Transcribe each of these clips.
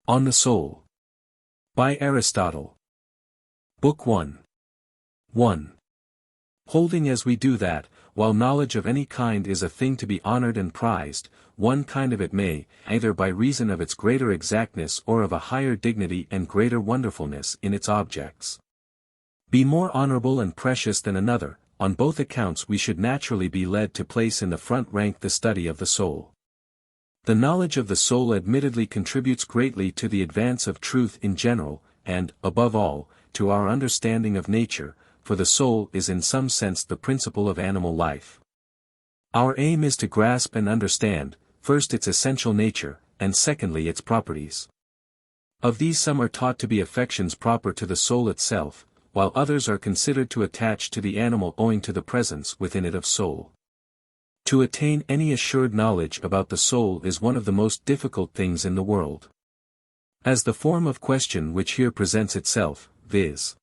On the Soul. By Aristotle. Book 1. 1. Holding as we do that, while knowledge of any kind is a thing to be honored and prized, one kind of it may, either by reason of its greater exactness or of a higher dignity and greater wonderfulness in its objects, be more honorable and precious than another. On both accounts we should naturally be led to place in the front rank the study of the soul. The knowledge of the soul admittedly contributes greatly to the advance of truth in general, and, above all, to our understanding of nature, for the soul is in some sense the principle of animal life. Our aim is to grasp and understand, first its essential nature, and secondly its properties. Of these some are taught to be affections proper to the soul itself, while others are considered to attach to the animal owing to the presence within it of soul. To attain any assured knowledge about the soul is one of the most difficult things in the world. As the form of question which here presents itself, viz.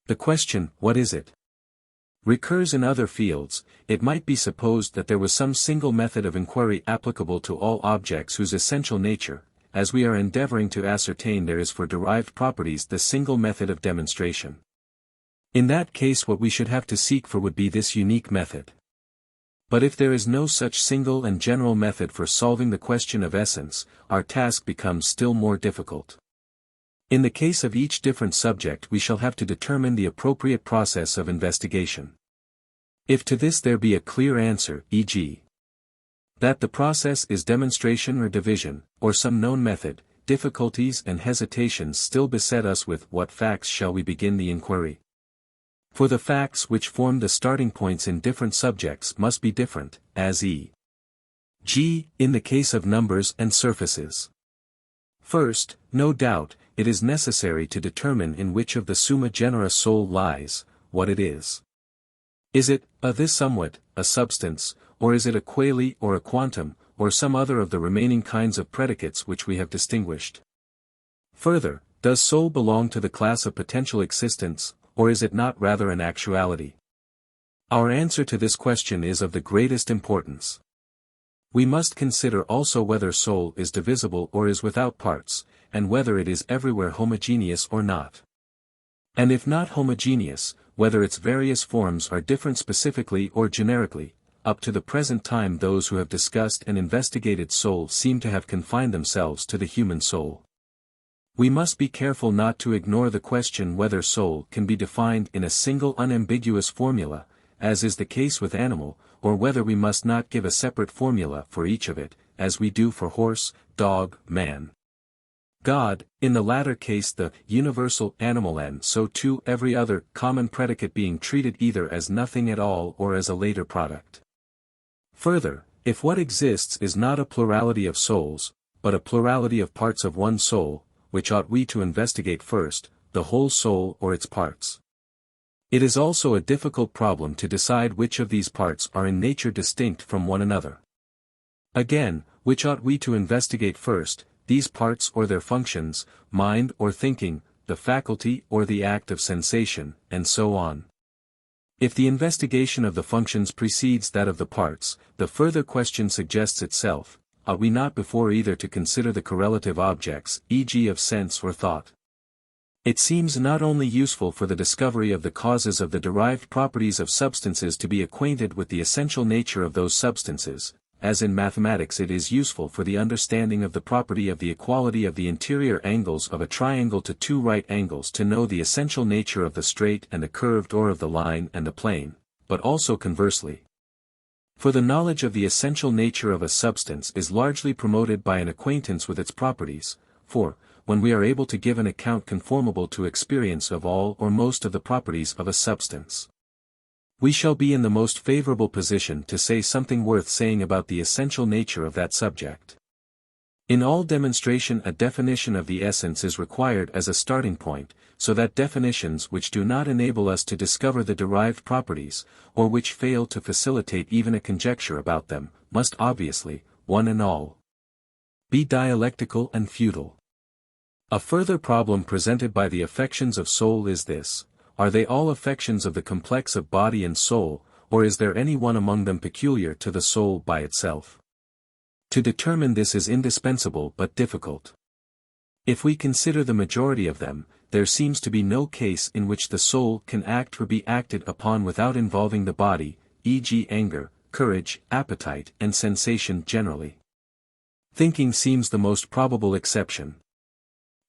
The question, what is it? Recurs in other fields, it might be supposed that there was some single method of inquiry applicable to all objects whose essential nature, as we are endeavoring to ascertain there is for derived properties the single method of demonstration. In that case what we should have to seek for would be this unique method. But if there is no such single and general method for solving the question of essence, our task becomes still more difficult. In the case of each different subject we shall have to determine the appropriate process of investigation. If to this there be a clear answer, e.g., that the process is demonstration or division, or some known method, difficulties and hesitations still beset us with what facts shall we begin the inquiry. For the facts which form the starting points in different subjects must be different, as e.g., in the case of numbers and surfaces. First, no doubt, it is necessary to determine in which of the summa genera soul lies, what it is. Is it, this somewhat, a substance, or is it a quale or a quantum, or some other of the remaining kinds of predicates which we have distinguished? Further, does soul belong to the class of potential existence, or is it not rather an actuality? Our answer to this question is of the greatest importance. We must consider also whether soul is divisible or is without parts, and whether it is everywhere homogeneous or not. And if not homogeneous, whether its various forms are different specifically or generically. Up to the present time those who have discussed and investigated soul seem to have confined themselves to the human soul. We must be careful not to ignore the question whether soul can be defined in a single unambiguous formula, as is the case with animal, or whether we must not give a separate formula for each of it, as we do for horse, dog, man, God, in the latter case the universal animal and so too every other common predicate being treated either as nothing at all or as a later product. Further, if what exists is not a plurality of souls, but a plurality of parts of one soul, which ought we to investigate first, the whole soul or its parts? It is also a difficult problem to decide which of these parts are in nature distinct from one another. Again, which ought we to investigate first, these parts or their functions, mind or thinking, the faculty or the act of sensation, and so on. If the investigation of the functions precedes that of the parts, the further question suggests itself, ought we not before either to consider the correlative objects, e.g. of sense or thought? It seems not only useful for the discovery of the causes of the derived properties of substances to be acquainted with the essential nature of those substances, as in mathematics it is useful for the understanding of the property of the equality of the interior angles of a triangle to two right angles to know the essential nature of the straight and the curved or of the line and the plane, but also conversely. For the knowledge of the essential nature of a substance is largely promoted by an acquaintance with its properties, for, when we are able to give an account conformable to experience of all or most of the properties of a substance, we shall be in the most favorable position to say something worth saying about the essential nature of that subject. In all demonstration a definition of the essence is required as a starting point, so that definitions which do not enable us to discover the derived properties, or which fail to facilitate even a conjecture about them, must obviously, one and all, be dialectical and futile. A further problem presented by the affections of soul is this: are they all affections of the complex of body and soul, or is there any one among them peculiar to the soul by itself? To determine this is indispensable but difficult. If we consider the majority of them, there seems to be no case in which the soul can act or be acted upon without involving the body, e.g. anger, courage, appetite, and sensation generally. Thinking seems the most probable exception.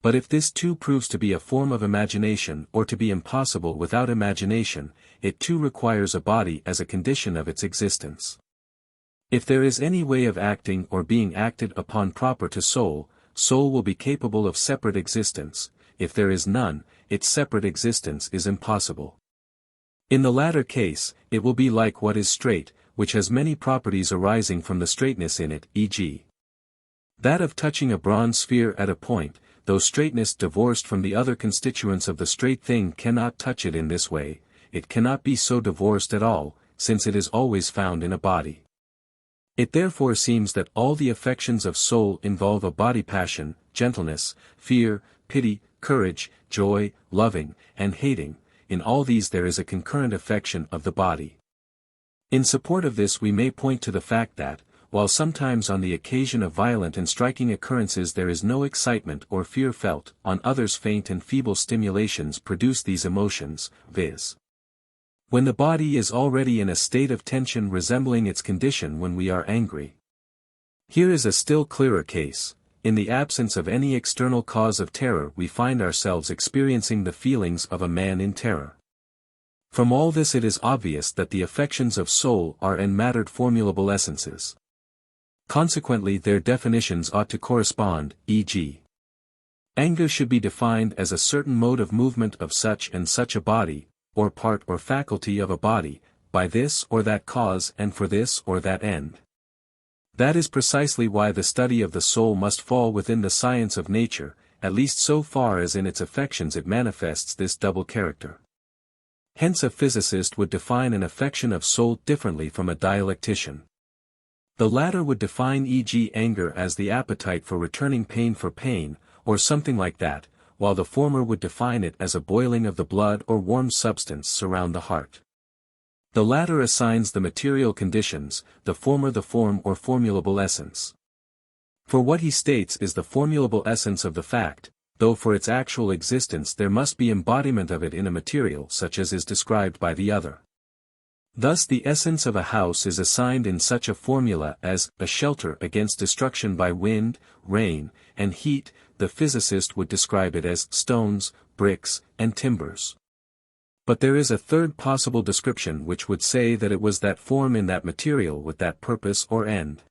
But if this too proves to be a form of imagination or to be impossible without imagination, it too requires a body as a condition of its existence. If there is any way of acting or being acted upon proper to soul, soul will be capable of separate existence; if there is none, its separate existence is impossible. In the latter case, it will be like what is straight, which has many properties arising from the straightness in it, e.g. that of touching a bronze sphere at a point, though straightness divorced from the other constituents of the straight thing cannot touch it in this way, it cannot be so divorced at all, since it is always found in a body. It therefore seems that all the affections of soul involve a body passion, gentleness, fear, pity, courage, joy, loving, and hating; in all these there is a concurrent affection of the body. In support of this we may point to the fact that, while sometimes on the occasion of violent and striking occurrences there is no excitement or fear felt, on others faint and feeble stimulations produce these emotions, viz. when the body is already in a state of tension resembling its condition when we are angry. Here is a still clearer case. In the absence of any external cause of terror we find ourselves experiencing the feelings of a man in terror. From all this it is obvious that the affections of soul are enmattered formulable essences. Consequently their definitions ought to correspond, e.g. anger should be defined as a certain mode of movement of such and such a body, or part or faculty of a body, by this or that cause and for this or that end. That is precisely why the study of the soul must fall within the science of nature, at least so far as in its affections it manifests this double character. Hence a physicist would define an affection of soul differently from a dialectician. The latter would define e.g. anger as the appetite for returning pain for pain, or something like that, while the former would define it as a boiling of the blood or warm substance surround the heart. The latter assigns the material conditions, the former the form or formulable essence. For what he states is the formulable essence of the fact, though for its actual existence there must be embodiment of it in a material such as is described by the other. Thus the essence of a house is assigned in such a formula as a shelter against destruction by wind, rain, and heat. The physicist would describe it as stones, bricks, and timbers. But there is a third possible description which would say that it was that form in that material with that purpose or end.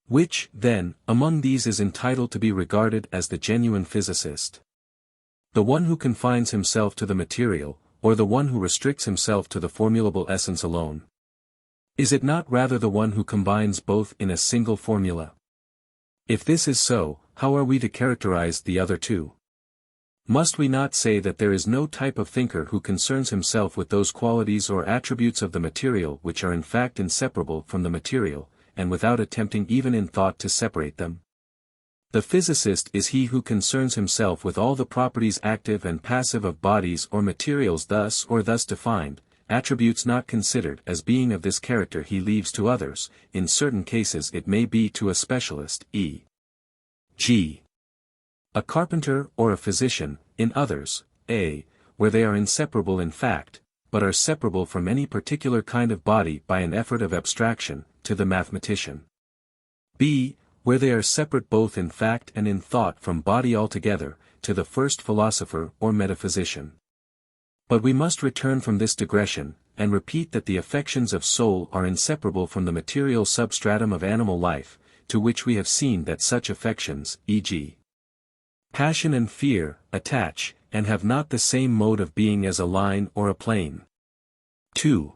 Which, then, among these is entitled to be regarded as the genuine physicist? The one who confines himself to the material, or the one who restricts himself to the formulable essence alone? Is it not rather the one who combines both in a single formula? If this is so, how are we to characterize the other two? Must we not say that there is no type of thinker who concerns himself with those qualities or attributes of the material which are in fact inseparable from the material, and without attempting even in thought to separate them? The physicist is he who concerns himself with all the properties active and passive of bodies or materials thus or thus defined, attributes not considered as being of this character he leaves to others, in certain cases it may be to a specialist, e.g. a carpenter or a physician, in others, a, where they are inseparable in fact, but are separable from any particular kind of body by an effort of abstraction, to the mathematician. b, where they are separate both in fact and in thought from body altogether, to the first philosopher or metaphysician. But we must return from this digression, and repeat that the affections of soul are inseparable from the material substratum of animal life, to which we have seen that such affections, e.g. passion and fear, attach, and have not the same mode of being as a line or a plane. 2.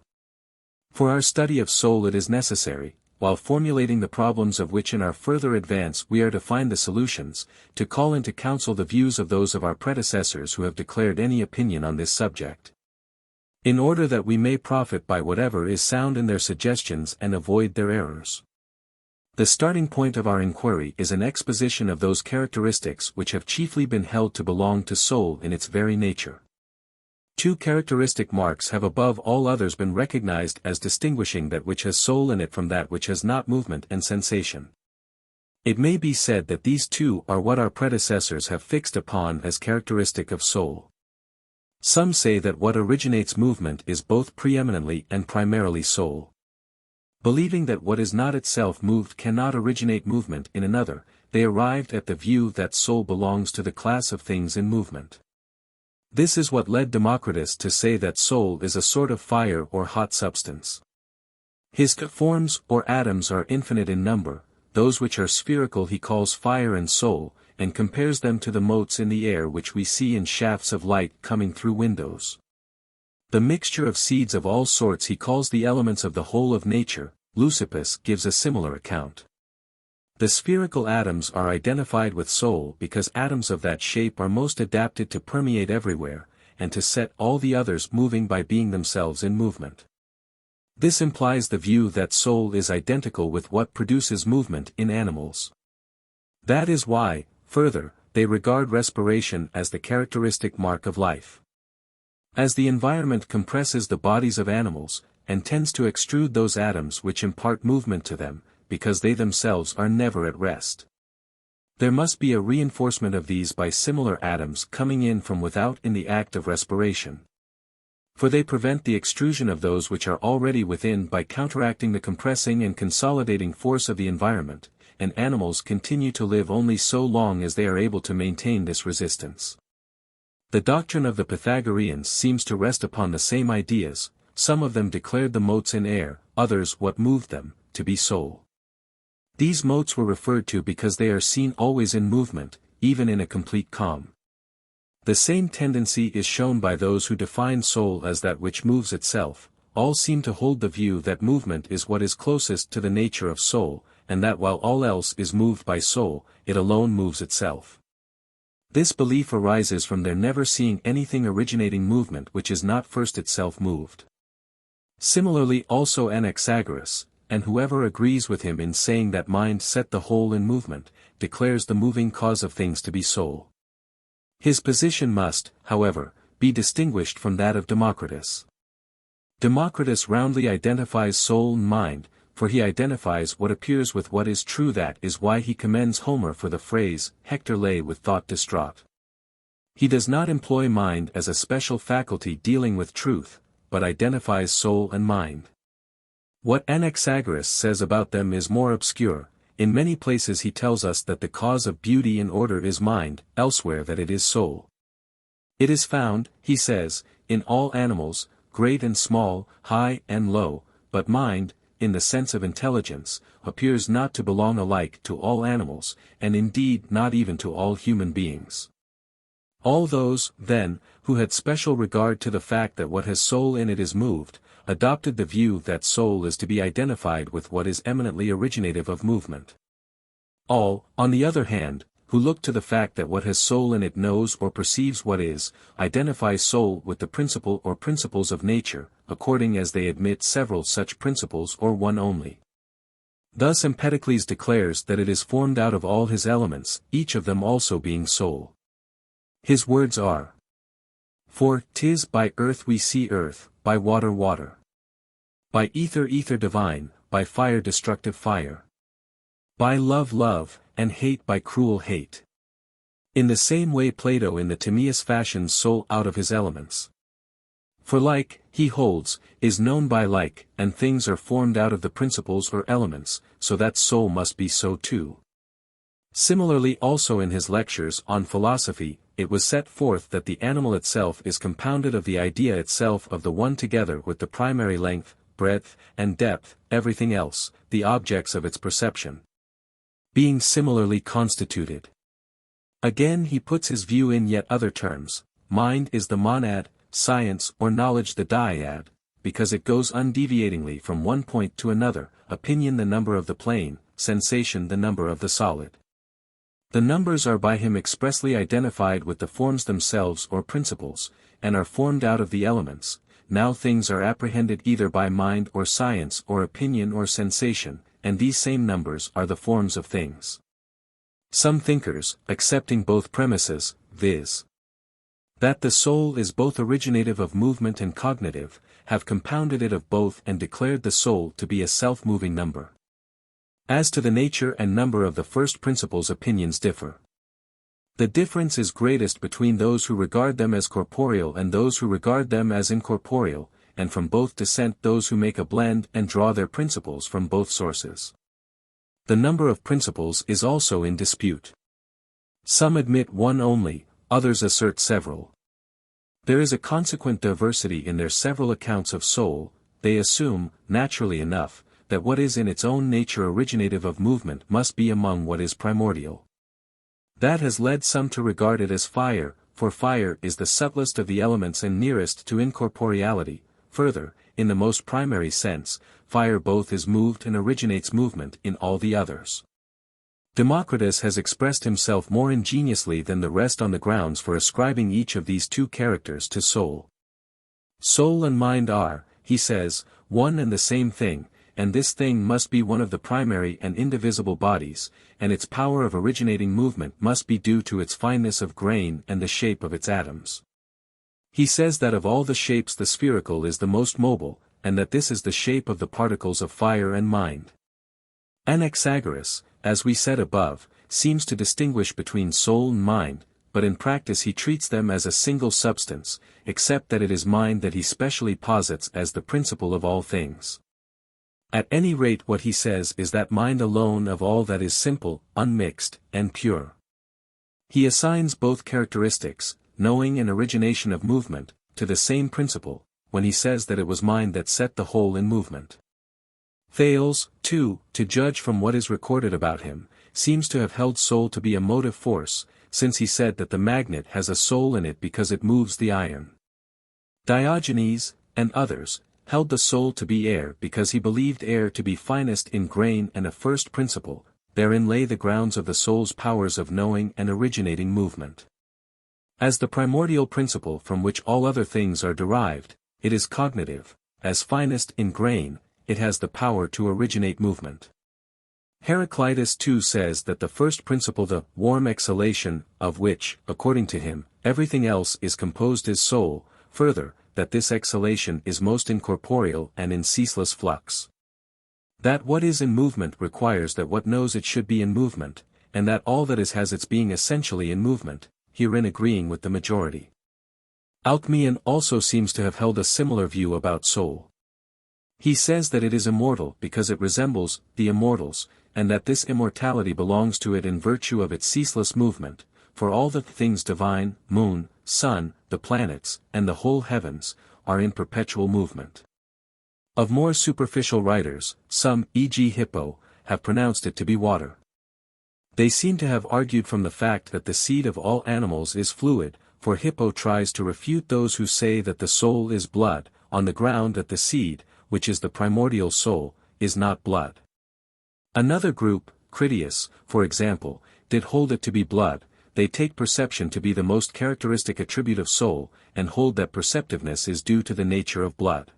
For our study of soul it is necessary, while formulating the problems of which in our further advance we are to find the solutions, to call into counsel the views of those of our predecessors who have declared any opinion on this subject. In order that we may profit by whatever is sound in their suggestions and avoid their errors. The starting point of our inquiry is an exposition of those characteristics which have chiefly been held to belong to soul in its very nature. Two characteristic marks have above all others been recognized as distinguishing that which has soul in it from that which has not movement and sensation. It may be said that these two are what our predecessors have fixed upon as characteristic of soul. Some say that what originates movement is both preeminently and primarily soul. Believing that what is not itself moved cannot originate movement in another, they arrived at the view that soul belongs to the class of things in movement. This is what led Democritus to say that soul is a sort of fire or hot substance. His forms or atoms are infinite in number, those which are spherical he calls fire and soul, and compares them to the motes in the air which we see in shafts of light coming through windows. The mixture of seeds of all sorts he calls the elements of the whole of nature. Leucippus gives a similar account. The spherical atoms are identified with soul because atoms of that shape are most adapted to permeate everywhere, and to set all the others moving by being themselves in movement. This implies the view that soul is identical with what produces movement in animals. That is why, further, they regard respiration as the characteristic mark of life. As the environment compresses the bodies of animals, and tends to extrude those atoms which impart movement to them, because they themselves are never at rest. There must be a reinforcement of these by similar atoms coming in from without in the act of respiration. For they prevent the extrusion of those which are already within by counteracting the compressing and consolidating force of the environment, and animals continue to live only so long as they are able to maintain this resistance. The doctrine of the Pythagoreans seems to rest upon the same ideas. Some of them declared the motes in air, others what moved them, to be soul. These motes were referred to because they are seen always in movement, even in a complete calm. The same tendency is shown by those who define soul as that which moves itself. All seem to hold the view that movement is what is closest to the nature of soul, and that while all else is moved by soul, it alone moves itself. This belief arises from their never seeing anything originating movement which is not first itself moved. Similarly also Anaxagoras, and whoever agrees with him in saying that mind set the whole in movement, declares the moving cause of things to be soul. His position must, however, be distinguished from that of Democritus. Democritus roundly identifies soul and mind, for he identifies what appears with what is true. That is why he commends Homer for the phrase, Hector lay with thought distraught. He does not employ mind as a special faculty dealing with truth, but identifies soul and mind. What Anaxagoras says about them is more obscure. In many places he tells us that the cause of beauty and order is mind, elsewhere that it is soul. It is found, he says, in all animals, great and small, high and low, but mind, in the sense of intelligence, appears not to belong alike to all animals, and indeed not even to all human beings. All those, then, who had special regard to the fact that what has soul in it is moved, adopted the view that soul is to be identified with what is eminently originative of movement. All, on the other hand, who look to the fact that what has soul in it knows or perceives what is, identify soul with the principle or principles of nature, according as they admit several such principles or one only. Thus Empedocles declares that it is formed out of all his elements, each of them also being soul. His words are, "For 'tis by earth we see earth, by water water. By ether ether divine, by fire destructive fire. By love love, and hate by cruel hate." In the same way Plato in the Timaeus fashions soul out of his elements. For like, he holds, is known by like, and things are formed out of the principles or elements, so that soul must be so too. Similarly also in his lectures on philosophy, it was set forth that the animal itself is compounded of the idea itself of the one together with the primary length, breadth, and depth, everything else, the objects of its perception, being similarly constituted. Again he puts his view in yet other terms. Mind is the monad, science or knowledge the dyad, because it goes undeviatingly from one point to another, opinion the number of the plane, sensation the number of the solid. The numbers are by him expressly identified with the forms themselves or principles, and are formed out of the elements. Now things are apprehended either by mind or science or opinion or sensation, and these same numbers are the forms of things. Some thinkers, accepting both premises, viz. that the soul is both originative of movement and cognitive, have compounded it of both and declared the soul to be a self-moving number. As to the nature and number of the first principles, opinions differ. The difference is greatest between those who regard them as corporeal and those who regard them as incorporeal, and from both descent those who make a blend and draw their principles from both sources. The number of principles is also in dispute. Some admit one only, others assert several. There is a consequent diversity in their several accounts of soul. They assume, naturally enough, that what is in its own nature originative of movement must be among what is primordial. That has led some to regard it as fire, for fire is the subtlest of the elements and nearest to incorporeality. Further, in the most primary sense, fire both is moved and originates movement in all the others. Democritus has expressed himself more ingeniously than the rest on the grounds for ascribing each of these two characters to soul. Soul and mind are, he says, one and the same thing, and this thing must be one of the primary and indivisible bodies, and its power of originating movement must be due to its fineness of grain and the shape of its atoms. He says that of all the shapes the spherical is the most mobile, and that this is the shape of the particles of fire and mind. Anaxagoras, as we said above, seems to distinguish between soul and mind, but in practice he treats them as a single substance, except that it is mind that he specially posits as the principle of all things. At any rate, what he says is that mind alone of all that is simple, unmixed, and pure. He assigns both characteristics, knowing and origination of movement, to the same principle, when he says that it was mind that set the whole in movement. Thales, too, to judge from what is recorded about him, seems to have held soul to be a motive force, since he said that the magnet has a soul in it because it moves the iron. Diogenes, and others, held the soul to be air because he believed air to be finest in grain and a first principle. Therein lay the grounds of the soul's powers of knowing and originating movement. As the primordial principle from which all other things are derived, it is cognitive, as finest in grain, it has the power to originate movement. Heraclitus too says that the first principle, the warm exhalation, of which, according to him, everything else is composed, is soul. Further, that this exhalation is most incorporeal and in ceaseless flux. That what is in movement requires that what knows it should be in movement, and that all that is has its being essentially in movement, herein agreeing with the majority. Alcmaeon also seems to have held a similar view about soul. He says that it is immortal because it resembles the immortals, and that this immortality belongs to it in virtue of its ceaseless movement, for all the things divine, moon, sun, the planets, and the whole heavens, are in perpetual movement. Of more superficial writers, some, e.g. Hippo, have pronounced it to be water. They seem to have argued from the fact that the seed of all animals is fluid, for Hippo tries to refute those who say that the soul is blood, on the ground that the seed, which is the primordial soul, is not blood. Another group, Critias, for example, did hold it to be blood. They take perception to be the most characteristic attribute of soul, and hold that perceptiveness is due to the nature of blood.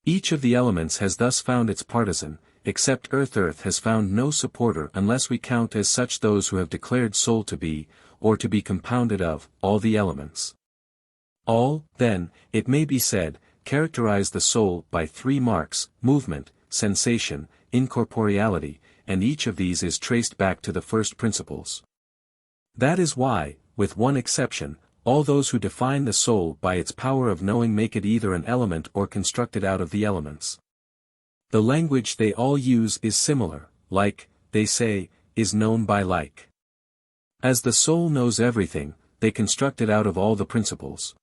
Each of the elements has thus found its partisan, except earth. Earth has found no supporter unless we count as such those who have declared soul to be, or to be compounded of, all the elements. All, then, it may be said, characterize the soul by three marks: movement, sensation, incorporeality, and each of these is traced back to the first principles. That is why, with one exception, all those who define the soul by its power of knowing make it either an element or constructed out of the elements. The language they all use is similar. Like, they say, is known by like. As the soul knows everything, they construct it out of all the principles.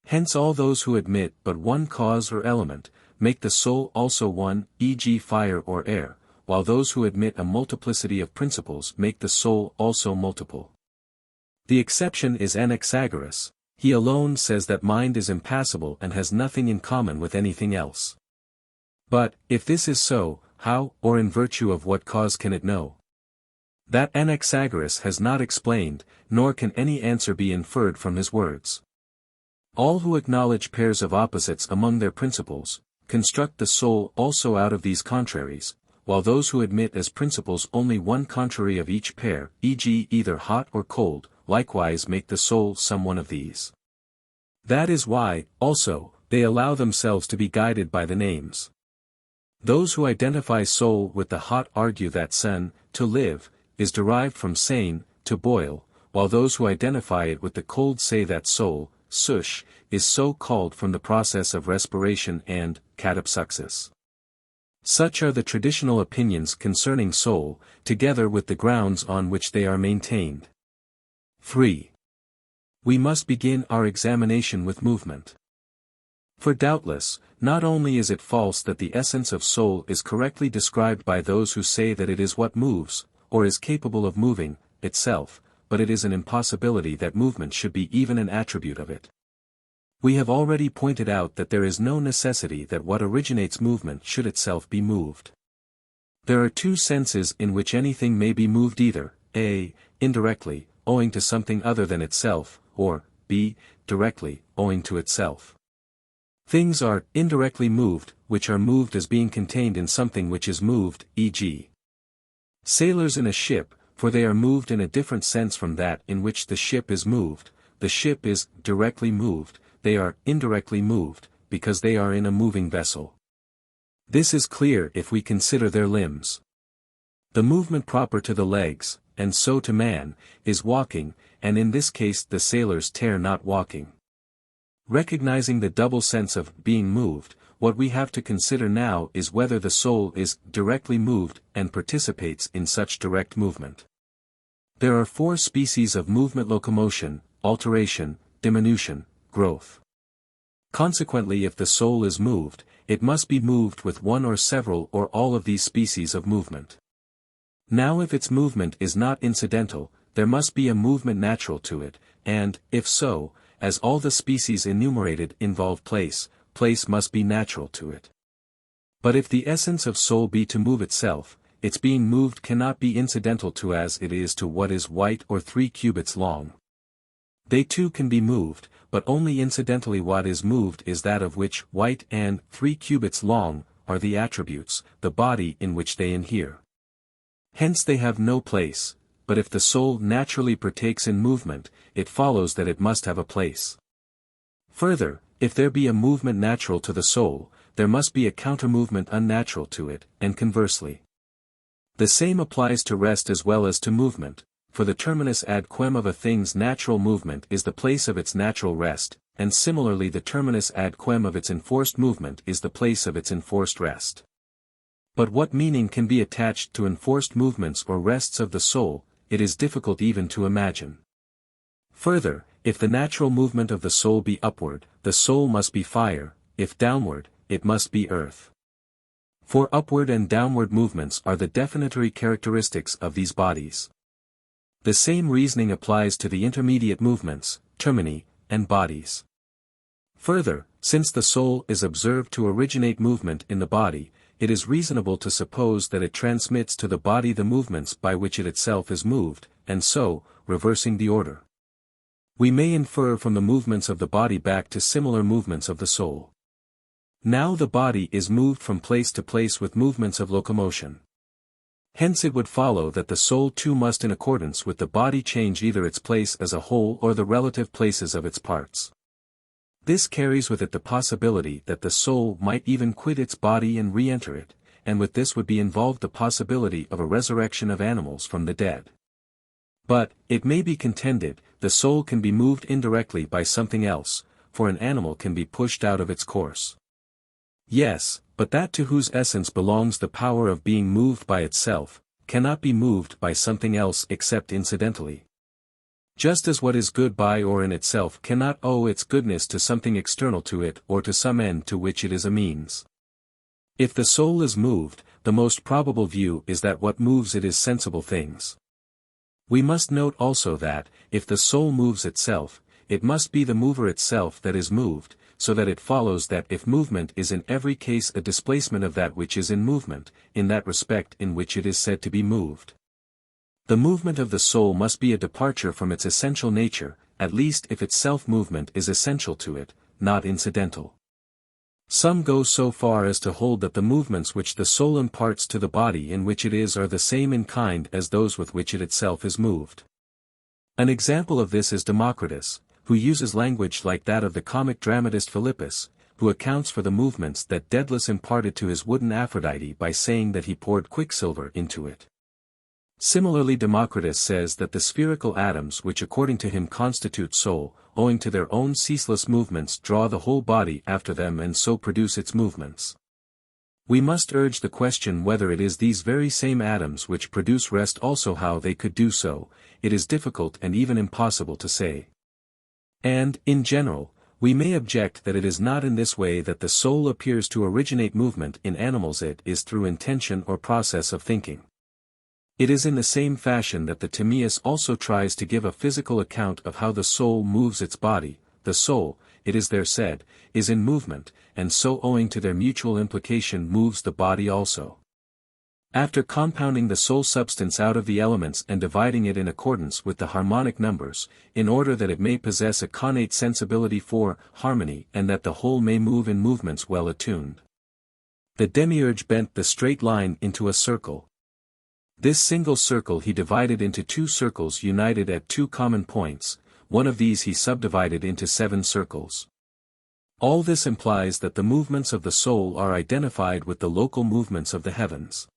Hence all those who admit but one cause or element, make the soul also one, e.g. fire or air, while those who admit a multiplicity of principles make the soul also multiple. The exception is Anaxagoras. He alone says that mind is impassible and has nothing in common with anything else. But, if this is so, how, or in virtue of what cause can it know? That Anaxagoras has not explained, nor can any answer be inferred from his words. All who acknowledge pairs of opposites among their principles, construct the soul also out of these contraries, while those who admit as principles only one contrary of each pair, e.g. either hot or cold, likewise make the soul some one of these. That is why, also, they allow themselves to be guided by the names. Those who identify soul with the hot argue that sen, to live, is derived from sein, to boil, while those who identify it with the cold say that soul, sush, is so called from the process of respiration and catapsuxis. Such are the traditional opinions concerning soul, together with the grounds on which they are maintained. 3. We must begin our examination with movement. For doubtless, not only is it false that the essence of soul is correctly described by those who say that it is what moves, or is capable of moving, itself, but it is an impossibility that movement should be even an attribute of it. We have already pointed out that there is no necessity that what originates movement should itself be moved. There are two senses in which anything may be moved, either, a. indirectly, owing to something other than itself, or, b. directly, owing to itself. Things are indirectly moved, which are moved as being contained in something which is moved, e.g. sailors in a ship, for they are moved in a different sense from that in which the ship is moved. The ship is directly moved, they are indirectly moved, because they are in a moving vessel. This is clear if we consider their limbs. The movement proper to the legs, and so to man, is walking, and in this case the sailors tear not walking. Recognizing the double sense of being moved, what we have to consider now is whether the soul is directly moved and participates in such direct movement. There are 4 species of movement: locomotion, alteration, diminution, growth. Consequently, if the soul is moved, it must be moved with one or several or all of these species of movement. Now if its movement is not incidental, there must be a movement natural to it, and, if so, as all the species enumerated involve place, place must be natural to it. But if the essence of soul be to move itself, its being moved cannot be incidental to as it is to what is white or 3 cubits long. They too can be moved, but only incidentally. What is moved is that of which white and 3 cubits long are the attributes, the body in which they inhere. Hence they have no place, but if the soul naturally partakes in movement, it follows that it must have a place. Further, if there be a movement natural to the soul, there must be a counter-movement unnatural to it, and conversely. The same applies to rest as well as to movement, for the terminus ad quem of a thing's natural movement is the place of its natural rest, and similarly the terminus ad quem of its enforced movement is the place of its enforced rest. But what meaning can be attached to enforced movements or rests of the soul, it is difficult even to imagine. Further, if the natural movement of the soul be upward, the soul must be fire; if downward, it must be earth. For upward and downward movements are the definitory characteristics of these bodies. The same reasoning applies to the intermediate movements, termini, and bodies. Further, since the soul is observed to originate movement in the body, it is reasonable to suppose that it transmits to the body the movements by which it itself is moved, and so, reversing the order. We may infer from the movements of the body back to similar movements of the soul. Now the body is moved from place to place with movements of locomotion. Hence it would follow that the soul too must in accordance with the body change either its place as a whole or the relative places of its parts. This carries with it the possibility that the soul might even quit its body and re-enter it, and with this would be involved the possibility of a resurrection of animals from the dead. But, it may be contended, the soul can be moved indirectly by something else, for an animal can be pushed out of its course. Yes, but that to whose essence belongs the power of being moved by itself, cannot be moved by something else except incidentally. Just as what is good by or in itself cannot owe its goodness to something external to it or to some end to which it is a means. If the soul is moved, the most probable view is that what moves it is sensible things. We must note also that, if the soul moves itself, it must be the mover itself that is moved, so that it follows that if movement is in every case a displacement of that which is in movement, in that respect in which it is said to be moved, the movement of the soul must be a departure from its essential nature, at least if its self-movement is essential to it, not incidental. Some go so far as to hold that the movements which the soul imparts to the body in which it is are the same in kind as those with which it itself is moved. An example of this is Democritus, who uses language like that of the comic dramatist Philippus, who accounts for the movements that Daedalus imparted to his wooden Aphrodite by saying that he poured quicksilver into it. Similarly, Democritus says that the spherical atoms which according to him constitute soul, owing to their own ceaseless movements draw the whole body after them and so produce its movements. We must urge the question whether it is these very same atoms which produce rest also. How they could do so, it is difficult and even impossible to say. And, in general, we may object that it is not in this way that the soul appears to originate movement in animals. It is through intention or process of thinking. It is in the same fashion that the Timaeus also tries to give a physical account of how the soul moves its body. The soul, it is there said, is in movement, and so owing to their mutual implication moves the body also. After compounding the soul substance out of the elements and dividing it in accordance with the harmonic numbers, in order that it may possess a connate sensibility for harmony and that the whole may move in movements well attuned, the demiurge bent the straight line into a circle. This single circle he divided into 2 circles united at 2 common points, one of these he subdivided into 7 circles. All this implies that the movements of the soul are identified with the local movements of the heavens.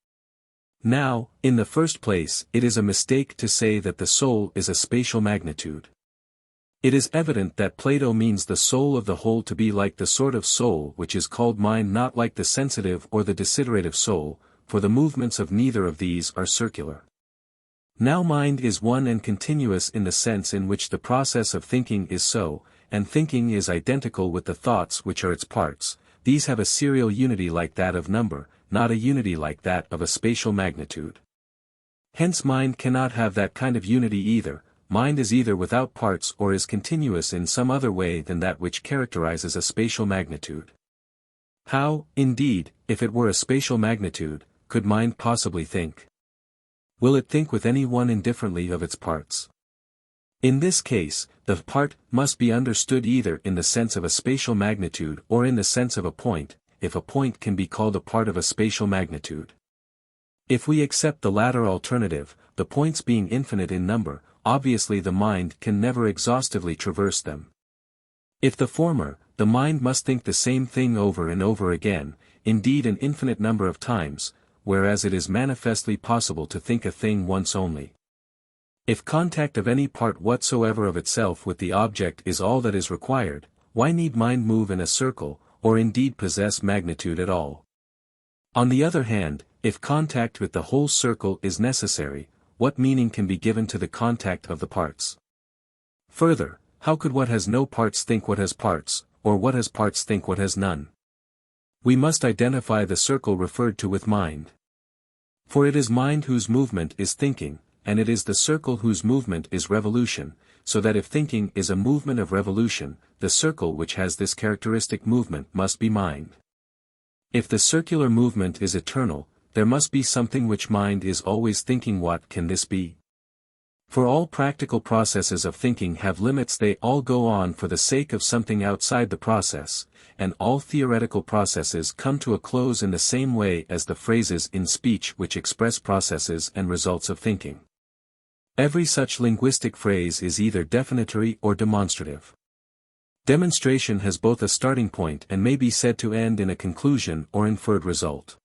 Now, in the first place, it is a mistake to say that the soul is a spatial magnitude. It is evident that Plato means the soul of the whole to be like the sort of soul which is called mind, not like the sensitive or the desiderative soul, for the movements of neither of these are circular. Now mind is one and continuous in the sense in which the process of thinking is so, and thinking is identical with the thoughts which are its parts. These have a serial unity like that of number, not a unity like that of a spatial magnitude. Hence mind cannot have that kind of unity either. Mind is either without parts or is continuous in some other way than that which characterizes a spatial magnitude. How, indeed, if it were a spatial magnitude, could mind possibly think? Will it think with any one indifferently of its parts? In this case, the part must be understood either in the sense of a spatial magnitude or in the sense of a point, if a point can be called a part of a spatial magnitude. If we accept the latter alternative, the points being infinite in number, obviously the mind can never exhaustively traverse them. If the former, the mind must think the same thing over and over again, indeed an infinite number of times, whereas it is manifestly possible to think a thing once only. If contact of any part whatsoever of itself with the object is all that is required, why need mind move in a circle, or indeed possess magnitude at all? On the other hand, if contact with the whole circle is necessary, what meaning can be given to the contact of the parts? Further, how could what has no parts think what has parts, or what has parts think what has none? We must identify the circle referred to with mind. For it is mind whose movement is thinking, and it is the circle whose movement is revolution, so that if thinking is a movement of revolution, the circle which has this characteristic movement must be mind. If the circular movement is eternal, there must be something which mind is always thinking. What can this be? For all practical processes of thinking have limits. They all go on for the sake of something outside the process, and all theoretical processes come to a close in the same way as the phrases in speech which express processes and results of thinking. Every such linguistic phrase is either definitory or demonstrative. Demonstration has both a starting point and may be said to end in a conclusion or inferred result.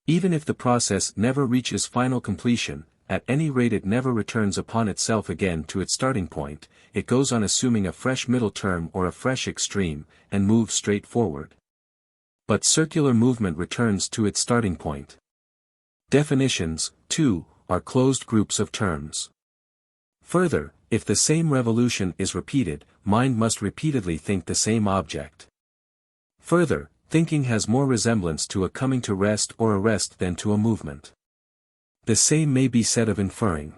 Even if the process never reaches final completion, at any rate it never returns upon itself again to its starting point, it goes on assuming a fresh middle term or a fresh extreme, and moves straight forward. But circular movement returns to its starting point. Definitions, too, are closed groups of terms. Further, if the same revolution is repeated, mind must repeatedly think the same object. Further, thinking has more resemblance to a coming to rest or a rest than to a movement. The same may be said of inferring.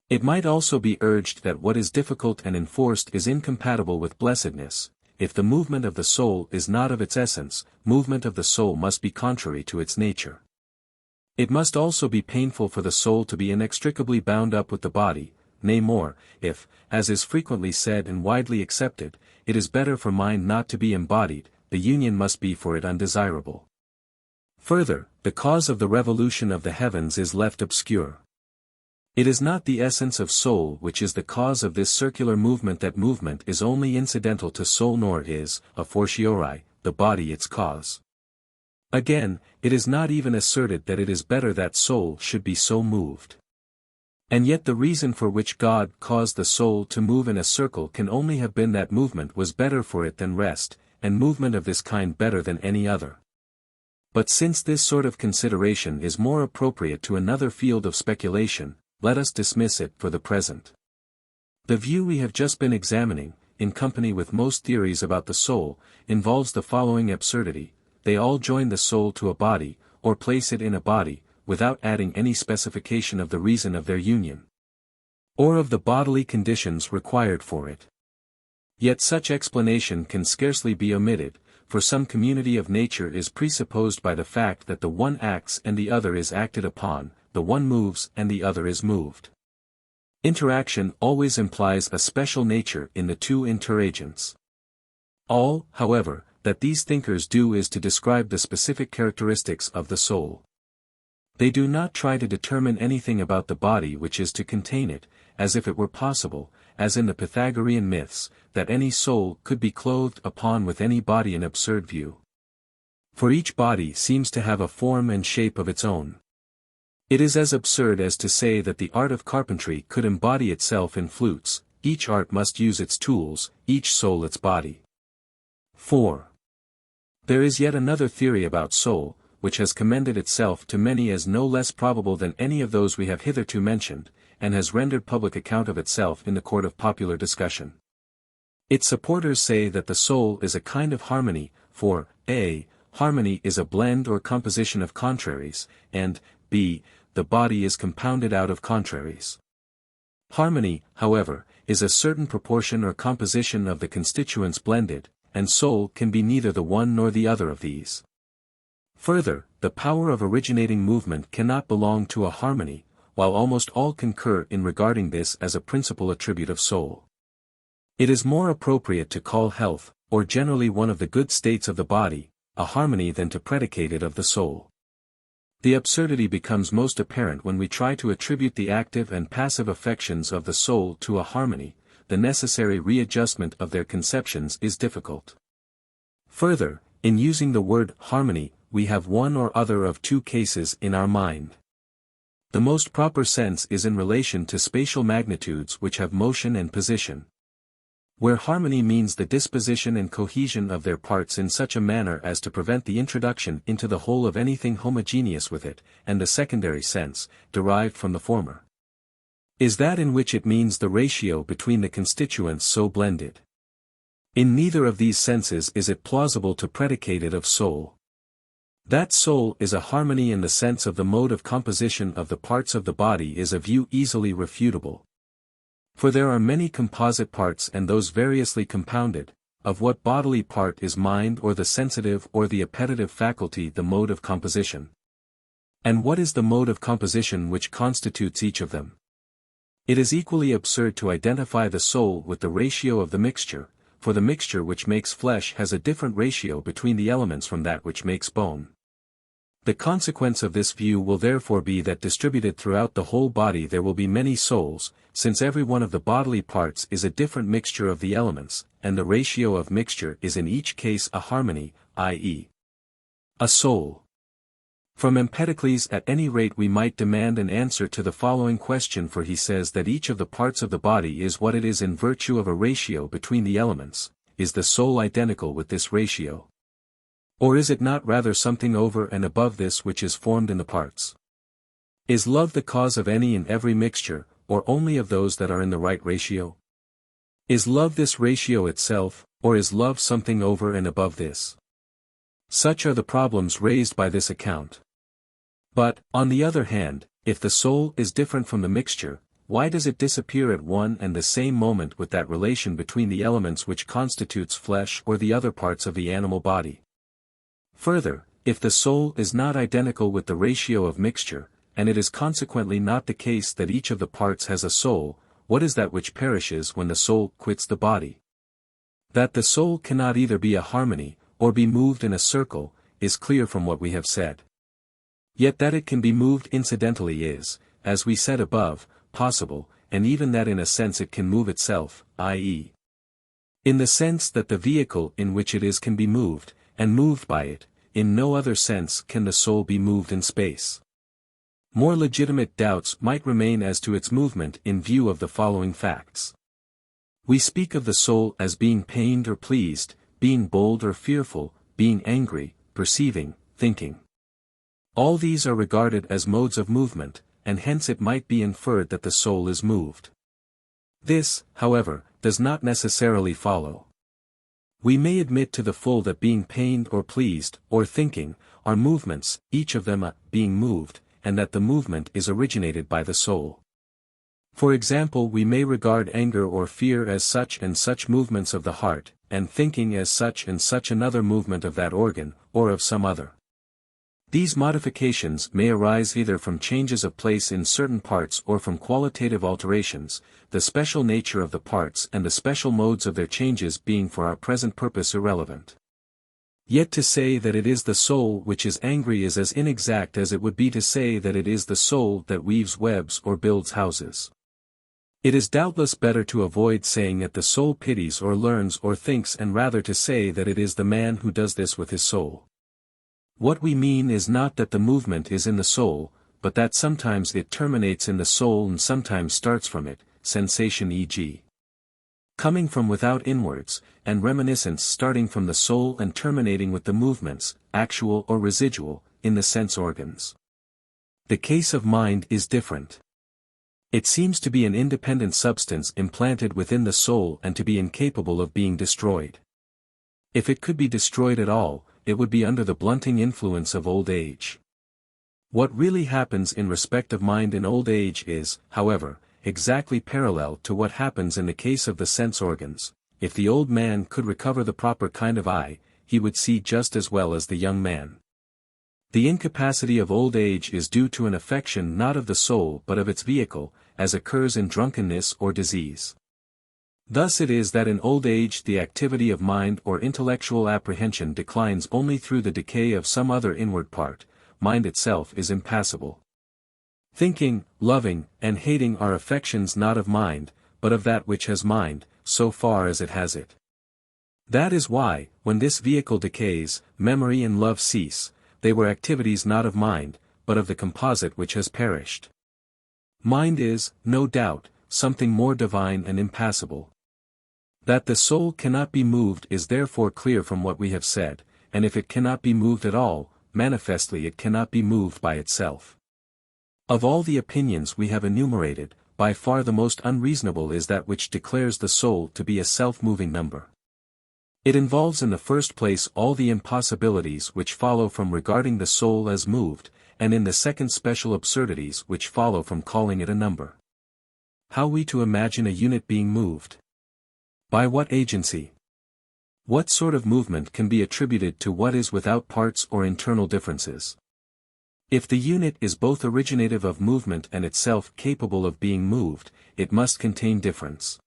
It might also be urged that what is difficult and enforced is incompatible with blessedness. If the movement of the soul is not of its essence, movement of the soul must be contrary to its nature. It must also be painful for the soul to be inextricably bound up with the body, nay more, if, as is frequently said and widely accepted, it is better for mind not to be embodied, the union must be for it undesirable. Further, the cause of the revolution of the heavens is left obscure. It is not the essence of soul which is the cause of this circular movement. That movement is only incidental to soul, nor is, a fortiori, the body its cause. Again, it is not even asserted that it is better that soul should be so moved. And yet the reason for which God caused the soul to move in a circle can only have been that movement was better for it than rest, and movement of this kind better than any other. But since this sort of consideration is more appropriate to another field of speculation, let us dismiss it for the present. The view we have just been examining, in company with most theories about the soul, involves the following absurdity: they all join the soul to a body, or place it in a body, without adding any specification of the reason of their union, or of the bodily conditions required for it. Yet such explanation can scarcely be omitted, for some community of nature is presupposed by the fact that the one acts and the other is acted upon, the one moves and the other is moved. Interaction always implies a special nature in the two interagents. All, however, that these thinkers do is to describe the specific characteristics of the soul. They do not try to determine anything about the body which is to contain it, as if it were possible, as in the Pythagorean myths, that any soul could be clothed upon with any body, an absurd view. For each body seems to have a form and shape of its own. It is as absurd as to say that the art of carpentry could embody itself in flutes. Each art must use its tools, each soul its body. 4. There is yet another theory about soul, which has commended itself to many as no less probable than any of those we have hitherto mentioned, and has rendered public account of itself in the court of popular discussion. Its supporters say that the soul is a kind of harmony, for a. harmony is a blend or composition of contraries, and b. the body is compounded out of contraries. Harmony, however, is a certain proportion or composition of the constituents blended, and soul can be neither the one nor the other of these. Further, the power of originating movement cannot belong to a harmony, while almost all concur in regarding this as a principal attribute of soul. It is more appropriate to call health, or generally one of the good states of the body, a harmony than to predicate it of the soul. The absurdity becomes most apparent when we try to attribute the active and passive affections of the soul to a harmony. The necessary readjustment of their conceptions is difficult. Further, in using the word harmony, we have one or other of two cases in our mind. The most proper sense is in relation to spatial magnitudes which have motion and position. Where harmony means the disposition and cohesion of their parts in such a manner as to prevent the introduction into the whole of anything homogeneous with it, and the secondary sense, derived from the former, is that in which it means the ratio between the constituents so blended. In neither of these senses is it plausible to predicate it of soul. That soul is a harmony in the sense of the mode of composition of the parts of the body is a view easily refutable. For there are many composite parts and those variously compounded. Of what bodily part is mind or the sensitive or the appetitive faculty the mode of composition? And what is the mode of composition which constitutes each of them? It is equally absurd to identify the soul with the ratio of the mixture, for the mixture which makes flesh has a different ratio between the elements from that which makes bone. The consequence of this view will therefore be that distributed throughout the whole body there will be many souls, since every one of the bodily parts is a different mixture of the elements, and the ratio of mixture is in each case a harmony, i.e., a soul. From Empedocles at any rate we might demand an answer to the following question, for he says that each of the parts of the body is what it is in virtue of a ratio between the elements. Is the soul identical with this ratio? Or is it not rather something over and above this which is formed in the parts? Is love the cause of any and every mixture, or only of those that are in the right ratio? Is love this ratio itself, or is love something over and above this? Such are the problems raised by this account. But, on the other hand, if the soul is different from the mixture, why does it disappear at one and the same moment with that relation between the elements which constitutes flesh or the other parts of the animal body? Further, if the soul is not identical with the ratio of mixture, and it is consequently not the case that each of the parts has a soul, what is that which perishes when the soul quits the body? That the soul cannot either be a harmony, or be moved in a circle, is clear from what we have said. Yet that it can be moved incidentally is, as we said above, possible, and even that in a sense it can move itself, i.e., in the sense that the vehicle in which it is can be moved, and moved by it, in no other sense can the soul be moved in space. More legitimate doubts might remain as to its movement in view of the following facts. We speak of the soul as being pained or pleased, being bold or fearful, being angry, perceiving, thinking. All these are regarded as modes of movement, and hence it might be inferred that the soul is moved. This, however, does not necessarily follow. We may admit to the full that being pained or pleased, or thinking, are movements, each of them being moved, and that the movement is originated by the soul. For example, we may regard anger or fear as such and such movements of the heart, and thinking as such and such another movement of that organ, or of some other. These modifications may arise either from changes of place in certain parts or from qualitative alterations, the special nature of the parts and the special modes of their changes being for our present purpose irrelevant. Yet to say that it is the soul which is angry is as inexact as it would be to say that it is the soul that weaves webs or builds houses. It is doubtless better to avoid saying that the soul pities or learns or thinks and rather to say that it is the man who does this with his soul. What we mean is not that the movement is in the soul, but that sometimes it terminates in the soul and sometimes starts from it, sensation e.g. coming from without inwards, and reminiscence starting from the soul and terminating with the movements, actual or residual, in the sense organs. The case of mind is different. It seems to be an independent substance implanted within the soul and to be incapable of being destroyed. If it could be destroyed at all, it would be under the blunting influence of old age. What really happens in respect of mind in old age is, however, exactly parallel to what happens in the case of the sense organs. If the old man could recover the proper kind of eye, he would see just as well as the young man. The incapacity of old age is due to an affection not of the soul but of its vehicle, as occurs in drunkenness or disease. Thus it is that in old age the activity of mind or intellectual apprehension declines only through the decay of some other inward part. Mind itself is impassible. Thinking, loving, and hating are affections not of mind, but of that which has mind, so far as it has it. That is why, when this vehicle decays, memory and love cease. They were activities not of mind, but of the composite which has perished. Mind is, no doubt, something more divine and impassible. That the soul cannot be moved is therefore clear from what we have said, and if it cannot be moved at all, manifestly it cannot be moved by itself. Of all the opinions we have enumerated, by far the most unreasonable is that which declares the soul to be a self-moving number. It involves in the first place all the impossibilities which follow from regarding the soul as moved, and in the second special absurdities which follow from calling it a number. How we to imagine a unit being moved? By what agency? What sort of movement can be attributed to what is without parts or internal differences? If the unit is both originative of movement and itself capable of being moved, it must contain difference.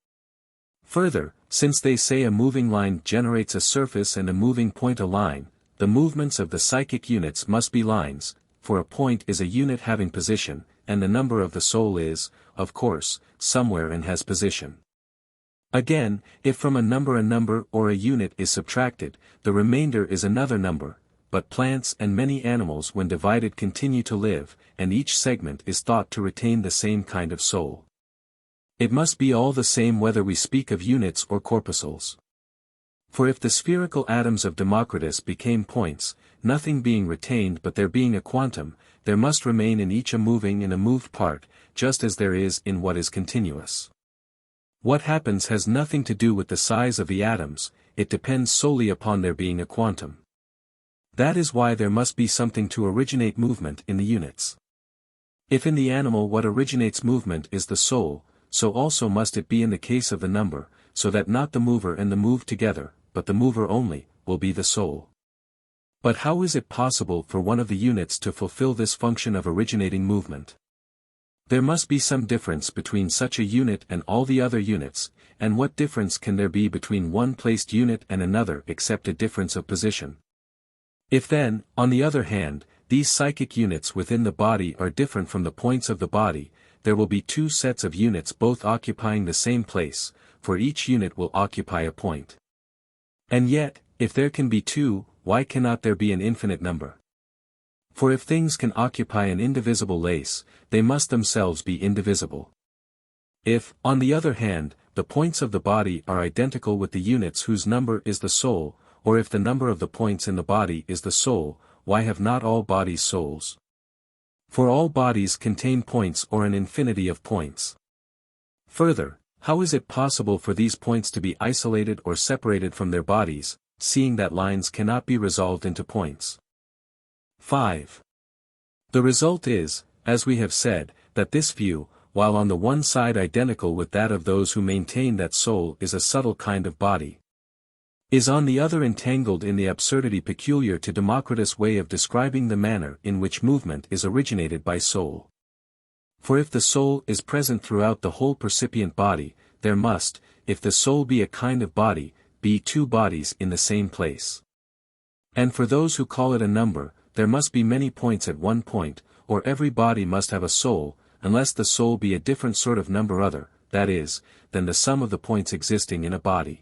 Further, since they say a moving line generates a surface and a moving point a line, the movements of the psychic units must be lines, for a point is a unit having position, and the number of the soul is, of course, somewhere and has position. Again, if from a number or a unit is subtracted, the remainder is another number, but plants and many animals when divided continue to live, and each segment is thought to retain the same kind of soul. It must be all the same whether we speak of units or corpuscles. For if the spherical atoms of Democritus became points, nothing being retained but there being a quantum, there must remain in each a moving and a moved part, just as there is in what is continuous. What happens has nothing to do with the size of the atoms, it depends solely upon there being a quantum. That is why there must be something to originate movement in the units. If in the animal what originates movement is the soul, so also must it be in the case of the number, so that not the mover and the moved together, but the mover only, will be the soul. But how is it possible for one of the units to fulfill this function of originating movement? There must be some difference between such a unit and all the other units, and what difference can there be between one placed unit and another except a difference of position? If then, on the other hand, these psychic units within the body are different from the points of the body, there will be two sets of units both occupying the same place, for each unit will occupy a point. And yet, if there can be two, why cannot there be an infinite number? For if things can occupy an indivisible place, they must themselves be indivisible. If, on the other hand, the points of the body are identical with the units whose number is the soul, or if the number of the points in the body is the soul, why have not all bodies souls? For all bodies contain points or an infinity of points. Further, how is it possible for these points to be isolated or separated from their bodies, seeing that lines cannot be resolved into points? 5. The result is, as we have said, that this view, while on the one side identical with that of those who maintain that soul is a subtle kind of body, is on the other entangled in the absurdity peculiar to Democritus' way of describing the manner in which movement is originated by soul. For if the soul is present throughout the whole percipient body, there must, if the soul be a kind of body, be two bodies in the same place. And for those who call it a number, there must be many points at one point, or every body must have a soul, unless the soul be a different sort of number other, that is, than the sum of the points existing in a body.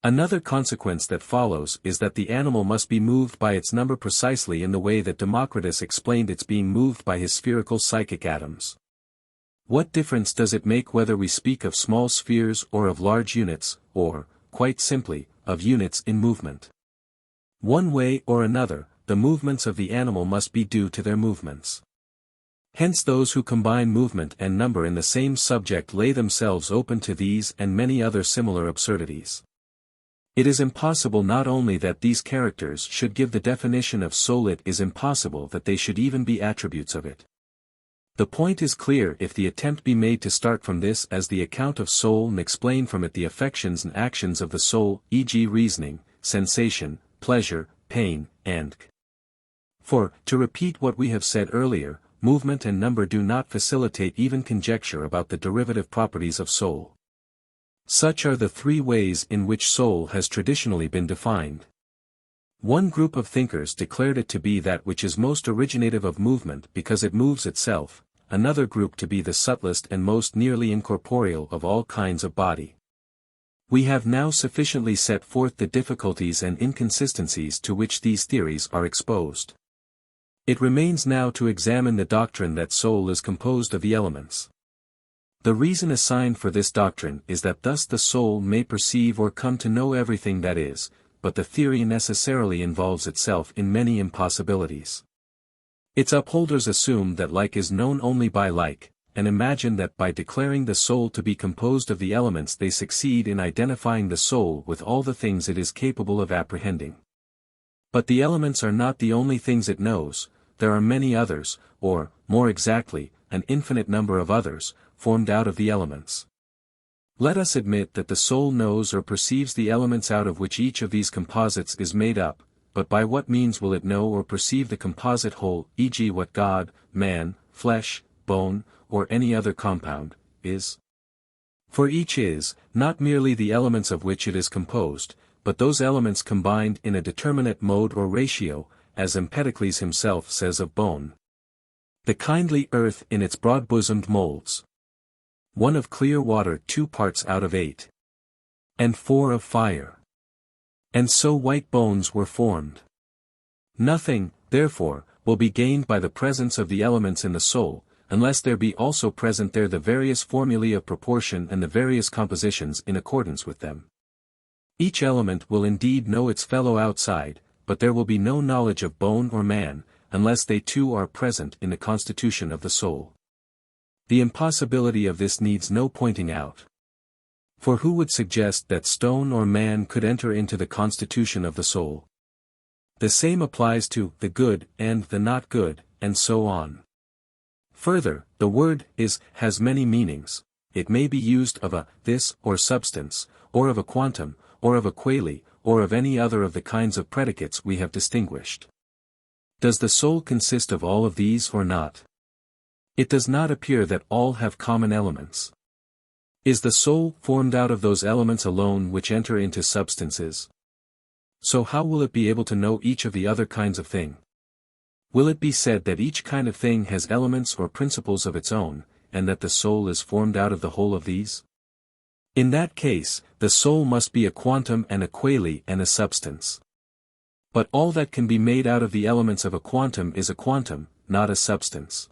Another consequence that follows is that the animal must be moved by its number precisely in the way that Democritus explained its being moved by his spherical psychic atoms. What difference does it make whether we speak of small spheres or of large units, or, quite simply, of units in movement? One way or another, the movements of the animal must be due to their movements. Hence those who combine movement and number in the same subject lay themselves open to these and many other similar absurdities. It is impossible not only that these characters should give the definition of soul, it is impossible that they should even be attributes of it. The point is clear if the attempt be made to start from this as the account of soul and explain from it the affections and actions of the soul, e.g. reasoning, sensation, pleasure, pain, and For, to repeat what we have said earlier, movement and number do not facilitate even conjecture about the derivative properties of soul. Such are the three ways in which soul has traditionally been defined. One group of thinkers declared it to be that which is most originative of movement because it moves itself, another group to be the subtlest and most nearly incorporeal of all kinds of body. We have now sufficiently set forth the difficulties and inconsistencies to which these theories are exposed. It remains now to examine the doctrine that soul is composed of the elements. The reason assigned for this doctrine is that thus the soul may perceive or come to know everything that is, but the theory necessarily involves itself in many impossibilities. Its upholders assume that like is known only by like, and imagine that by declaring the soul to be composed of the elements they succeed in identifying the soul with all the things it is capable of apprehending. But the elements are not the only things it knows, there are many others, or, more exactly, an infinite number of others, formed out of the elements. Let us admit that the soul knows or perceives the elements out of which each of these composites is made up, but by what means will it know or perceive the composite whole, e.g. what God, man, flesh, bone, or any other compound, is? For each is, not merely the elements of which it is composed, but those elements combined in a determinate mode or ratio, as Empedocles himself says of bone. The kindly earth in its broad-bosomed molds. 1 of clear water 2 parts out of 8. And 4 of fire. And so white bones were formed. Nothing, therefore, will be gained by the presence of the elements in the soul, unless there be also present there the various formulae of proportion and the various compositions in accordance with them. Each element will indeed know its fellow outside, but there will be no knowledge of bone or man, unless they too are present in the constitution of the soul. The impossibility of this needs no pointing out. For who would suggest that stone or man could enter into the constitution of the soul? The same applies to the good and the not good, and so on. Further, the word is has many meanings. It may be used of a this or substance, or of a quantum, or of a quale, or of any other of the kinds of predicates we have distinguished. Does the soul consist of all of these or not? It does not appear that all have common elements. Is the soul formed out of those elements alone which enter into substances? So how will it be able to know each of the other kinds of thing? Will it be said that each kind of thing has elements or principles of its own, and that the soul is formed out of the whole of these? In that case, the soul must be a quantum and a quale and a substance. But all that can be made out of the elements of a quantum is a quantum, not a substance.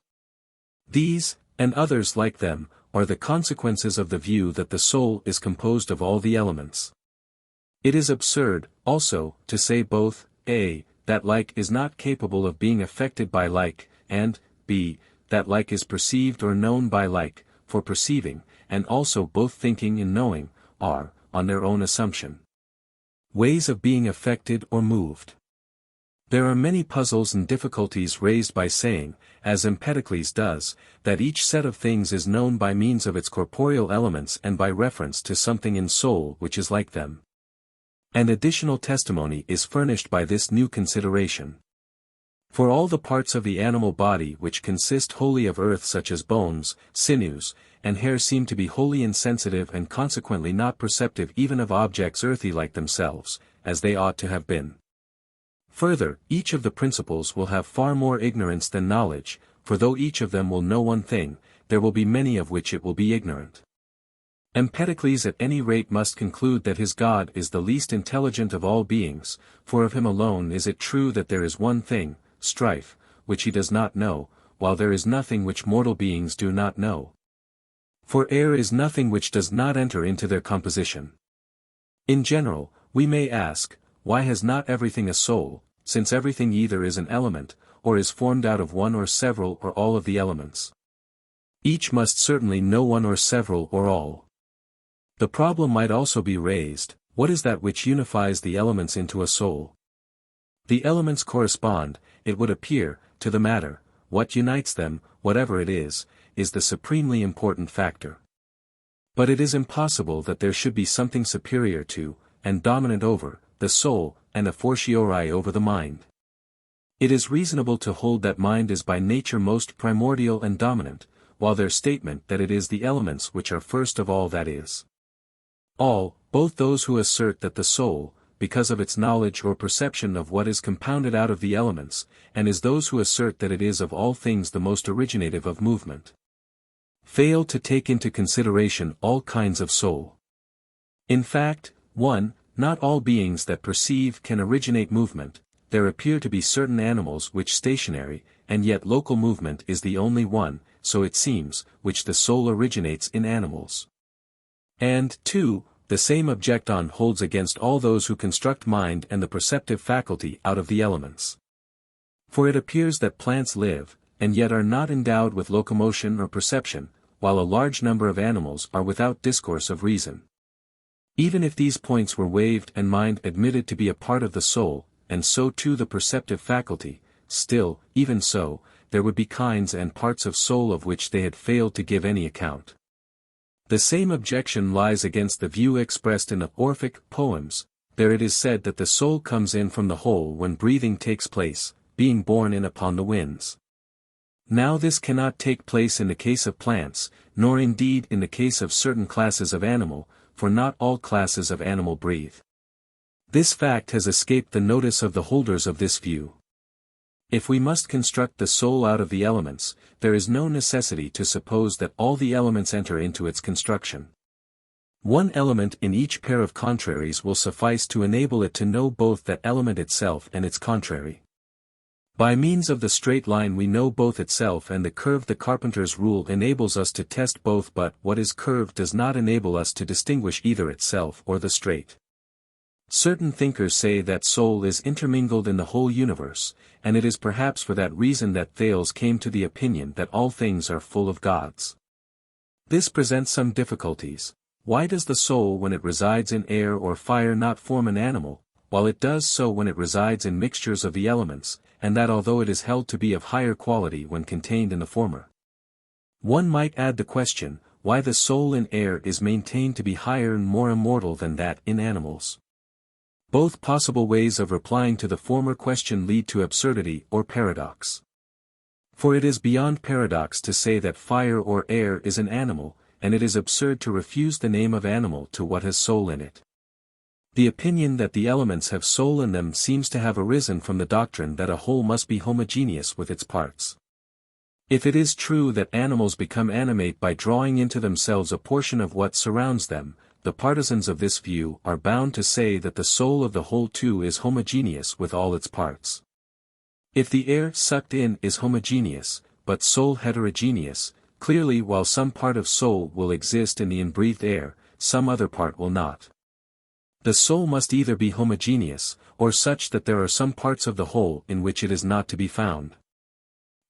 These, and others like them, are the consequences of the view that the soul is composed of all the elements. It is absurd, also, to say both, a, that like is not capable of being affected by like, and, b, that like is perceived or known by like, for perceiving, and also both thinking and knowing, are, on their own assumption, ways of being affected or moved. There are many puzzles and difficulties raised by saying, as Empedocles does, that each set of things is known by means of its corporeal elements and by reference to something in soul which is like them. An additional testimony is furnished by this new consideration. For all the parts of the animal body which consist wholly of earth, such as bones, sinews, and hair, seem to be wholly insensitive and consequently not perceptive even of objects earthy like themselves, as they ought to have been. Further, each of the principles will have far more ignorance than knowledge, for though each of them will know one thing, there will be many of which it will be ignorant. Empedocles at any rate must conclude that his God is the least intelligent of all beings, for of him alone is it true that there is one thing, strife, which he does not know, while there is nothing which mortal beings do not know. For air is nothing which does not enter into their composition. In general, we may ask, why has not everything a soul, since everything either is an element, or is formed out of one or several or all of the elements? Each must certainly know one or several or all. The problem might also be raised, what is that which unifies the elements into a soul? The elements correspond, it would appear, to the matter. What unites them, whatever it is the supremely important factor. But it is impossible that there should be something superior to, and dominant over, the soul, and a fortiori over the mind. It is reasonable to hold that mind is by nature most primordial and dominant, while their statement that it is the elements which are first of all, that is. All, both those who assert that the soul, because of its knowledge or perception of what is compounded out of the elements, and is those who assert that it is of all things the most originative of movement, fail to take into consideration all kinds of soul. In fact, 1. Not all beings that perceive can originate movement. There appear to be certain animals which stationary, and yet local movement is the only one, so it seems, which the soul originates in animals. And 2. The same objection holds against all those who construct mind and the perceptive faculty out of the elements. For it appears that plants live, and yet are not endowed with locomotion or perception, while a large number of animals are without discourse of reason. Even if these points were waived and mind admitted to be a part of the soul, and so too the perceptive faculty, still, even so, there would be kinds and parts of soul of which they had failed to give any account. The same objection lies against the view expressed in the Orphic poems. There it is said that the soul comes in from the whole when breathing takes place, being borne in upon the winds. Now this cannot take place in the case of plants, nor indeed in the case of certain classes of animal, for not all classes of animal breathe. This fact has escaped the notice of the holders of this view. If we must construct the soul out of the elements, there is no necessity to suppose that all the elements enter into its construction. One element in each pair of contraries will suffice to enable it to know both that element itself and its contrary. By means of the straight line we know both itself and the curve. The carpenter's rule enables us to test both, but what is curved does not enable us to distinguish either itself or the straight. Certain thinkers say that soul is intermingled in the whole universe, and it is perhaps for that reason that Thales came to the opinion that all things are full of gods. This presents some difficulties. Why does the soul when it resides in air or fire not form an animal, while it does so when it resides in mixtures of the elements, and that although it is held to be of higher quality when contained in the former? One might add the question, why the soul in air is maintained to be higher and more immortal than that in animals. Both possible ways of replying to the former question lead to absurdity or paradox. For it is beyond paradox to say that fire or air is an animal, and it is absurd to refuse the name of animal to what has soul in it. The opinion that the elements have soul in them seems to have arisen from the doctrine that a whole must be homogeneous with its parts. If it is true that animals become animate by drawing into themselves a portion of what surrounds them, the partisans of this view are bound to say that the soul of the whole too is homogeneous with all its parts. If the air sucked in is homogeneous, but soul heterogeneous, clearly while some part of soul will exist in the inbreathed air, some other part will not. The soul must either be homogeneous, or such that there are some parts of the whole in which it is not to be found.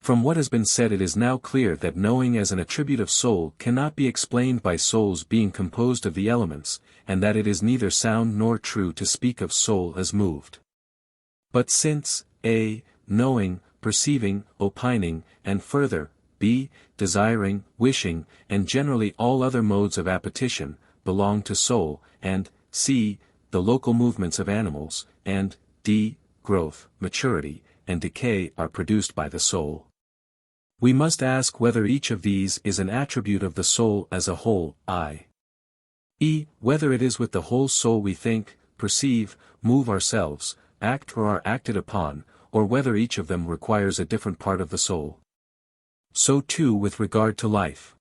From what has been said, it is now clear that knowing as an attribute of soul cannot be explained by souls being composed of the elements, and that it is neither sound nor true to speak of soul as moved. But since, a. knowing, perceiving, opining, and further, b. desiring, wishing, and generally all other modes of appetition, belong to soul, and c. the local movements of animals, and d. growth, maturity, and decay are produced by the soul, we must ask whether each of these is an attribute of the soul as a whole, i.e., whether it is with the whole soul we think, perceive, move ourselves, act or are acted upon, or whether each of them requires a different part of the soul. So too with regard to life.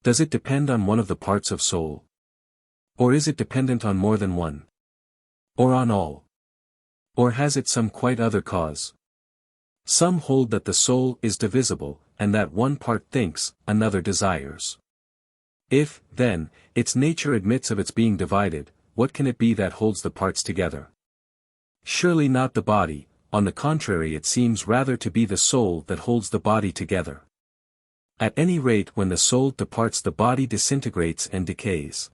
Does it depend on one of the parts of soul? Or is it dependent on more than one? Or on all? Or has it some quite other cause? Some hold that the soul is divisible, and that one part thinks, another desires. If, then, its nature admits of its being divided, what can it be that holds the parts together? Surely not the body, on the contrary it seems rather to be the soul that holds the body together. At any rate when the soul departs the body disintegrates and decays.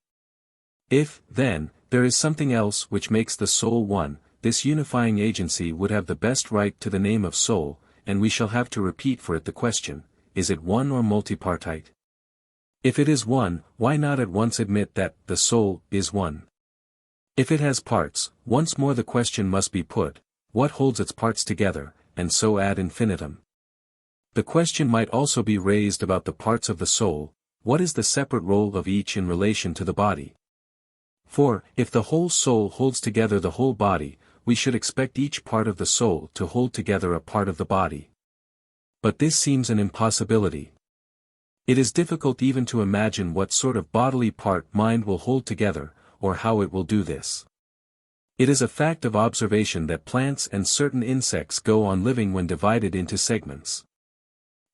If, then, there is something else which makes the soul one, this unifying agency would have the best right to the name of soul, and we shall have to repeat for it the question, is it one or multipartite? If it is one, why not at once admit that the soul is one? If it has parts, once more the question must be put, what holds its parts together, and so ad infinitum. The question might also be raised about the parts of the soul, what is the separate role of each in relation to the body? For, if the whole soul holds together the whole body, we should expect each part of the soul to hold together a part of the body. But this seems an impossibility. It is difficult even to imagine what sort of bodily part mind will hold together, or how it will do this. It is a fact of observation that plants and certain insects go on living when divided into segments.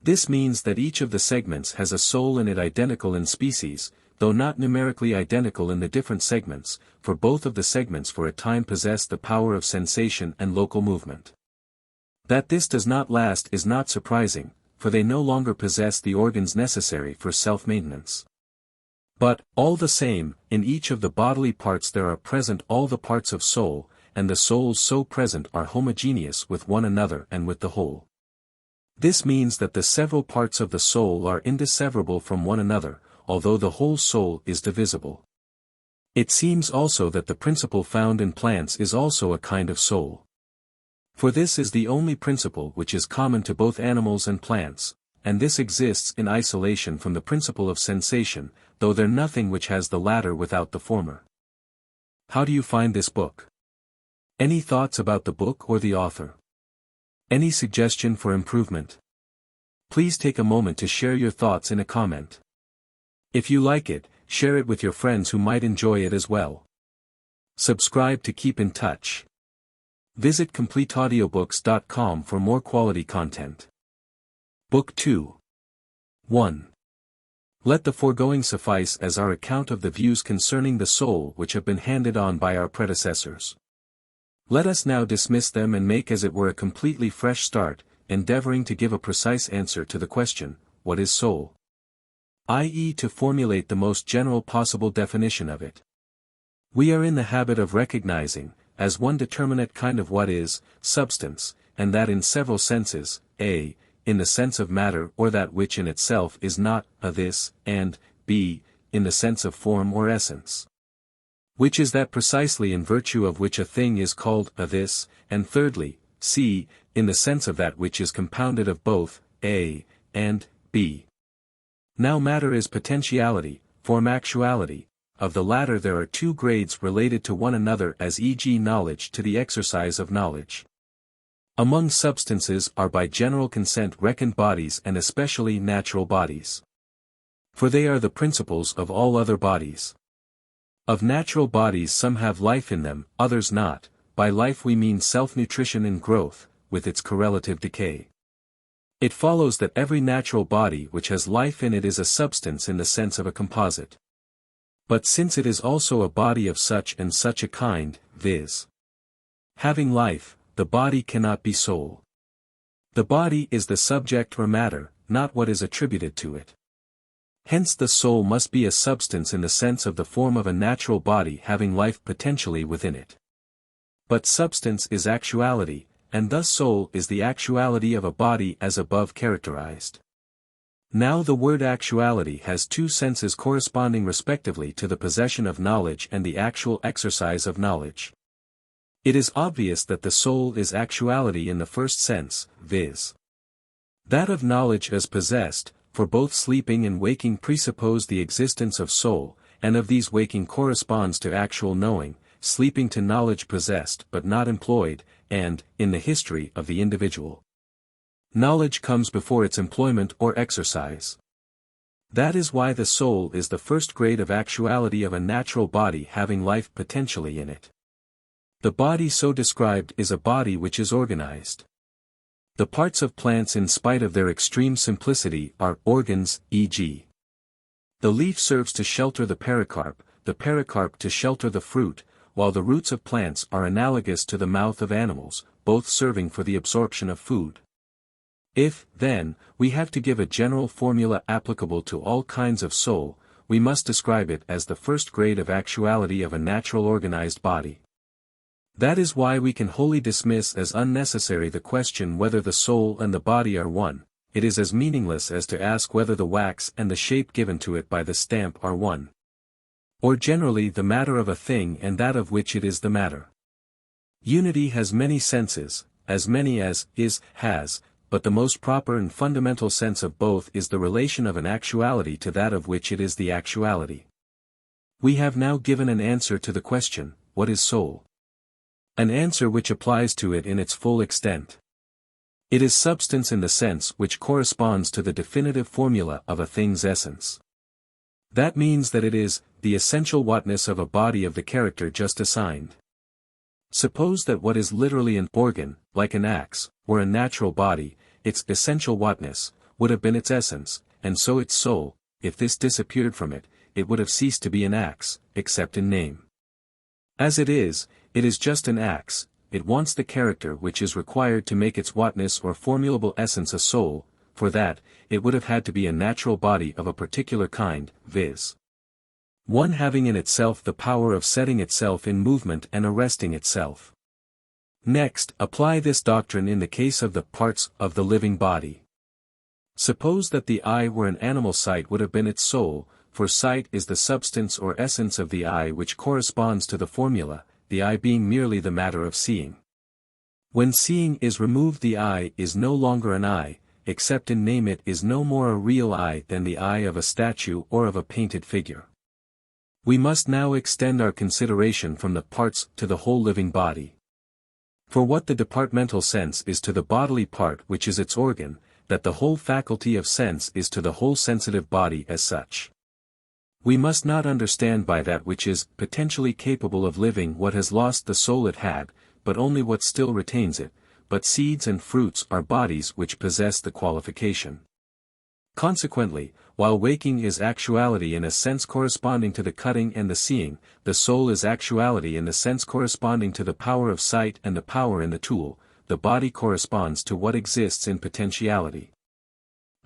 This means that each of the segments has a soul in it identical in species, though not numerically identical in the different segments, for both of the segments for a time possess the power of sensation and local movement. That this does not last is not surprising, for they no longer possess the organs necessary for self-maintenance. But, all the same, in each of the bodily parts there are present all the parts of soul, and the souls so present are homogeneous with one another and with the whole. This means that the several parts of the soul are indisseverable from one another, although the whole soul is divisible. It seems also that the principle found in plants is also a kind of soul. For this is the only principle which is common to both animals and plants, and this exists in isolation from the principle of sensation, though there nothing which has the latter without the former. How do you find this book? Any thoughts about the book or the author? Any suggestion for improvement? Please take a moment to share your thoughts in a comment. If you like it, share it with your friends who might enjoy it as well. Subscribe to keep in touch. Visit CompleteAudiobooks.com for more quality content. Book 2. 1. Let the foregoing suffice as our account of the views concerning the soul which have been handed on by our predecessors. Let us now dismiss them and make as it were a completely fresh start, endeavoring to give a precise answer to the question, what is soul? I.e. to formulate the most general possible definition of it. We are in the habit of recognizing, as one determinate kind of what is, substance, and that in several senses, a, in the sense of matter or that which in itself is not a this, and b, in the sense of form or essence. Which is that precisely in virtue of which a thing is called a this, and thirdly, c, in the sense of that which is compounded of both, a, and b. Now matter is potentiality, form actuality, of the latter there are two grades related to one another as e.g. knowledge to the exercise of knowledge. Among substances are by general consent reckoned bodies and especially natural bodies. For they are the principles of all other bodies. Of natural bodies some have life in them, others not. By life we mean self-nutrition and growth, with its correlative decay. It follows that every natural body which has life in it is a substance in the sense of a composite. But since it is also a body of such and such a kind, viz. having life, the body cannot be soul. The body is the subject or matter, not what is attributed to it. Hence the soul must be a substance in the sense of the form of a natural body having life potentially within it. But substance is actuality, and thus soul is the actuality of a body as above characterized. Now the word actuality has two senses corresponding respectively to the possession of knowledge and the actual exercise of knowledge. It is obvious that the soul is actuality in the first sense, viz. that of knowledge as possessed, for both sleeping and waking presuppose the existence of soul, and of these waking corresponds to actual knowing, sleeping to knowledge possessed but not employed, and, in the history of the individual, knowledge comes before its employment or exercise. That is why the soul is the first grade of actuality of a natural body having life potentially in it. The body so described is a body which is organized. The parts of plants in spite of their extreme simplicity are organs, e.g. the leaf serves to shelter the pericarp to shelter the fruit, while the roots of plants are analogous to the mouth of animals, both serving for the absorption of food. If, then, we have to give a general formula applicable to all kinds of soul, we must describe it as the first grade of actuality of a natural organized body. That is why we can wholly dismiss as unnecessary the question whether the soul and the body are one. It is as meaningless as to ask whether the wax and the shape given to it by the stamp are one. Or generally the matter of a thing and that of which it is the matter. Unity has many senses, as many as is, has, but the most proper and fundamental sense of both is the relation of an actuality to that of which it is the actuality. We have now given an answer to the question, what is soul? An answer which applies to it in its full extent. It is substance in the sense which corresponds to the definitive formula of a thing's essence. That means that it is the essential whatness of a body of the character just assigned. Suppose that what is literally an organ, like an axe, were a natural body, its essential whatness would have been its essence, and so its soul. If this disappeared from it, it would have ceased to be an axe, except in name. As it is just an axe. It wants the character which is required to make its whatness or formulable essence a soul. For that, it would have had to be a natural body of a particular kind, viz. one having in itself the power of setting itself in movement and arresting itself. Next, apply this doctrine in the case of the parts of the living body. Suppose that the eye were an animal, sight would have been its soul, for sight is the substance or essence of the eye which corresponds to the formula, the eye being merely the matter of seeing. When seeing is removed, the eye is no longer an eye, except in name it is no more a real eye than the eye of a statue or of a painted figure. We must now extend our consideration from the parts to the whole living body. For what the departmental sense is to the bodily part which is its organ, that the whole faculty of sense is to the whole sensitive body as such. We must not understand by that which is potentially capable of living what has lost the soul it had, but only what still retains it, but seeds and fruits are bodies which possess the qualification. Consequently, while waking is actuality in a sense corresponding to the cutting and the seeing, the soul is actuality in the sense corresponding to the power of sight and the power in the tool. The body corresponds to what exists in potentiality.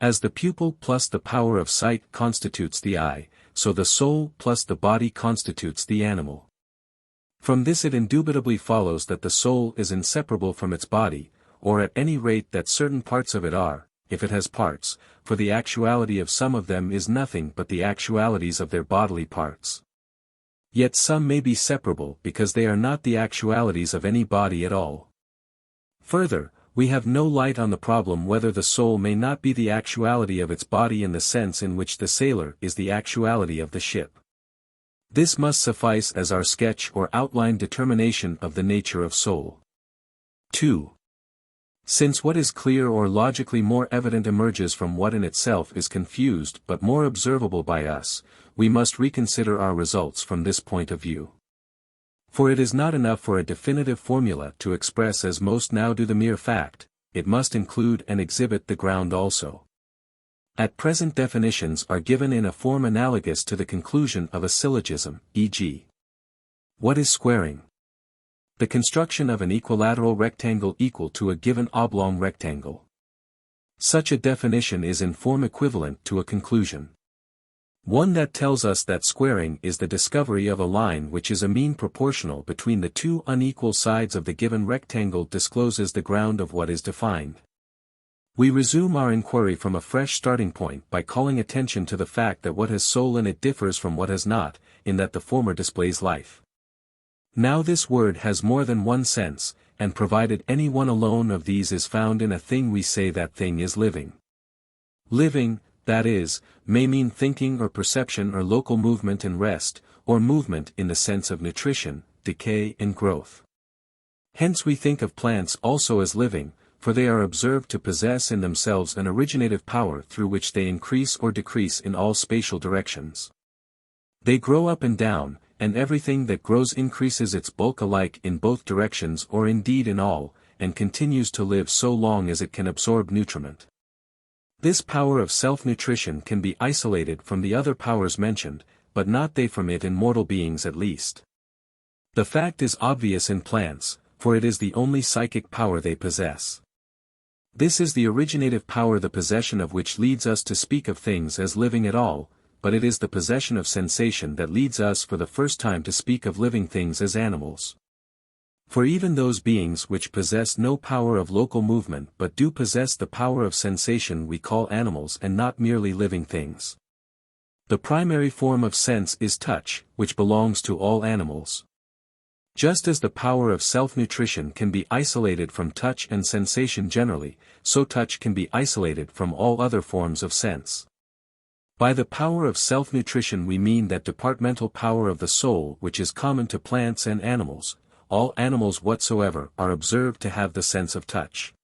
As the pupil plus the power of sight constitutes the eye, so the soul plus the body constitutes the animal. From this it indubitably follows that the soul is inseparable from its body, or at any rate that certain parts of it are, if it has parts, for the actuality of some of them is nothing but the actualities of their bodily parts. Yet some may be separable because they are not the actualities of any body at all. Further, we have no light on the problem whether the soul may not be the actuality of its body in the sense in which the sailor is the actuality of the ship. This must suffice as our sketch or outline determination of the nature of soul. 2. Since what is clear or logically more evident emerges from what in itself is confused but more observable by us, we must reconsider our results from this point of view. For it is not enough for a definitive formula to express as most now do the mere fact, it must include and exhibit the ground also. At present definitions are given in a form analogous to the conclusion of a syllogism, e.g. What is squaring? The construction of an equilateral rectangle equal to a given oblong rectangle. Such a definition is in form equivalent to a conclusion. One that tells us that squaring is the discovery of a line which is a mean proportional between the two unequal sides of the given rectangle discloses the ground of what is defined. We resume our inquiry from a fresh starting point by calling attention to the fact that what has soul in it differs from what has not, in that the former displays life. Now this word has more than one sense, and provided any one alone of these is found in a thing we say that thing is living. Living, that is, may mean thinking or perception or local movement and rest, or movement in the sense of nutrition, decay and growth. Hence we think of plants also as living, for they are observed to possess in themselves an originative power through which they increase or decrease in all spatial directions. They grow up and down, and everything that grows increases its bulk alike in both directions or indeed in all, and continues to live so long as it can absorb nutriment. This power of self-nutrition can be isolated from the other powers mentioned, but not they from it in mortal beings at least. The fact is obvious in plants, for it is the only psychic power they possess. This is the originative power the possession of which leads us to speak of things as living at all, but it is the possession of sensation that leads us for the first time to speak of living things as animals. For even those beings which possess no power of local movement but do possess the power of sensation we call animals and not merely living things. The primary form of sense is touch, which belongs to all animals. Just as the power of self-nutrition can be isolated from touch and sensation generally, so touch can be isolated from all other forms of sense. By the power of self-nutrition we mean that departmental power of the soul which is common to plants and animals. All animals whatsoever are observed to have the sense of touch.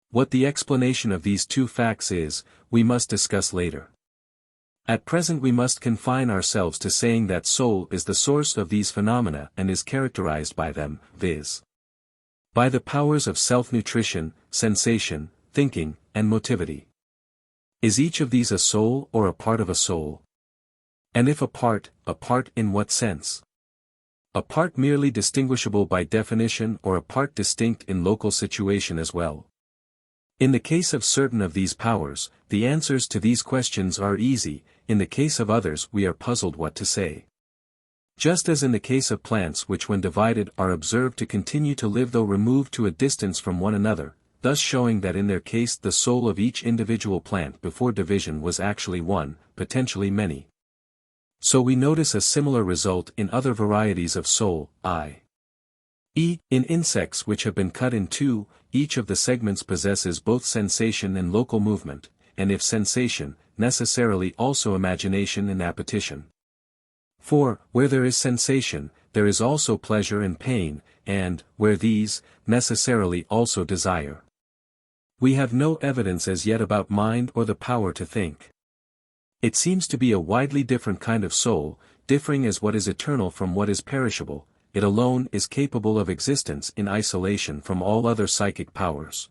What the explanation of these two facts is, we must discuss later. At present we must confine ourselves to saying that soul is the source of these phenomena and is characterized by them, viz. by the powers of self-nutrition, sensation, thinking, and motivity. Is each of these a soul or a part of a soul? And if a part in what sense? A part merely distinguishable by definition or a part distinct in local situation as well? In the case of certain of these powers, the answers to these questions are easy, in the case of others we are puzzled what to say. Just as in the case of plants which when divided are observed to continue to live though removed to a distance from one another, thus showing that in their case the soul of each individual plant before division was actually one, potentially many. So we notice a similar result in other varieties of soul, i.e., in insects which have been cut in two, each of the segments possesses both sensation and local movement, and if sensation, necessarily also imagination and appetition. For, where there is sensation, there is also pleasure and pain, and, where these, necessarily also desire. We have no evidence as yet about mind or the power to think. It seems to be a widely different kind of soul, differing as what is eternal from what is perishable. It alone is capable of existence in isolation from all other psychic powers.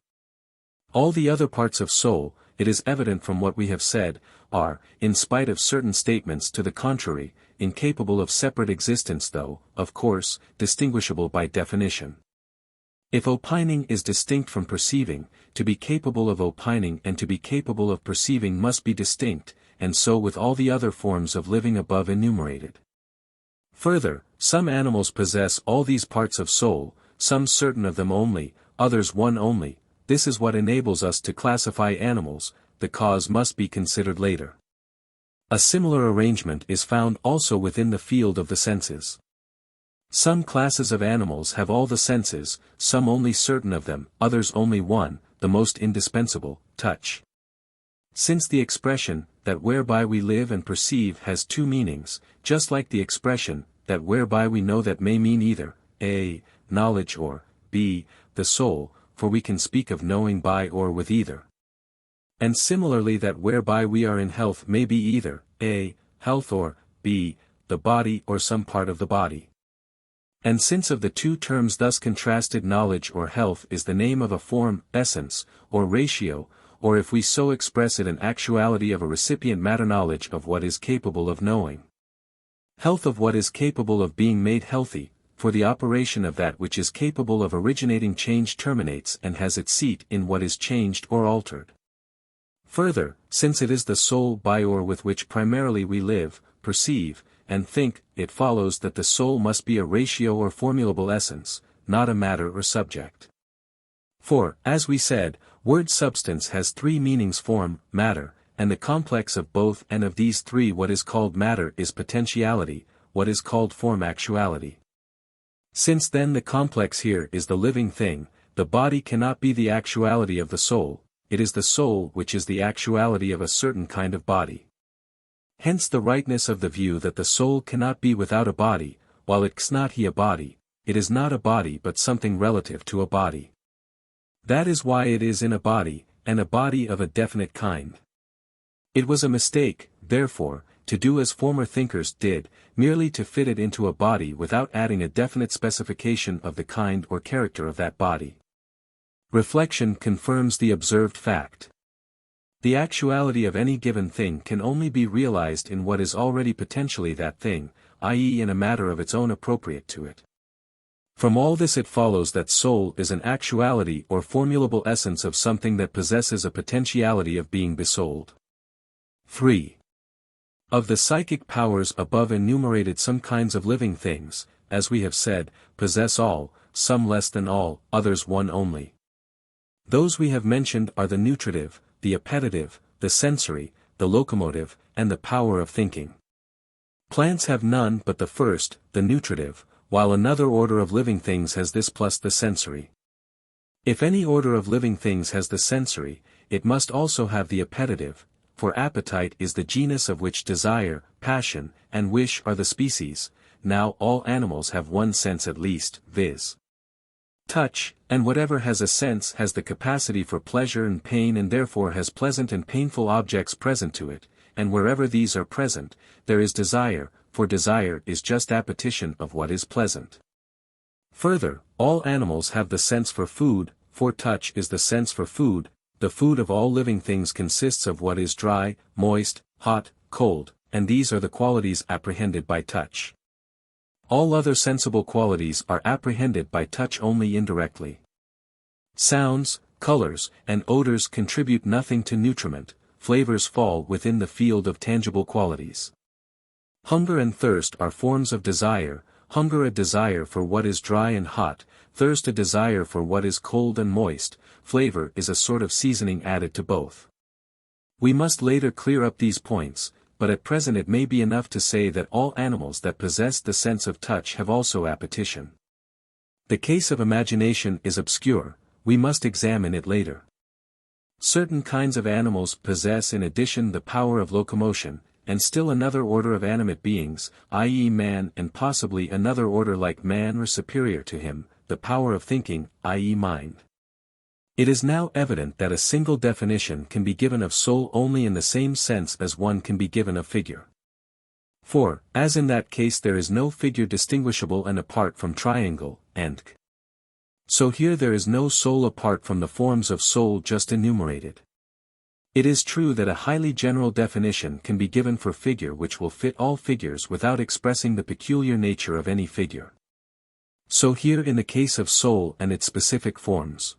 All the other parts of soul, it is evident from what we have said, are, in spite of certain statements to the contrary, incapable of separate existence though, of course, distinguishable by definition. If opining is distinct from perceiving, to be capable of opining and to be capable of perceiving must be distinct, and so with all the other forms of living above enumerated. Further, some animals possess all these parts of soul, some certain of them only, others one only. This is what enables us to classify animals, the cause must be considered later. A similar arrangement is found also within the field of the senses. Some classes of animals have all the senses, some only certain of them, others only one, the most indispensable, touch. Since the expression, that whereby we live and perceive has two meanings, just like the expression, that whereby we know that may mean either, a, knowledge or, b, the soul, for we can speak of knowing by or with either. And similarly that whereby we are in health may be either, a, health or, b, the body or some part of the body. And since of the two terms thus contrasted knowledge or health is the name of a form, essence, or ratio, or if we so express it an actuality of a recipient matter knowledge of what is capable of knowing. Health of what is capable of being made healthy, for the operation of that which is capable of originating change terminates and has its seat in what is changed or altered. Further, since it is the soul by or with which primarily we live, perceive, and think, it follows that the soul must be a ratio or formulable essence, not a matter or subject. For, as we said, word substance has three meanings: form, matter, and the complex of both, and of these three what is called matter is potentiality, what is called form actuality. Since then the complex here is the living thing, the body cannot be the actuality of the soul, it is the soul which is the actuality of a certain kind of body. Hence the rightness of the view that the soul cannot be without a body, while it cannot be a body, it is not a body but something relative to a body. That is why it is in a body, and a body of a definite kind. It was a mistake, therefore, to do as former thinkers did, merely to fit it into a body without adding a definite specification of the kind or character of that body. Reflection confirms the observed fact. The actuality of any given thing can only be realized in what is already potentially that thing, i.e. in a matter of its own appropriate to it. From all this it follows that soul is an actuality or formulable essence of something that possesses a potentiality of being besouled. 3. Of the psychic powers above enumerated, some kinds of living things, as we have said, possess all, some less than all, others one only. Those we have mentioned are the nutritive, the appetitive, the sensory, the locomotive, and the power of thinking. Plants have none but the first, the nutritive, while another order of living things has this plus the sensory. If any order of living things has the sensory, it must also have the appetitive, for appetite is the genus of which desire, passion, and wish are the species. Now all animals have one sense at least, viz. touch, and whatever has a sense has the capacity for pleasure and pain and therefore has pleasant and painful objects present to it, and wherever these are present, there is desire, for desire is just appetition of what is pleasant. Further, all animals have the sense for food, for touch is the sense for food. The food of all living things consists of what is dry, moist, hot, cold, and these are the qualities apprehended by touch. All other sensible qualities are apprehended by touch only indirectly. Sounds, colors, and odors contribute nothing to nutriment, flavors fall within the field of tangible qualities. Hunger and thirst are forms of desire, hunger a desire for what is dry and hot, thirst a desire for what is cold and moist, flavor is a sort of seasoning added to both. We must later clear up these points, but at present it may be enough to say that all animals that possess the sense of touch have also appetition. The case of imagination is obscure, we must examine it later. Certain kinds of animals possess in addition the power of locomotion, and still another order of animate beings, i.e. man, and possibly another order like man or superior to him, the power of thinking, i.e. mind. It is now evident that a single definition can be given of soul only in the same sense as one can be given of figure. For, as in that case there is no figure distinguishable and apart from triangle, and so here there is no soul apart from the forms of soul just enumerated. It is true that a highly general definition can be given for figure which will fit all figures without expressing the peculiar nature of any figure. So here in the case of soul and its specific forms.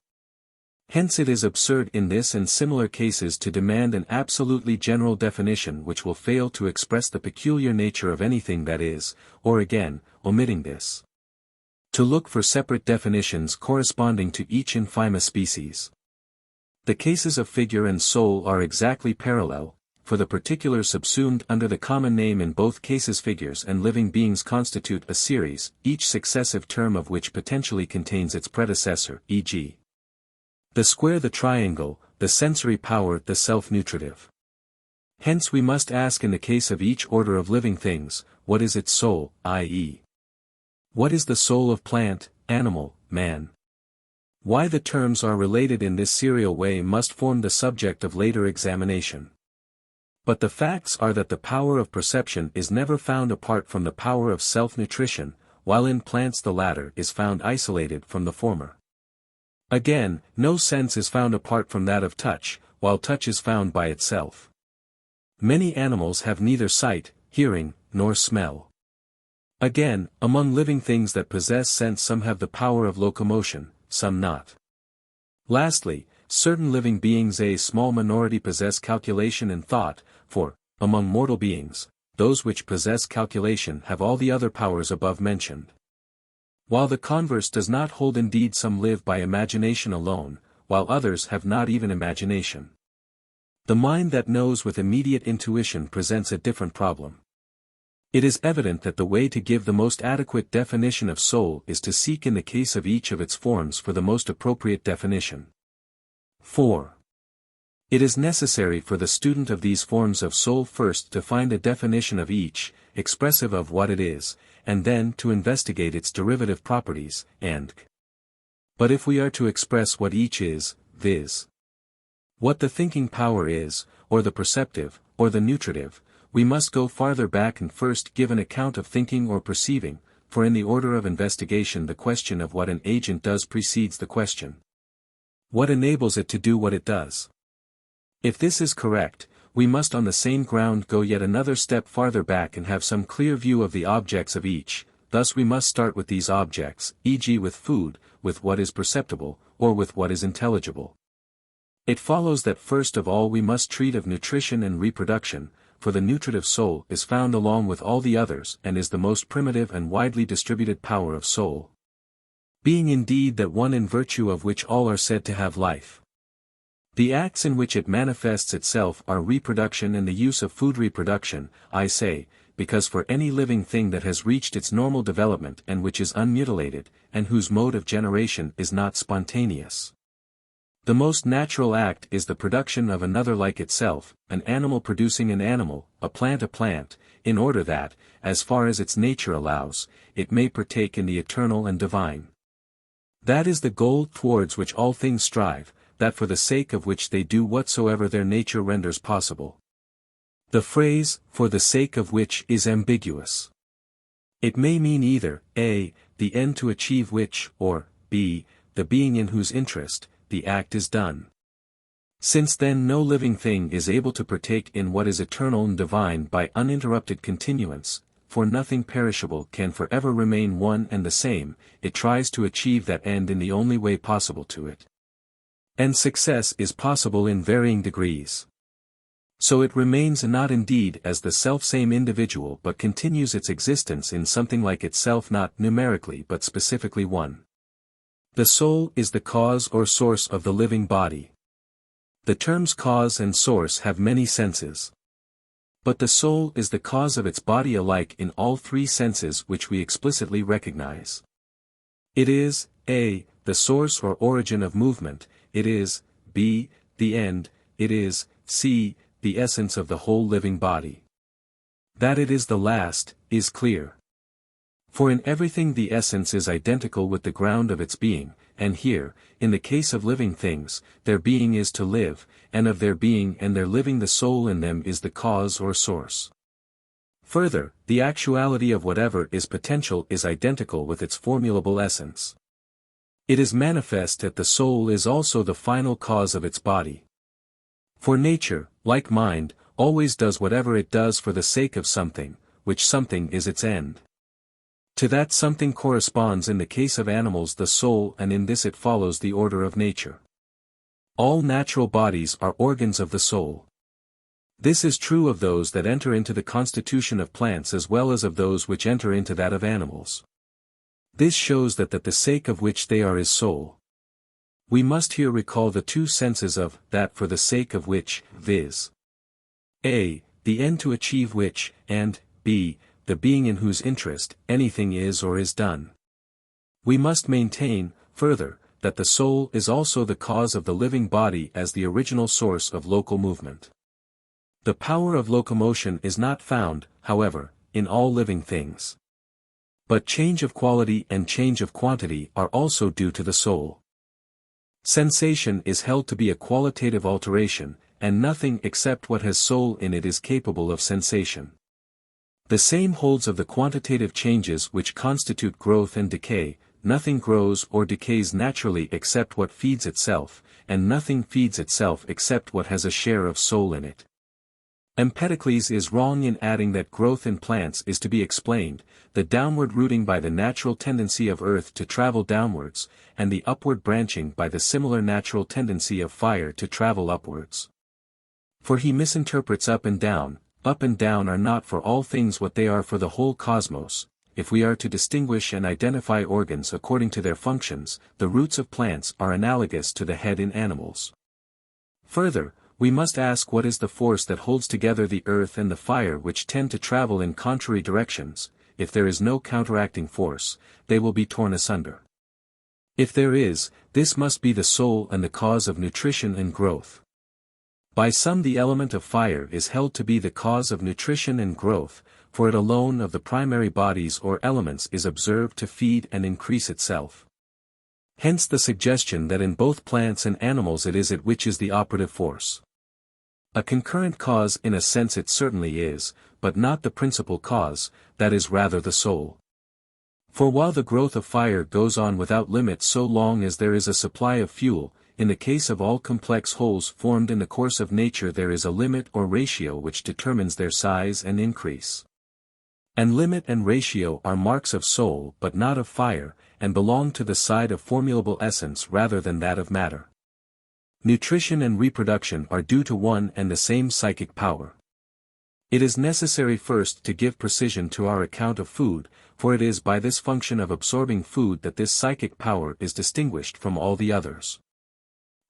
Hence it is absurd in this and similar cases to demand an absolutely general definition which will fail to express the peculiar nature of anything that is, or again, omitting this, to look for separate definitions corresponding to each infima species. The cases of figure and soul are exactly parallel, for the particulars subsumed under the common name in both cases figures and living beings constitute a series, each successive term of which potentially contains its predecessor, e.g. the square, the triangle, the sensory power, the self-nutritive. Hence we must ask in the case of each order of living things, what is its soul, i.e. what is the soul of plant, animal, man? Why the terms are related in this serial way must form the subject of later examination. But the facts are that the power of perception is never found apart from the power of self-nutrition, while in plants the latter is found isolated from the former. Again, no sense is found apart from that of touch, while touch is found by itself. Many animals have neither sight, hearing, nor smell. Again, among living things that possess sense some have the power of locomotion, some not. Lastly, certain living beings, a small minority, possess calculation and thought, for, among mortal beings, those which possess calculation have all the other powers above mentioned. While the converse does not hold, indeed some live by imagination alone, while others have not even imagination. The mind that knows with immediate intuition presents a different problem. It is evident that the way to give the most adequate definition of soul is to seek in the case of each of its forms for the most appropriate definition. 4. It is necessary for the student of these forms of soul first to find a definition of each, expressive of what it is, and then to investigate its derivative properties, and. But if we are to express what each is, viz. what the thinking power is, or the perceptive, or the nutritive, we must go farther back and first give an account of thinking or perceiving, for in the order of investigation the question of what an agent does precedes the question what enables it to do what it does. If this is correct, we must on the same ground go yet another step farther back and have some clear view of the objects of each. Thus we must start with these objects, e.g. with food, with what is perceptible, or with what is intelligible. It follows that first of all we must treat of nutrition and reproduction, for the nutritive soul is found along with all the others and is the most primitive and widely distributed power of soul. Being indeed that one in virtue of which all are said to have life. The acts in which it manifests itself are reproduction and the use of food. Reproduction, I say, because for any living thing that has reached its normal development and which is unmutilated, and whose mode of generation is not spontaneous, the most natural act is the production of another like itself, an animal producing an animal, a plant, in order that, as far as its nature allows, it may partake in the eternal and divine. That is the goal towards which all things strive, that for the sake of which they do whatsoever their nature renders possible. The phrase, for the sake of which, is ambiguous. It may mean either, a, the end to achieve which, or, b, the being in whose interest, the act is done. Since then no living thing is able to partake in what is eternal and divine by uninterrupted continuance, for nothing perishable can forever remain one and the same, it tries to achieve that end in the only way possible to it. And success is possible in varying degrees. So it remains not indeed as the self-same individual but continues its existence in something like itself, not numerically but specifically one. The soul is the cause or source of the living body. The terms cause and source have many senses. But the soul is the cause of its body alike in all three senses which we explicitly recognize. It is, a, the source or origin of movement, it is, b, the end, it is, c, the essence of the whole living body. That it is the last, is clear. For in everything the essence is identical with the ground of its being, and here, in the case of living things, their being is to live, and of their being and their living the soul in them is the cause or source. Further, the actuality of whatever is potential is identical with its formulable essence. It is manifest that the soul is also the final cause of its body. For nature, like mind, always does whatever it does for the sake of something, which something is its end. To that something corresponds in the case of animals the soul, and in this it follows the order of nature. All natural bodies are organs of the soul. This is true of those that enter into the constitution of plants as well as of those which enter into that of animals. This shows that the sake of which they are is soul. We must here recall the two senses of that for the sake of which, viz. a, the end to achieve which, and b, the being in whose interest anything is or is done. We must maintain, further, that the soul is also the cause of the living body as the original source of local movement. The power of locomotion is not found, however, in all living things. But change of quality and change of quantity are also due to the soul. Sensation is held to be a qualitative alteration, and nothing except what has soul in it is capable of sensation. The same holds of the quantitative changes which constitute growth and decay. Nothing grows or decays naturally except what feeds itself, and nothing feeds itself except what has a share of soul in it. Empedocles is wrong in adding that growth in plants is to be explained, the downward rooting by the natural tendency of earth to travel downwards, and the upward branching by the similar natural tendency of fire to travel upwards. For he misinterprets up and down are not for all things what they are for the whole cosmos. If we are to distinguish and identify organs according to their functions, the roots of plants are analogous to the head in animals. Further, we must ask what is the force that holds together the earth and the fire which tend to travel in contrary directions. If there is no counteracting force, they will be torn asunder. If there is, this must be the soul and the cause of nutrition and growth. By some the element of fire is held to be the cause of nutrition and growth, for it alone of the primary bodies or elements is observed to feed and increase itself. Hence the suggestion that in both plants and animals it is it which is the operative force. A concurrent cause in a sense it certainly is, but not the principal cause, that is rather the soul. For while the growth of fire goes on without limit so long as there is a supply of fuel, in the case of all complex wholes formed in the course of nature there is a limit or ratio which determines their size and increase. And limit and ratio are marks of soul but not of fire, and belong to the side of formulable essence rather than that of matter. Nutrition and reproduction are due to one and the same psychic power. It is necessary first to give precision to our account of food, for it is by this function of absorbing food that this psychic power is distinguished from all the others.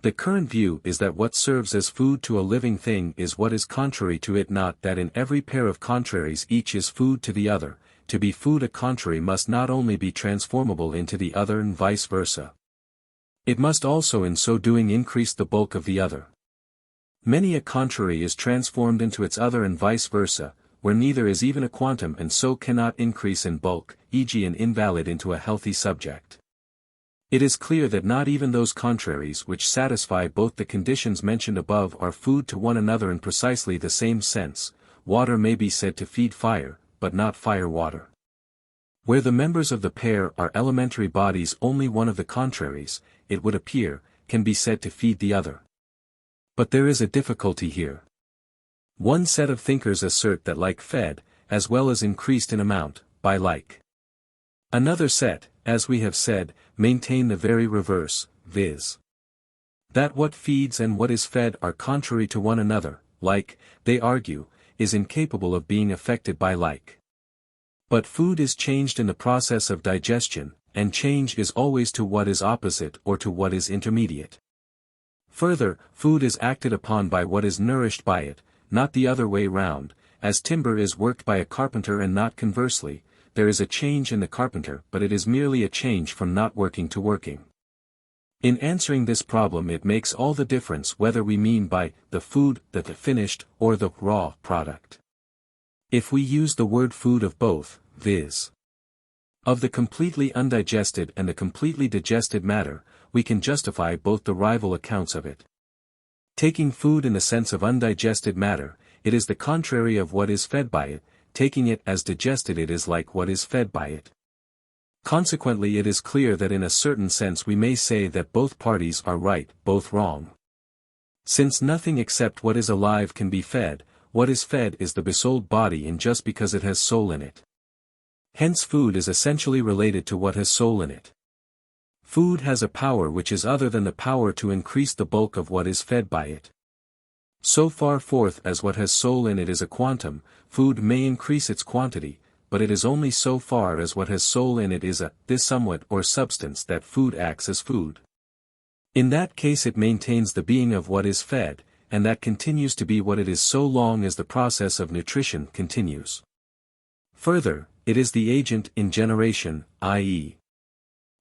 The current view is that what serves as food to a living thing is what is contrary to it, not that in every pair of contraries each is food to the other. To be food a contrary must not only be transformable into the other and vice versa. It must also in so doing increase the bulk of the other. Many a contrary is transformed into its other and vice versa, where neither is even a quantum and so cannot increase in bulk, e.g. an invalid into a healthy subject. It is clear that not even those contraries which satisfy both the conditions mentioned above are food to one another in precisely the same sense. Water may be said to feed fire, but not fire water. Where the members of the pair are elementary bodies, only one of the contraries, it would appear, can be said to feed the other. But there is a difficulty here. One set of thinkers assert that like fed, as well as increased in amount, by like. Another set, as we have said, maintain the very reverse, viz. that what feeds and what is fed are contrary to one another, like, they argue, is incapable of being affected by like. But food is changed in the process of digestion, and change is always to what is opposite or to what is intermediate. Further, food is acted upon by what is nourished by it, not the other way round, as timber is worked by a carpenter and not conversely. There is a change in the carpenter, but it is merely a change from not working to working. In answering this problem it makes all the difference whether we mean by the food the finished or the raw product. If we use the word food of both, viz. of the completely undigested and the completely digested matter, we can justify both the rival accounts of it. Taking food in the sense of undigested matter, it is the contrary of what is fed by it. Taking it as digested, it is like what is fed by it. Consequently it is clear that in a certain sense we may say that both parties are right, both wrong. Since nothing except what is alive can be fed, what is fed is the besouled body, and just because it has soul in it. Hence food is essentially related to what has soul in it. Food has a power which is other than the power to increase the bulk of what is fed by it. So far forth as what has soul in it is a quantum, food may increase its quantity, but it is only so far as what has soul in it is this somewhat or substance that food acts as food. In that case it maintains the being of what is fed, and that continues to be what it is so long as the process of nutrition continues. Further, it is the agent in generation, i.e.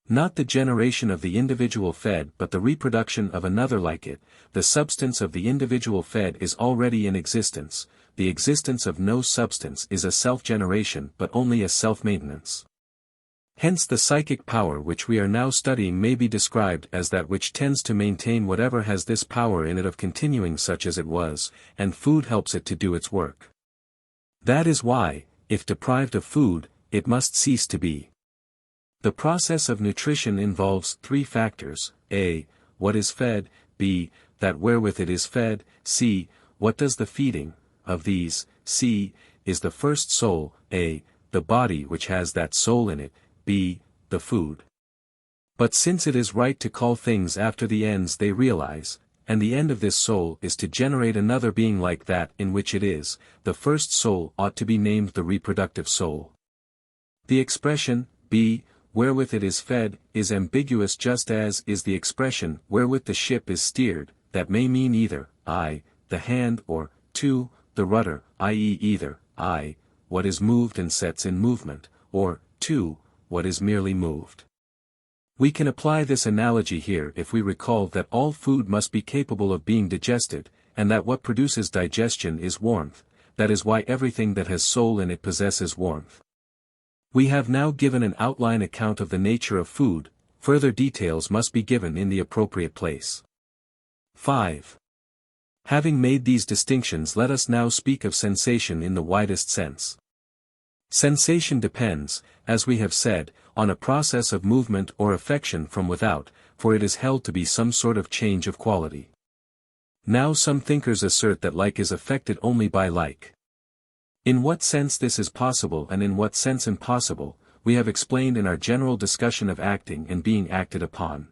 not the generation of the individual fed but the reproduction of another like it. The substance of the individual fed is already in existence. The existence of no substance is a self-generation but only a self-maintenance. Hence the psychic power which we are now studying may be described as that which tends to maintain whatever has this power in it of continuing such as it was, and food helps it to do its work. That is why, if deprived of food, it must cease to be. The process of nutrition involves three factors: a. What is fed; b. That wherewith it is fed; c. What does the feeding. Of these, c. is the first soul; a. the body which has that soul in it; b. the food. But since it is right to call things after the ends they realize, and the end of this soul is to generate another being like that in which it is, the first soul ought to be named the reproductive soul. The expression, b. wherewith it is fed, is ambiguous, just as is the expression wherewith the ship is steered, that may mean either, I, the hand, or, 2, the rudder, i.e. either, I, what is moved and sets in movement, or, 2, what is merely moved. We can apply this analogy here if we recall that all food must be capable of being digested, and that what produces digestion is warmth. That is why everything that has soul in it possesses warmth. We have now given an outline account of the nature of food, further details must be given in the appropriate place. 5. Having made these distinctions, let us now speak of sensation in the widest sense. Sensation depends, as we have said, on a process of movement or affection from without, for it is held to be some sort of change of quality. Now some thinkers assert that like is affected only by like. In what sense this is possible and in what sense impossible, we have explained in our general discussion of acting and being acted upon.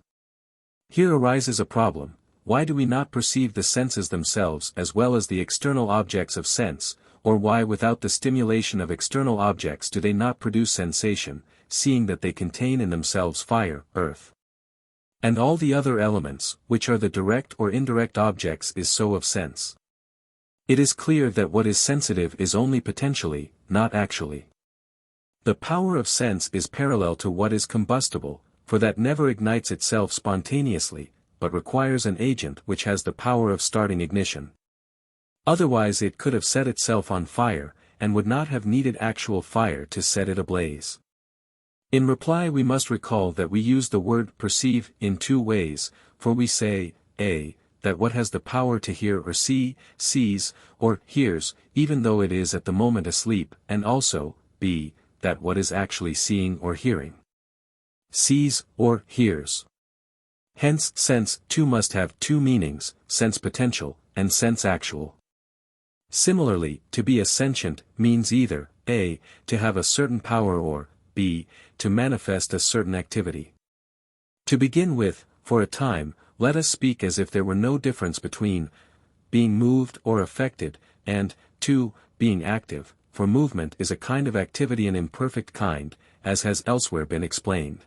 Here arises a problem: why do we not perceive the senses themselves as well as the external objects of sense, or why without the stimulation of external objects do they not produce sensation, seeing that they contain in themselves fire, earth, and all the other elements, which are the direct or indirect objects is so of sense? It is clear that what is sensitive is only potentially, not actually. The power of sense is parallel to what is combustible, for that never ignites itself spontaneously, but requires an agent which has the power of starting ignition. Otherwise it could have set itself on fire, and would not have needed actual fire to set it ablaze. In reply we must recall that we use the word perceive in two ways, for we say, a. that what has the power to hear or see, sees, or hears, even though it is at the moment asleep, and also, b. that what is actually seeing or hearing, sees, or hears. Hence sense too must have two meanings, sense potential, and sense actual. Similarly, to be a sentient means either, a. to have a certain power, or, b. to manifest a certain activity. To begin with, for a time, let us speak as if there were no difference between being moved or affected, and 2. being active, for movement is a kind of activity, an imperfect kind, as has elsewhere been explained.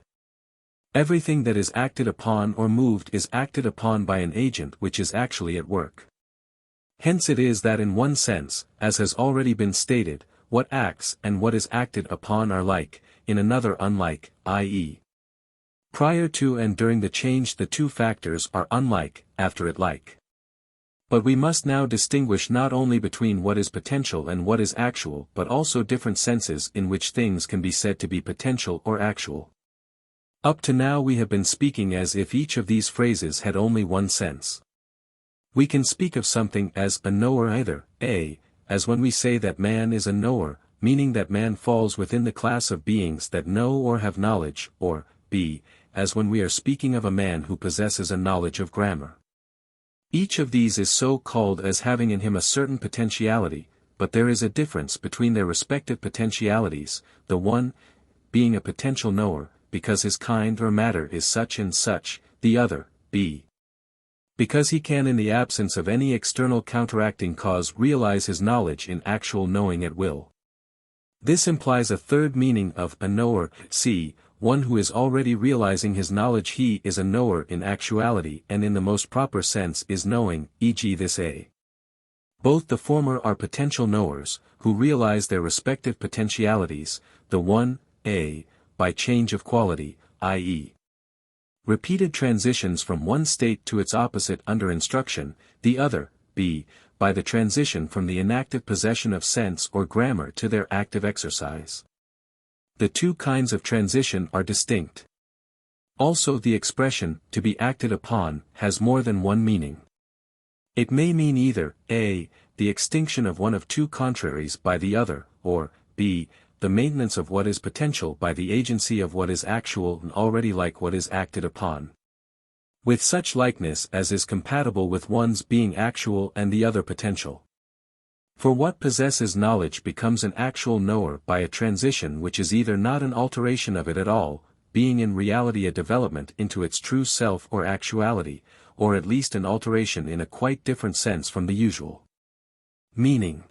Everything that is acted upon or moved is acted upon by an agent which is actually at work. Hence it is that in one sense, as has already been stated, what acts and what is acted upon are like, in another unlike, i.e. prior to and during the change the two factors are unlike, after it like. But we must now distinguish not only between what is potential and what is actual, but also different senses in which things can be said to be potential or actual. Up to now we have been speaking as if each of these phrases had only one sense. We can speak of something as a knower either, a. as when we say that man is a knower, meaning that man falls within the class of beings that know or have knowledge, or, b. as when we are speaking of a man who possesses a knowledge of grammar. Each of these is so called as having in him a certain potentiality, but there is a difference between their respective potentialities, the one being a potential knower, because his kind or matter is such and such, the other, b. because he can in the absence of any external counteracting cause realize his knowledge in actual knowing at will. This implies a third meaning of a knower, c. one who is already realizing his knowledge. He is a knower in actuality and in the most proper sense is knowing, e.g. this a. Both the former are potential knowers, who realize their respective potentialities, the one, a. by change of quality, i.e. repeated transitions from one state to its opposite under instruction, the other, b. by the transition from the inactive possession of sense or grammar to their active exercise. The two kinds of transition are distinct. Also the expression, to be acted upon, has more than one meaning. It may mean either, a, the extinction of one of two contraries by the other, or, b, the maintenance of what is potential by the agency of what is actual and already like what is acted upon. With such likeness as is compatible with one's being actual and the other potential. For what possesses knowledge becomes an actual knower by a transition which is either not an alteration of it at all, being in reality a development into its true self or actuality, or at least an alteration in a quite different sense from the usual meaning.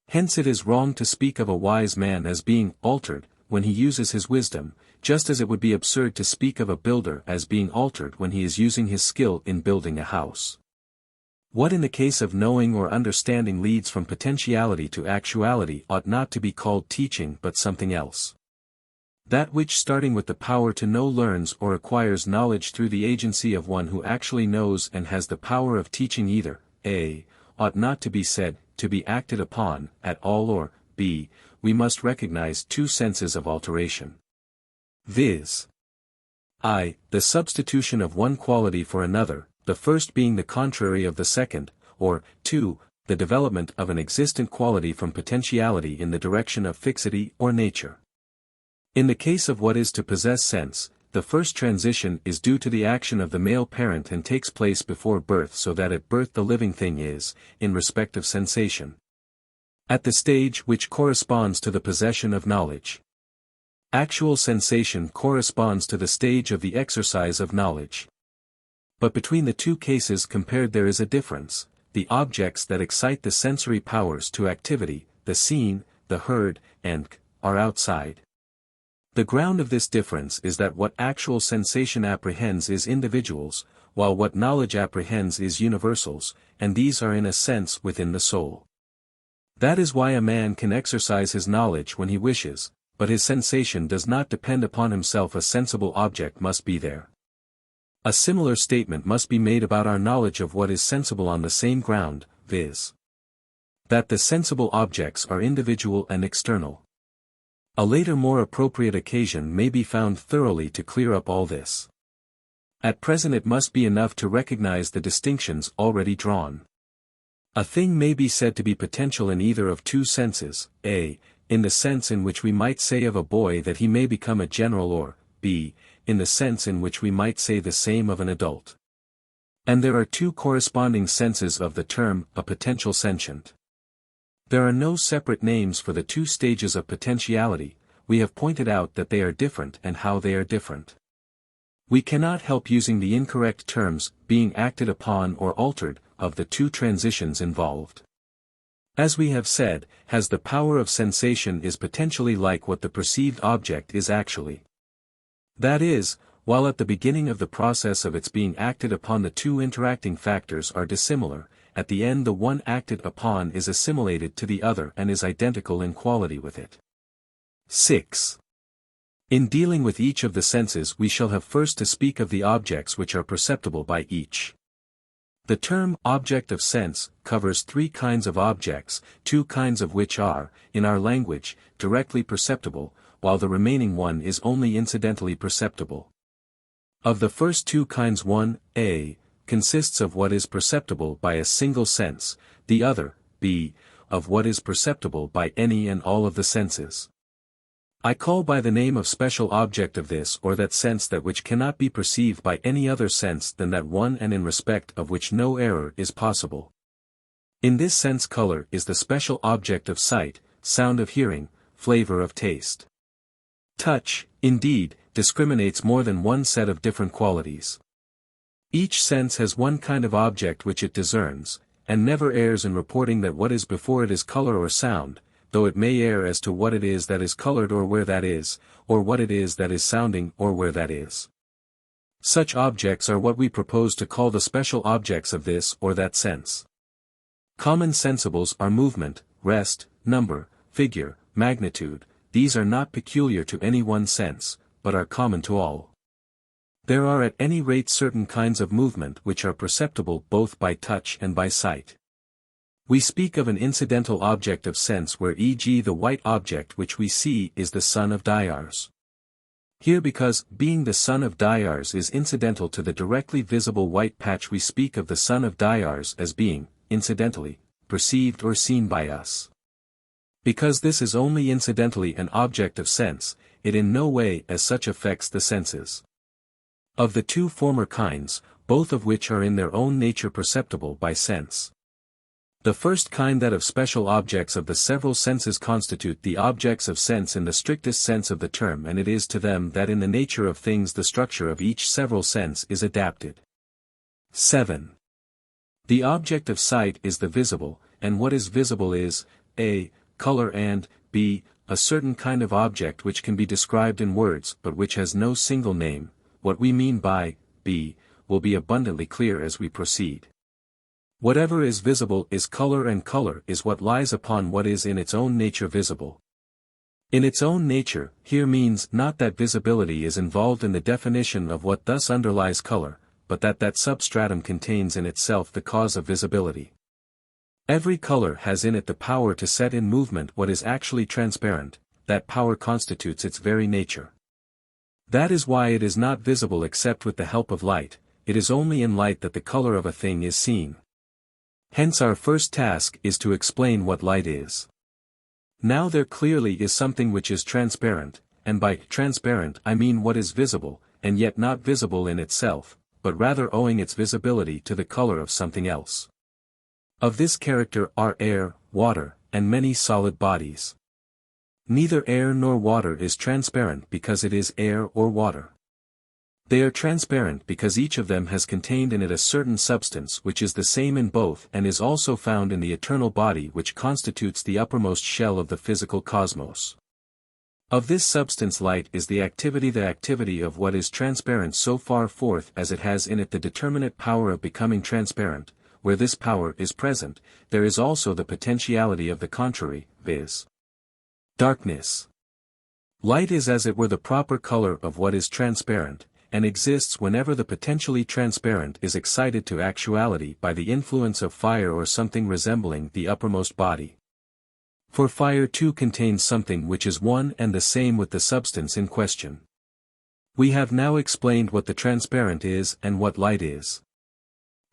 Hence it is wrong to speak of a wise man as being altered when he uses his wisdom, just as it would be absurd to speak of a builder as being altered when he is using his skill in building a house. What in the case of knowing or understanding leads from potentiality to actuality ought not to be called teaching but something else. That which starting with the power to know learns or acquires knowledge through the agency of one who actually knows and has the power of teaching either, a, ought not to be said, to be acted upon, at all or, b, we must recognize two senses of alteration. Viz. I, the substitution of one quality for another, the first being the contrary of the second, or, 2, the development of an existent quality from potentiality in the direction of fixity or nature. In the case of what is to possess sense, the first transition is due to the action of the male parent and takes place before birth so that at birth the living thing is, in respect of sensation, at the stage which corresponds to the possession of knowledge. Actual sensation corresponds to the stage of the exercise of knowledge. But between the two cases compared there is a difference. The objects that excite the sensory powers to activity, the seen, the heard, and are outside. The ground of this difference is that what actual sensation apprehends is individuals, while what knowledge apprehends is universals, and these are in a sense within the soul. That is why a man can exercise his knowledge when he wishes, but his sensation does not depend upon himself. A sensible object must be there. A similar statement must be made about our knowledge of what is sensible on the same ground, viz. that the sensible objects are individual and external. A later more appropriate occasion may be found thoroughly to clear up all this. At present it must be enough to recognize the distinctions already drawn. A thing may be said to be potential in either of two senses, a, in the sense in which we might say of a boy that he may become a general, or, b, in the sense in which we might say the same of an adult. And there are two corresponding senses of the term, a potential sentient. There are no separate names for the two stages of potentiality. We have pointed out that they are different and how they are different. We cannot help using the incorrect terms, being acted upon or altered, of the two transitions involved. As we have said, has the power of sensation is potentially like what the perceived object is actually. That is, while at the beginning of the process of its being acted upon the two interacting factors are dissimilar, at the end the one acted upon is assimilated to the other and is identical in quality with it. 6. In dealing with each of the senses we shall have first to speak of the objects which are perceptible by each. The term object of sense covers three kinds of objects, two kinds of which are, in our language, directly perceptible, while the remaining one is only incidentally perceptible. Of the first two kinds one, a, consists of what is perceptible by a single sense, the other, b, of what is perceptible by any and all of the senses. I call by the name of special object of this or that sense that which cannot be perceived by any other sense than that one and in respect of which no error is possible. In this sense color is the special object of sight, sound of hearing, flavor of taste. Touch, indeed, discriminates more than one set of different qualities. Each sense has one kind of object which it discerns, and never errs in reporting that what is before it is color or sound, though it may err as to what it is that is colored or where that is, or what it is that is sounding or where that is. Such objects are what we propose to call the special objects of this or that sense. Common sensibles are movement, rest, number, figure, magnitude. These are not peculiar to any one sense, but are common to all. There are at any rate certain kinds of movement which are perceptible both by touch and by sight. We speak of an incidental object of sense where e.g. the white object which we see is the sun of Diars. Here because being the sun of Diars is incidental to the directly visible white patch we speak of the sun of Diars as being, incidentally, perceived or seen by us. Because this is only incidentally an object of sense, it in no way as such affects the senses. Of the two former kinds, both of which are in their own nature perceptible by sense. The first kind, that of special objects of the several senses, constitute the objects of sense in the strictest sense of the term, and it is to them that in the nature of things the structure of each several sense is adapted. 7. The object of sight is the visible, and what is visible is, a. color, and b. a certain kind of object which can be described in words but which has no single name. What we mean by b. will be abundantly clear as we proceed. Whatever is visible is color, and color is what lies upon what is in its own nature visible. In its own nature, here means not that visibility is involved in the definition of what thus underlies color, but that that substratum contains in itself the cause of visibility. Every color has in it the power to set in movement what is actually transparent, that power constitutes its very nature. That is why it is not visible except with the help of light, it is only in light that the color of a thing is seen. Hence our first task is to explain what light is. Now there clearly is something which is transparent, and by transparent I mean what is visible, and yet not visible in itself, but rather owing its visibility to the color of something else. Of this character are air, water, and many solid bodies. Neither air nor water is transparent because it is air or water. They are transparent because each of them has contained in it a certain substance which is the same in both and is also found in the eternal body which constitutes the uppermost shell of the physical cosmos. Of this substance light is the activity of what is transparent so far forth as it has in it the determinate power of becoming transparent. Where this power is present, there is also the potentiality of the contrary, viz. darkness. Light is as it were the proper color of what is transparent, and exists whenever the potentially transparent is excited to actuality by the influence of fire or something resembling the uppermost body. For fire too contains something which is one and the same with the substance in question. We have now explained what the transparent is and what light is.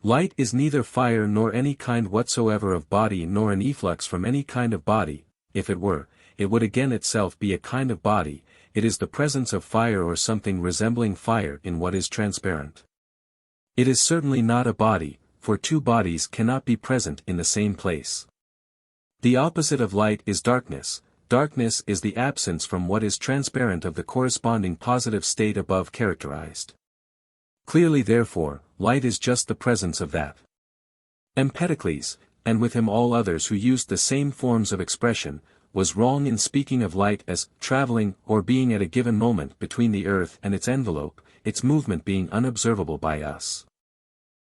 Light is neither fire nor any kind whatsoever of body nor an efflux from any kind of body. If it were, it would again itself be a kind of body. It is the presence of fire or something resembling fire in what is transparent. It is certainly not a body, for two bodies cannot be present in the same place. The opposite of light is darkness. Darkness is the absence from what is transparent of the corresponding positive state above characterized. Clearly therefore, light is just the presence of that. Empedocles, and with him all others who used the same forms of expression, was wrong in speaking of light as traveling or being at a given moment between the earth and its envelope, its movement being unobservable by us.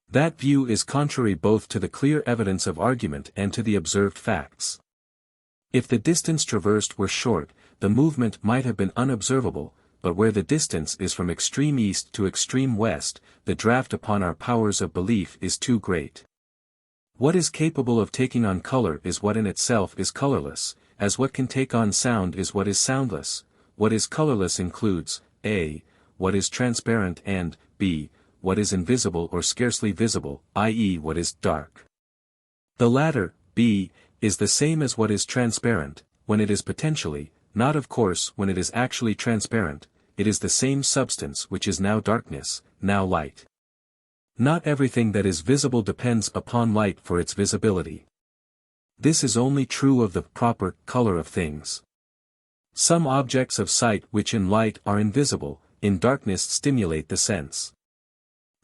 That view is contrary both to the clear evidence of argument and to the observed facts. If the distance traversed were short, the movement might have been unobservable, but where the distance is from extreme east to extreme west, the draft upon our powers of belief is too great. What is capable of taking on color is what in itself is colorless, as what can take on sound is what is soundless. What is colorless includes, a. what is transparent and, b. what is invisible or scarcely visible, i.e. what is dark. The latter, b. is the same as what is transparent, when it is potentially, not of course when it is actually transparent. It is the same substance which is now darkness, now light. Not everything that is visible depends upon light for its visibility. This is only true of the proper color of things. Some objects of sight which in light are invisible, in darkness stimulate the sense.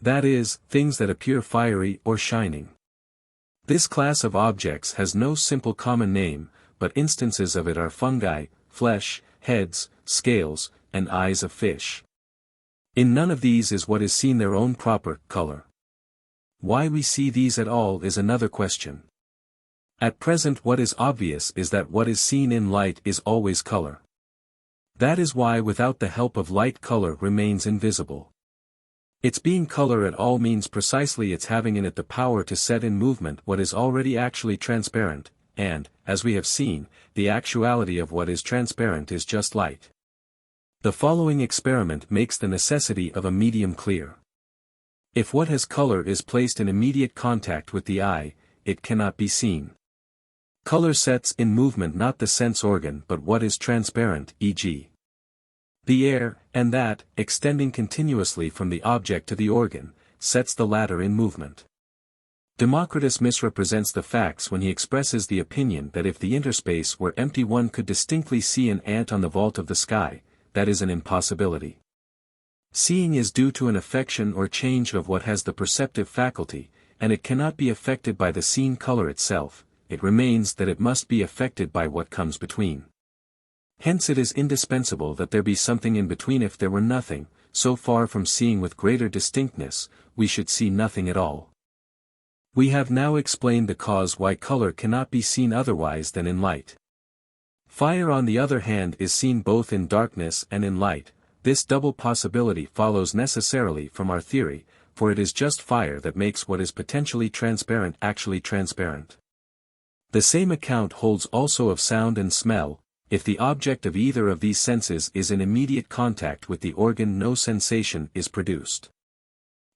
That is, things that appear fiery or shining. This class of objects has no simple common name, but instances of it are fungi, flesh, heads, scales, and eyes of fish. In none of these is what is seen their own proper color. Why we see these at all is another question. At present what is obvious is that what is seen in light is always color. That is why without the help of light color remains invisible. Its being color at all means precisely its having in it the power to set in movement what is already actually transparent, and, as we have seen, the actuality of what is transparent is just light. The following experiment makes the necessity of a medium clear. If what has color is placed in immediate contact with the eye, it cannot be seen. Color sets in movement not the sense organ but what is transparent, e.g. the air, and that, extending continuously from the object to the organ, sets the latter in movement. Democritus misrepresents the facts when he expresses the opinion that if the interspace were empty one could distinctly see an ant on the vault of the sky. That is an impossibility. Seeing is due to an affection or change of what has the perceptive faculty, and it cannot be affected by the seen color itself, it remains that it must be affected by what comes between. Hence it is indispensable that there be something in between. If there were nothing, so far from seeing with greater distinctness, we should see nothing at all. We have now explained the cause why color cannot be seen otherwise than in light. Fire on the other hand is seen both in darkness and in light. This double possibility follows necessarily from our theory, for it is just fire that makes what is potentially transparent actually transparent. The same account holds also of sound and smell. If the object of either of these senses is in immediate contact with the organ, no sensation is produced.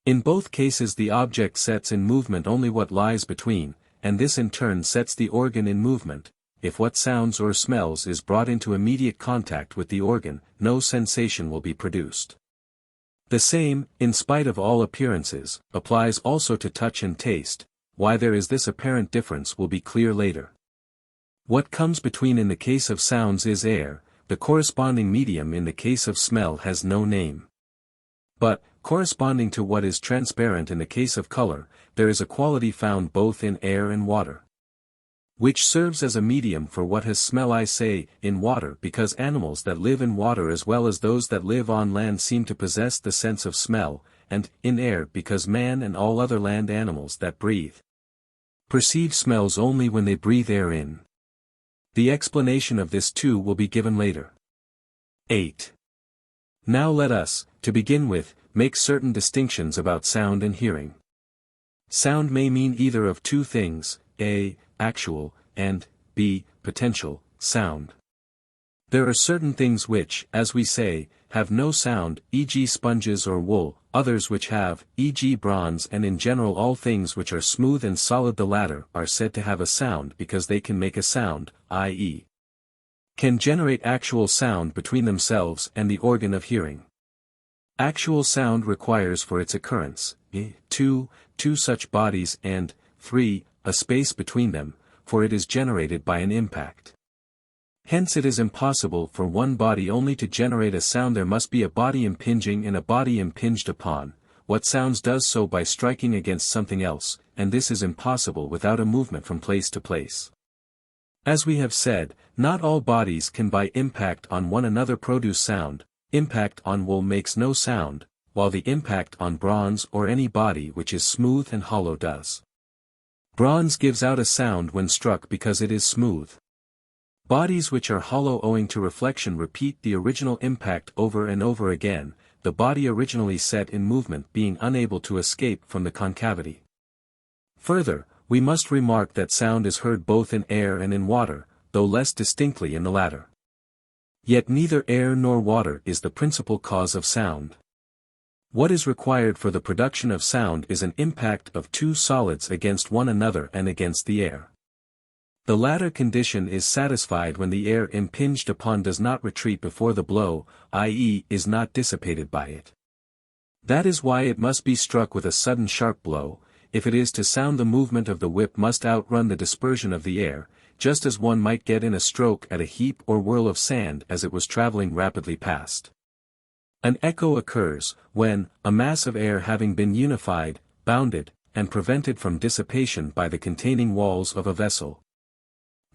In both cases the object sets in movement only what lies between, and this in turn sets the organ in movement. If what sounds or smells is brought into immediate contact with the organ, no sensation will be produced. The same, in spite of all appearances, applies also to touch and taste. Why there is this apparent difference will be clear later. What comes between in the case of sounds is air, the corresponding medium in the case of smell has no name. But, corresponding to what is transparent in the case of color, there is a quality found both in air and water, which serves as a medium for what has smell. I say, in water, because animals that live in water as well as those that live on land seem to possess the sense of smell, and, in air, because man and all other land animals that breathe perceive smells only when they breathe air in. The explanation of this too will be given later. 8. Now let us, to begin with, make certain distinctions about sound and hearing. Sound may mean either of two things, a. actual, and b. potential, sound. There are certain things which, as we say, have no sound, e.g. sponges or wool, others which have, e.g. bronze, and in general all things which are smooth and solid. The latter are said to have a sound because they can make a sound, i.e. can generate actual sound between themselves and the organ of hearing. Actual sound requires for its occurrence, 2 such bodies and, 3, a space between them, for it is generated by an impact. Hence it is impossible for one body only to generate a sound. There must be a body impinging and a body impinged upon. What sounds does so by striking against something else, and this is impossible without a movement from place to place. As we have said, not all bodies can by impact on one another produce sound. Impact on wool makes no sound, while the impact on bronze or any body which is smooth and hollow does. Bronze gives out a sound when struck because it is smooth. Bodies which are hollow owing to reflection repeat the original impact over and over again, the body originally set in movement being unable to escape from the concavity. Further, we must remark that sound is heard both in air and in water, though less distinctly in the latter. Yet neither air nor water is the principal cause of sound. What is required for the production of sound is an impact of two solids against one another and against the air. The latter condition is satisfied when the air impinged upon does not retreat before the blow, i.e. is not dissipated by it. That is why it must be struck with a sudden sharp blow. If it is to sound, the movement of the whip must outrun the dispersion of the air, just as one might get in a stroke at a heap or whirl of sand as it was traveling rapidly past. An echo occurs, when, a mass of air having been unified, bounded, and prevented from dissipation by the containing walls of a vessel,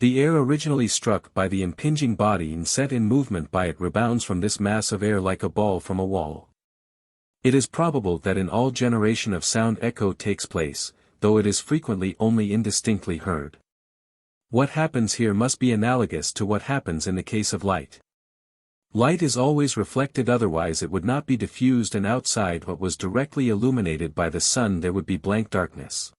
the air originally struck by the impinging body and set in movement by it rebounds from this mass of air like a ball from a wall. It is probable that in all generation of sound echo takes place, though it is frequently only indistinctly heard. What happens here must be analogous to what happens in the case of light. Light is always reflected, otherwise it would not be diffused, and outside what was directly illuminated by the sun there would be blank darkness.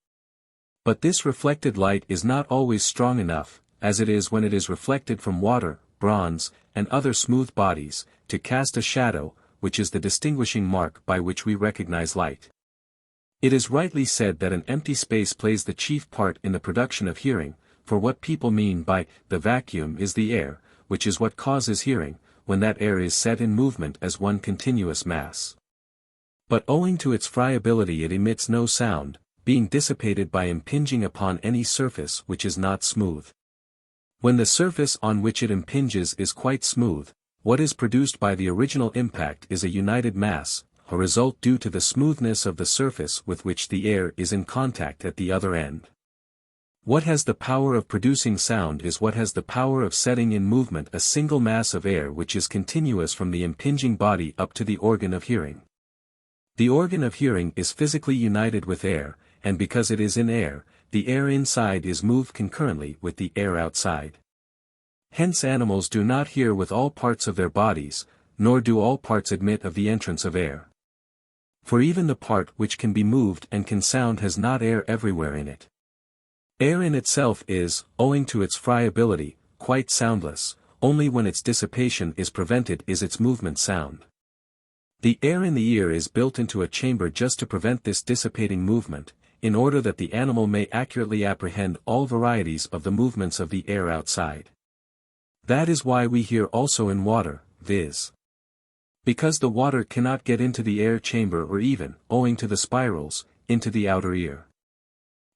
But this reflected light is not always strong enough, as it is when it is reflected from water, bronze, and other smooth bodies, to cast a shadow, which is the distinguishing mark by which we recognize light. It is rightly said that an empty space plays the chief part in the production of hearing, for what people mean by the vacuum is the air, which is what causes hearing, when that air is set in movement as one continuous mass. But owing to its friability it emits no sound, being dissipated by impinging upon any surface which is not smooth. When the surface on which it impinges is quite smooth, what is produced by the original impact is a united mass, a result due to the smoothness of the surface with which the air is in contact at the other end. What has the power of producing sound is what has the power of setting in movement a single mass of air which is continuous from the impinging body up to the organ of hearing. The organ of hearing is physically united with air, and because it is in air, the air inside is moved concurrently with the air outside. Hence animals do not hear with all parts of their bodies, nor do all parts admit of the entrance of air. For even the part which can be moved and can sound has not air everywhere in it. Air in itself is, owing to its friability, quite soundless, only when its dissipation is prevented is its movement sound. The air in the ear is built into a chamber just to prevent this dissipating movement, in order that the animal may accurately apprehend all varieties of the movements of the air outside. That is why we hear also in water, viz. Because the water cannot get into the air chamber, or even, owing to the spirals, into the outer ear.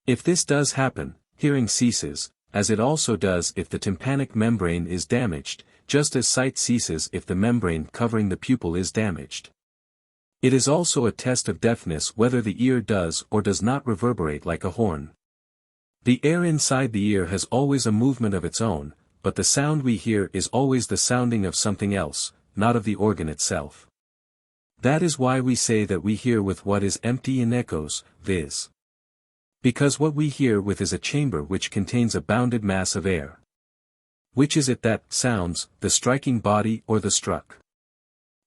If this does happen, hearing ceases, as it also does if the tympanic membrane is damaged, just as sight ceases if the membrane covering the pupil is damaged. It is also a test of deafness whether the ear does or does not reverberate like a horn. The air inside the ear has always a movement of its own, but the sound we hear is always the sounding of something else, not of the organ itself. That is why we say that we hear with what is empty in echoes, viz. Because what we hear with is a chamber which contains a bounded mass of air. Which is it that sounds, the striking body or the struck?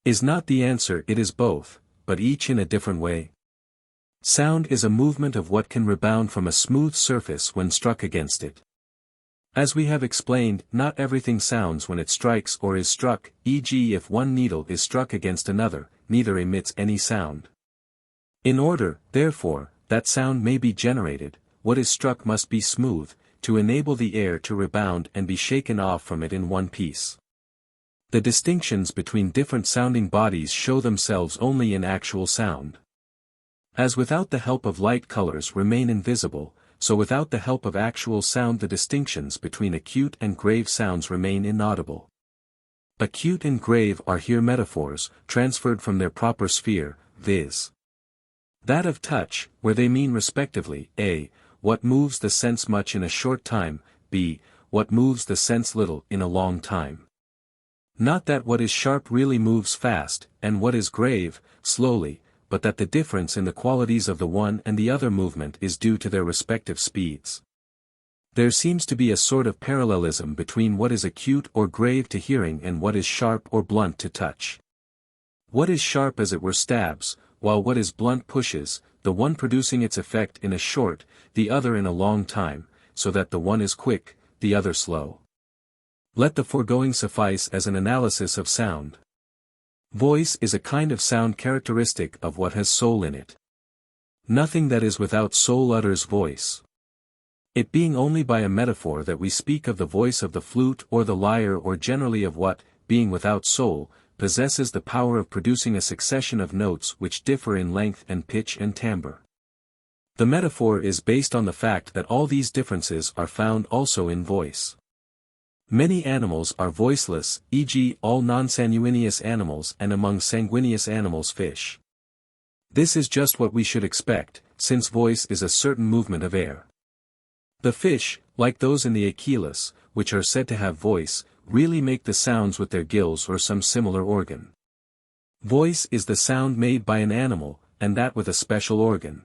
Is not the answer it is both, but each in a different way? Sound is a movement of what can rebound from a smooth surface when struck against it. As we have explained, not everything sounds when it strikes or is struck, e.g. if one needle is struck against another, neither emits any sound. In order, therefore, that sound may be generated, what is struck must be smooth, to enable the air to rebound and be shaken off from it in one piece. The distinctions between different sounding bodies show themselves only in actual sound. As without the help of light colors remain invisible, so without the help of actual sound the distinctions between acute and grave sounds remain inaudible. Acute and grave are here metaphors, transferred from their proper sphere, viz. That of touch, where they mean respectively, a. what moves the sense much in a short time, b. what moves the sense little in a long time. Not that what is sharp really moves fast, and what is grave, slowly, but that the difference in the qualities of the one and the other movement is due to their respective speeds. There seems to be a sort of parallelism between what is acute or grave to hearing and what is sharp or blunt to touch. What is sharp as it were stabs, while what is blunt pushes, the one producing its effect in a short, the other in a long time, so that the one is quick, the other slow. Let the foregoing suffice as an analysis of sound. Voice is a kind of sound characteristic of what has soul in it. Nothing that is without soul utters voice. It being only by a metaphor that we speak of the voice of the flute or the lyre, or generally of what, being without soul, possesses the power of producing a succession of notes which differ in length and pitch and timbre. The metaphor is based on the fact that all these differences are found also in voice. Many animals are voiceless, e.g. all non-sanguineous animals, and among sanguineous animals fish. This is just what we should expect, since voice is a certain movement of air. The fish, like those in the Achilles, which are said to have voice, really make the sounds with their gills or some similar organ. Voice is the sound made by an animal, and that with a special organ.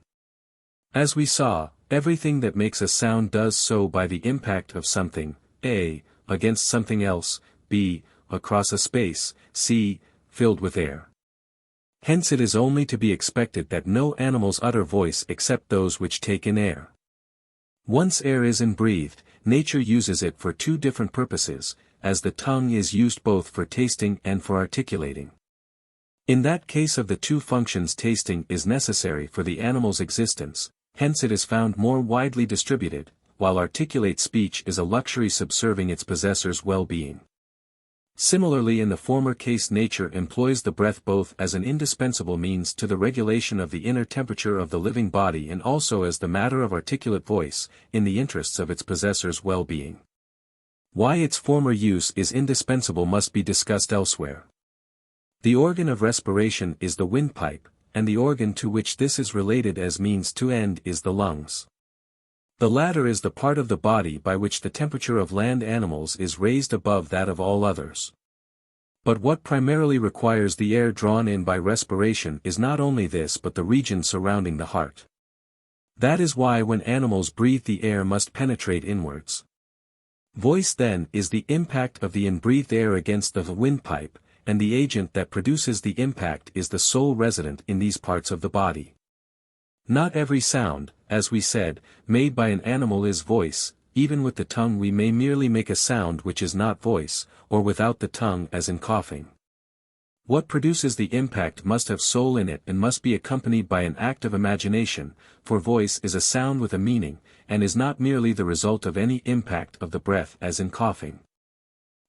As we saw, everything that makes a sound does so by the impact of something, a. against something else, b. across a space, c. filled with air. Hence it is only to be expected that no animals utter voice except those which take in air. Once air is breathed, nature uses it for two different purposes, as the tongue is used both for tasting and for articulating. In that case of the two functions, tasting is necessary for the animal's existence, hence it is found more widely distributed, while articulate speech is a luxury subserving its possessor's well-being. Similarly, in the former case, nature employs the breath both as an indispensable means to the regulation of the inner temperature of the living body and also as the matter of articulate voice, in the interests of its possessor's well-being. Why its former use is indispensable must be discussed elsewhere. The organ of respiration is the windpipe, and the organ to which this is related as means to end is the lungs. The latter is the part of the body by which the temperature of land animals is raised above that of all others. But what primarily requires the air drawn in by respiration is not only this but the region surrounding the heart. That is why when animals breathe the air must penetrate inwards. Voice then is the impact of the inbreathed air against the windpipe, and the agent that produces the impact is the soul resident in these parts of the body. Not every sound, as we said, made by an animal is voice. Even with the tongue we may merely make a sound which is not voice, or without the tongue as in coughing. What produces the impact must have soul in it and must be accompanied by an act of imagination, for voice is a sound with a meaning, and is not merely the result of any impact of the breath as in coughing.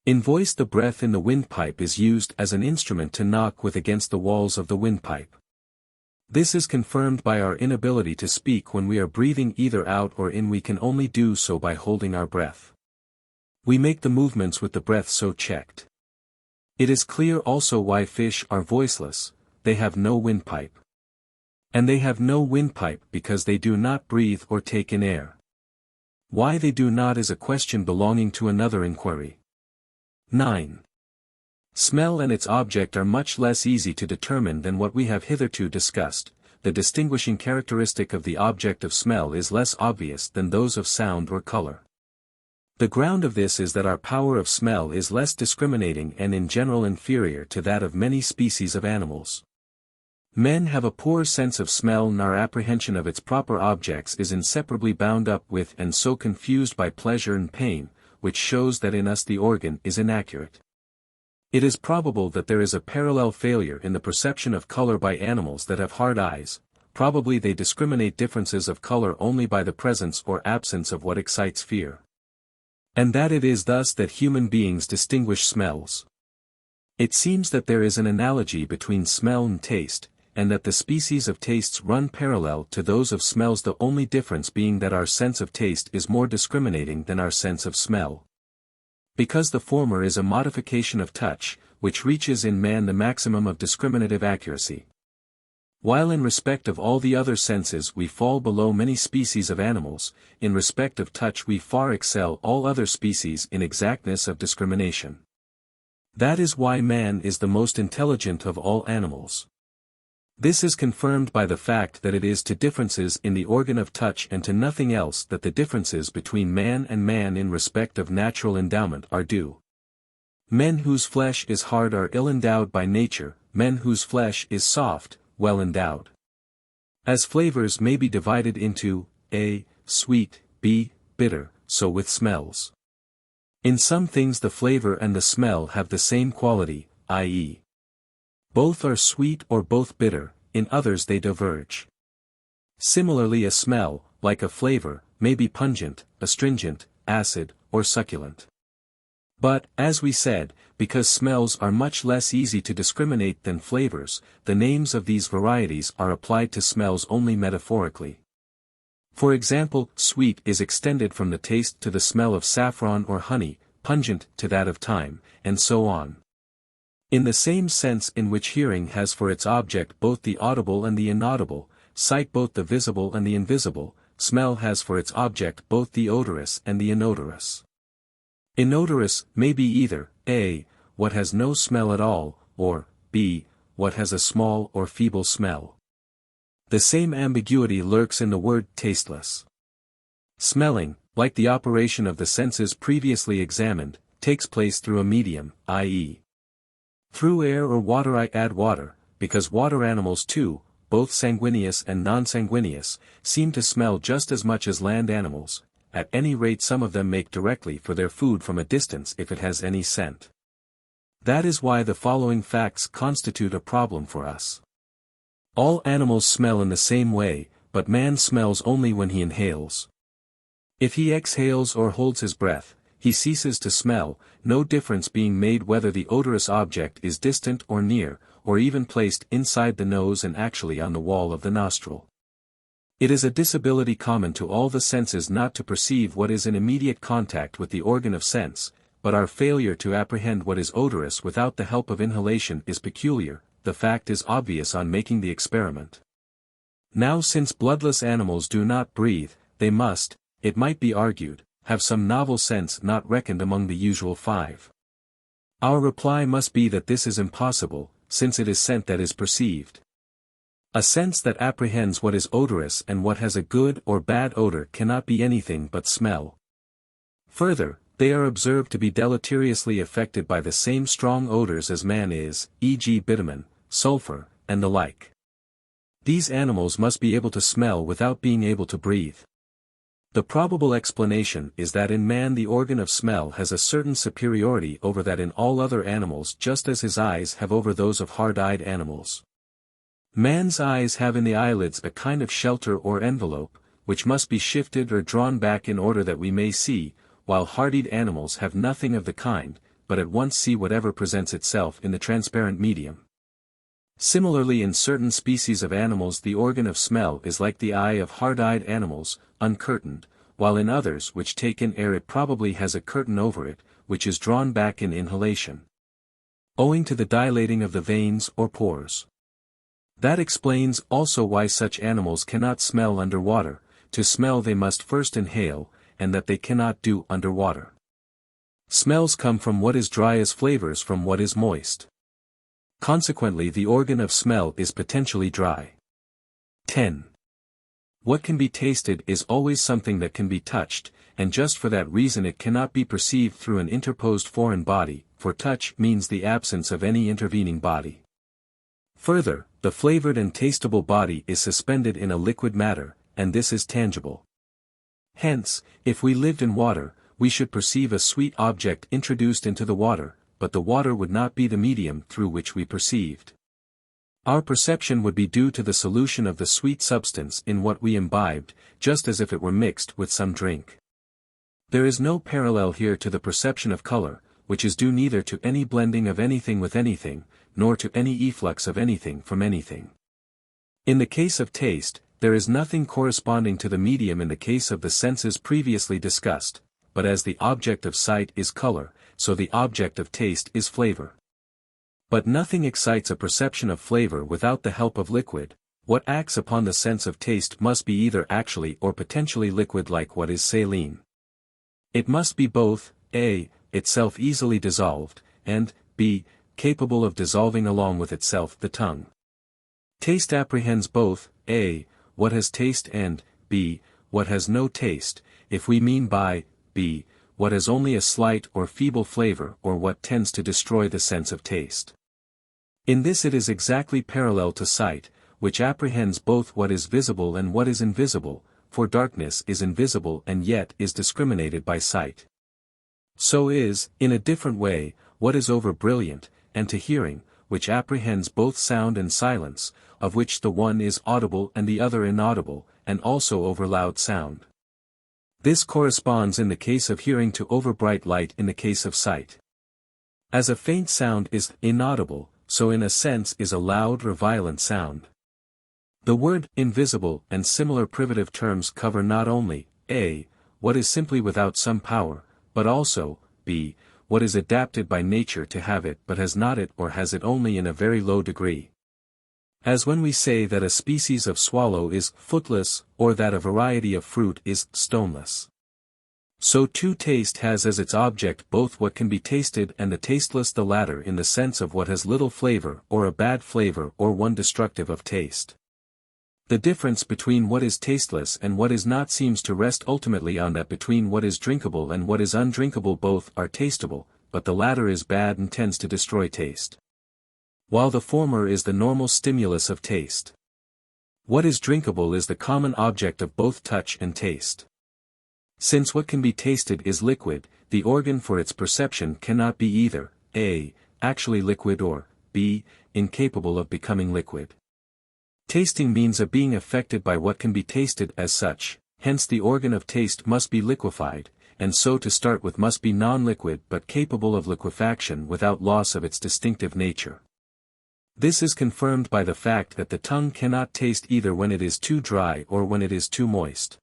In voice the breath in the windpipe is used as an instrument to knock with against the walls of the windpipe. This is confirmed by our inability to speak when we are breathing either out or in. We can only do so by holding our breath. We make the movements with the breath so checked. It is clear also why fish are voiceless, they have no windpipe. And they have no windpipe because they do not breathe or take in air. Why they do not is a question belonging to another inquiry. 9. Smell and its object are much less easy to determine than what we have hitherto discussed. The distinguishing characteristic of the object of smell is less obvious than those of sound or color. The ground of this is that our power of smell is less discriminating and in general inferior to that of many species of animals. Men have a poor sense of smell, and our apprehension of its proper objects is inseparably bound up with and so confused by pleasure and pain, which shows that in us the organ is inaccurate. It is probable that there is a parallel failure in the perception of color by animals that have hard eyes. Probably they discriminate differences of color only by the presence or absence of what excites fear. And that it is thus that human beings distinguish smells. It seems that there is an analogy between smell and taste, and that the species of tastes run parallel to those of smells, the only difference being that our sense of taste is more discriminating than our sense of smell. Because the former is a modification of touch, which reaches in man the maximum of discriminative accuracy. While in respect of all the other senses we fall below many species of animals, in respect of touch we far excel all other species in exactness of discrimination. That is why man is the most intelligent of all animals. This is confirmed by the fact that it is to differences in the organ of touch and to nothing else that the differences between man and man in respect of natural endowment are due. Men whose flesh is hard are ill-endowed by nature, men whose flesh is soft, well-endowed. As flavors may be divided into A. Sweet, B. Bitter, so with smells. In some things the flavor and the smell have the same quality, i.e., both are sweet or both bitter, in others they diverge. Similarly a smell, like a flavor, may be pungent, astringent, acid, or succulent. But, as we said, because smells are much less easy to discriminate than flavors, the names of these varieties are applied to smells only metaphorically. For example, sweet is extended from the taste to the smell of saffron or honey, pungent to that of thyme, and so on. In the same sense in which hearing has for its object both the audible and the inaudible, sight both the visible and the invisible, smell has for its object both the odorous and the inodorous. Inodorous may be either, A. what has no smell at all, or, B. what has a small or feeble smell. The same ambiguity lurks in the word tasteless. Smelling, like the operation of the senses previously examined, takes place through a medium, i.e., Through air or water I add water, because water animals too, both sanguineous and non-sanguineous, seem to smell just as much as land animals. At any rate some of them make directly for their food from a distance if it has any scent. That is why the following facts constitute a problem for us. All animals smell in the same way, but man smells only when he inhales. If he exhales or holds his breath, he ceases to smell, no difference being made whether the odorous object is distant or near, or even placed inside the nose and actually on the wall of the nostril. It is a disability common to all the senses not to perceive what is in immediate contact with the organ of sense, but our failure to apprehend what is odorous without the help of inhalation is peculiar. The fact is obvious on making the experiment. Now since bloodless animals do not breathe, they must, it might be argued, have some novel sense not reckoned among the usual five. Our reply must be that this is impossible, since it is scent that is perceived. A sense that apprehends what is odorous and what has a good or bad odor cannot be anything but smell. Further, they are observed to be deleteriously affected by the same strong odors as man is, e.g. bitumen, sulfur, and the like. These animals must be able to smell without being able to breathe. The probable explanation is that in man the organ of smell has a certain superiority over that in all other animals, just as his eyes have over those of hard-eyed animals. Man's eyes have in the eyelids a kind of shelter or envelope, which must be shifted or drawn back in order that we may see, while hard-eyed animals have nothing of the kind, but at once see whatever presents itself in the transparent medium. Similarly in certain species of animals the organ of smell is like the eye of hard-eyed animals, uncurtained, while in others which take in air it probably has a curtain over it, which is drawn back in inhalation, owing to the dilating of the veins or pores. That explains also why such animals cannot smell under water. To smell they must first inhale, and that they cannot do under water. Smells come from what is dry as flavors from what is moist. Consequently the organ of smell is potentially dry. 10. What can be tasted is always something that can be touched, and just for that reason it cannot be perceived through an interposed foreign body, for touch means the absence of any intervening body. Further, the flavored and tasteable body is suspended in a liquid matter, and this is tangible. Hence, if we lived in water, we should perceive a sweet object introduced into the water, but the water would not be the medium through which we perceived. Our perception would be due to the solution of the sweet substance in what we imbibed, just as if it were mixed with some drink. There is no parallel here to the perception of color, which is due neither to any blending of anything with anything, nor to any efflux of anything from anything. In the case of taste, there is nothing corresponding to the medium in the case of the senses previously discussed, but as the object of sight is color, so the object of taste is flavor. But nothing excites a perception of flavor without the help of liquid. What acts upon the sense of taste must be either actually or potentially liquid like what is saline. It must be both, a, itself easily dissolved, and, b, capable of dissolving along with itself the tongue. Taste apprehends both, a, what has taste and, b, what has no taste, if we mean by, b, what has only a slight or feeble flavor or what tends to destroy the sense of taste. In this it is exactly parallel to sight, which apprehends both what is visible and what is invisible, for darkness is invisible and yet is discriminated by sight. So is, in a different way, what is over brilliant, and to hearing, which apprehends both sound and silence, of which the one is audible and the other inaudible, and also over loud sound. This corresponds in the case of hearing to over bright light in the case of sight. As a faint sound is inaudible, so in a sense is a loud or violent sound. The word invisible and similar privative terms cover not only, a, what is simply without some power, but also, b, what is adapted by nature to have it but has not it or has it only in a very low degree. As when we say that a species of swallow is footless, or that a variety of fruit is stoneless. So too taste has as its object both what can be tasted and the tasteless, the latter in the sense of what has little flavor or a bad flavor or one destructive of taste. The difference between what is tasteless and what is not seems to rest ultimately on that between what is drinkable and what is undrinkable both are tasteable, but the latter is bad and tends to destroy taste. while the former is the normal stimulus of taste. What is drinkable is the common object of both touch and taste. Since what can be tasted is liquid, the organ for its perception cannot be either, a. actually liquid or, b. incapable of becoming liquid. Tasting means a being affected by what can be tasted as such, hence the organ of taste must be liquefied, and so to start with must be non-liquid but capable of liquefaction without loss of its distinctive nature. This is confirmed by the fact that the tongue cannot taste either when it is too dry or when it is too moist.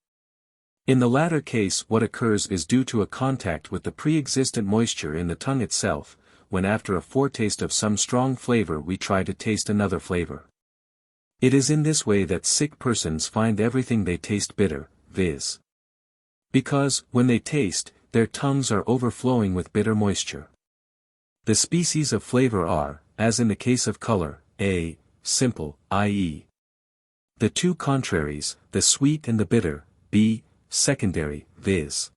In the latter case what occurs is due to a contact with the pre-existent moisture in the tongue itself, when after a foretaste of some strong flavor we try to taste another flavor. It is in this way that sick persons find everything they taste bitter, viz. because, when they taste, their tongues are overflowing with bitter moisture. The species of flavor are, as in the case of color, a. simple, i.e. the two contraries, the sweet and the bitter, b. secondary, viz.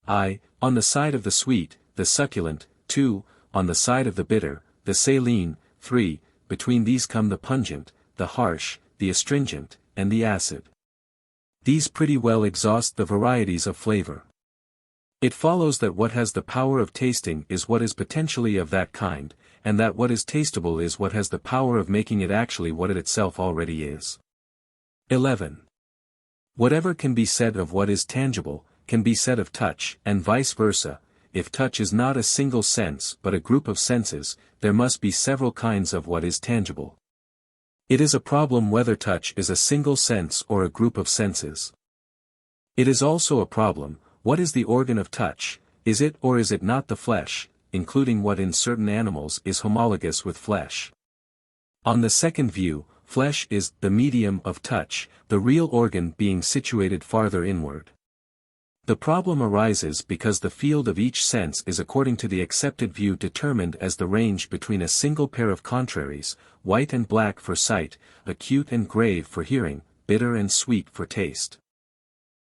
I. on the side of the sweet, the succulent, 2. on the side of the bitter, the saline, 3. between these come the pungent, the harsh, the astringent, and the acid. These pretty well exhaust the varieties of flavor. It follows that what has the power of tasting is what is potentially of that kind, and that what is tasteable is what has the power of making it actually what it itself already is. 11. Whatever can be said of what is tangible, can be said of touch, and vice versa. If touch is not a single sense but a group of senses, there must be several kinds of what is tangible. It is a problem whether touch is a single sense or a group of senses. It is also a problem, what is the organ of touch, is it or is it not the flesh, including what in certain animals is homologous with flesh. On the second view, flesh is the medium of touch, the real organ being situated farther inward. The problem arises because the field of each sense is according to the accepted view determined as the range between a single pair of contraries, white and black for sight, acute and grave for hearing, bitter and sweet for taste.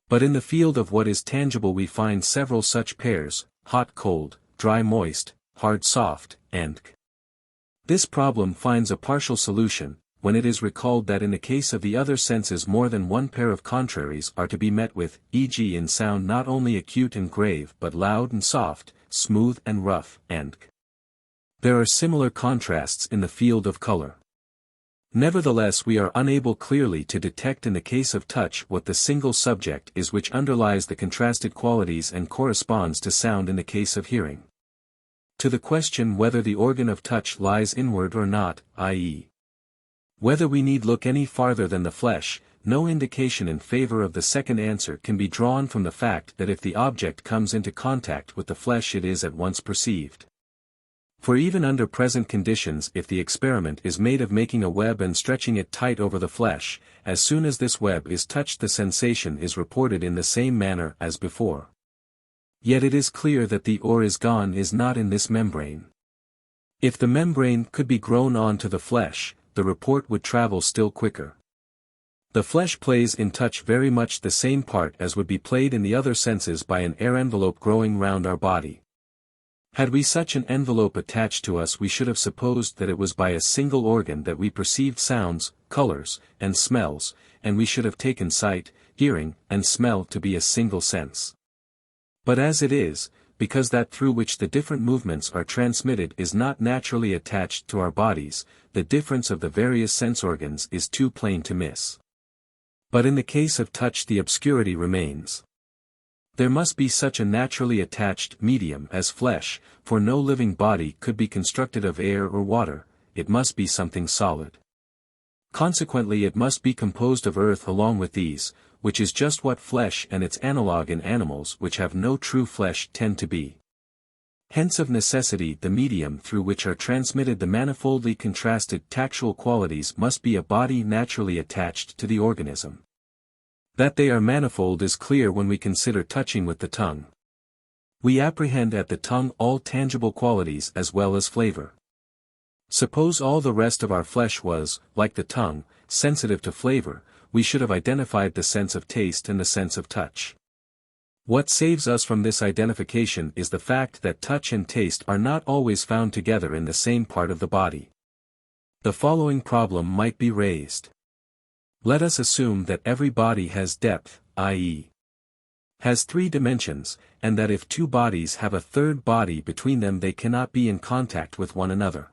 But in the field of what is tangible we find several such pairs, hot-cold, dry-moist, hard-soft, and This problem finds a partial solution, when it is recalled that in the case of the other senses more than one pair of contraries are to be met with, e.g. in sound not only acute and grave but loud and soft, smooth and rough, and There are similar contrasts in the field of color. Nevertheless we are unable clearly to detect in the case of touch what the single subject is which underlies the contrasted qualities and corresponds to sound in the case of hearing. To the question whether the organ of touch lies inward or not, i.e. whether we need look any farther than the flesh, no indication in favor of the second answer can be drawn from the fact that if the object comes into contact with the flesh it is at once perceived. For even under present conditions if the experiment is made of making a web and stretching it tight over the flesh, as soon as this web is touched the sensation is reported in the same manner as before. Yet it is clear that the or is gone is not in this membrane. If the membrane could be grown on to the flesh, the report would travel still quicker. The flesh plays in touch very much the same part as would be played in the other senses by an air envelope growing round our body. Had we such an envelope attached to us we should have supposed that it was by a single organ that we perceived sounds, colors, and smells, and we should have taken sight, hearing, and smell to be a single sense. But as it is, because that through which the different movements are transmitted is not naturally attached to our bodies, the difference of the various sense organs is too plain to miss. But in the case of touch the obscurity remains. There must be such a naturally attached medium as flesh, for no living body could be constructed of air or water, it must be something solid. Consequently it must be composed of earth along with these, which is just what flesh and its analogue in animals which have no true flesh tend to be. Hence of necessity the medium through which are transmitted the manifoldly contrasted tactual qualities must be a body naturally attached to the organism. That they are manifold is clear when we consider touching with the tongue. We apprehend at the tongue all tangible qualities as well as flavor. Suppose all the rest of our flesh was, like the tongue, sensitive to flavor, we should have identified the sense of taste and the sense of touch. What saves us from this identification is the fact that touch and taste are not always found together in the same part of the body. The following problem might be raised. Let us assume that every body has depth, i.e., has 3 dimensions, and that if 2 bodies have a third body between them they cannot be in contact with one another.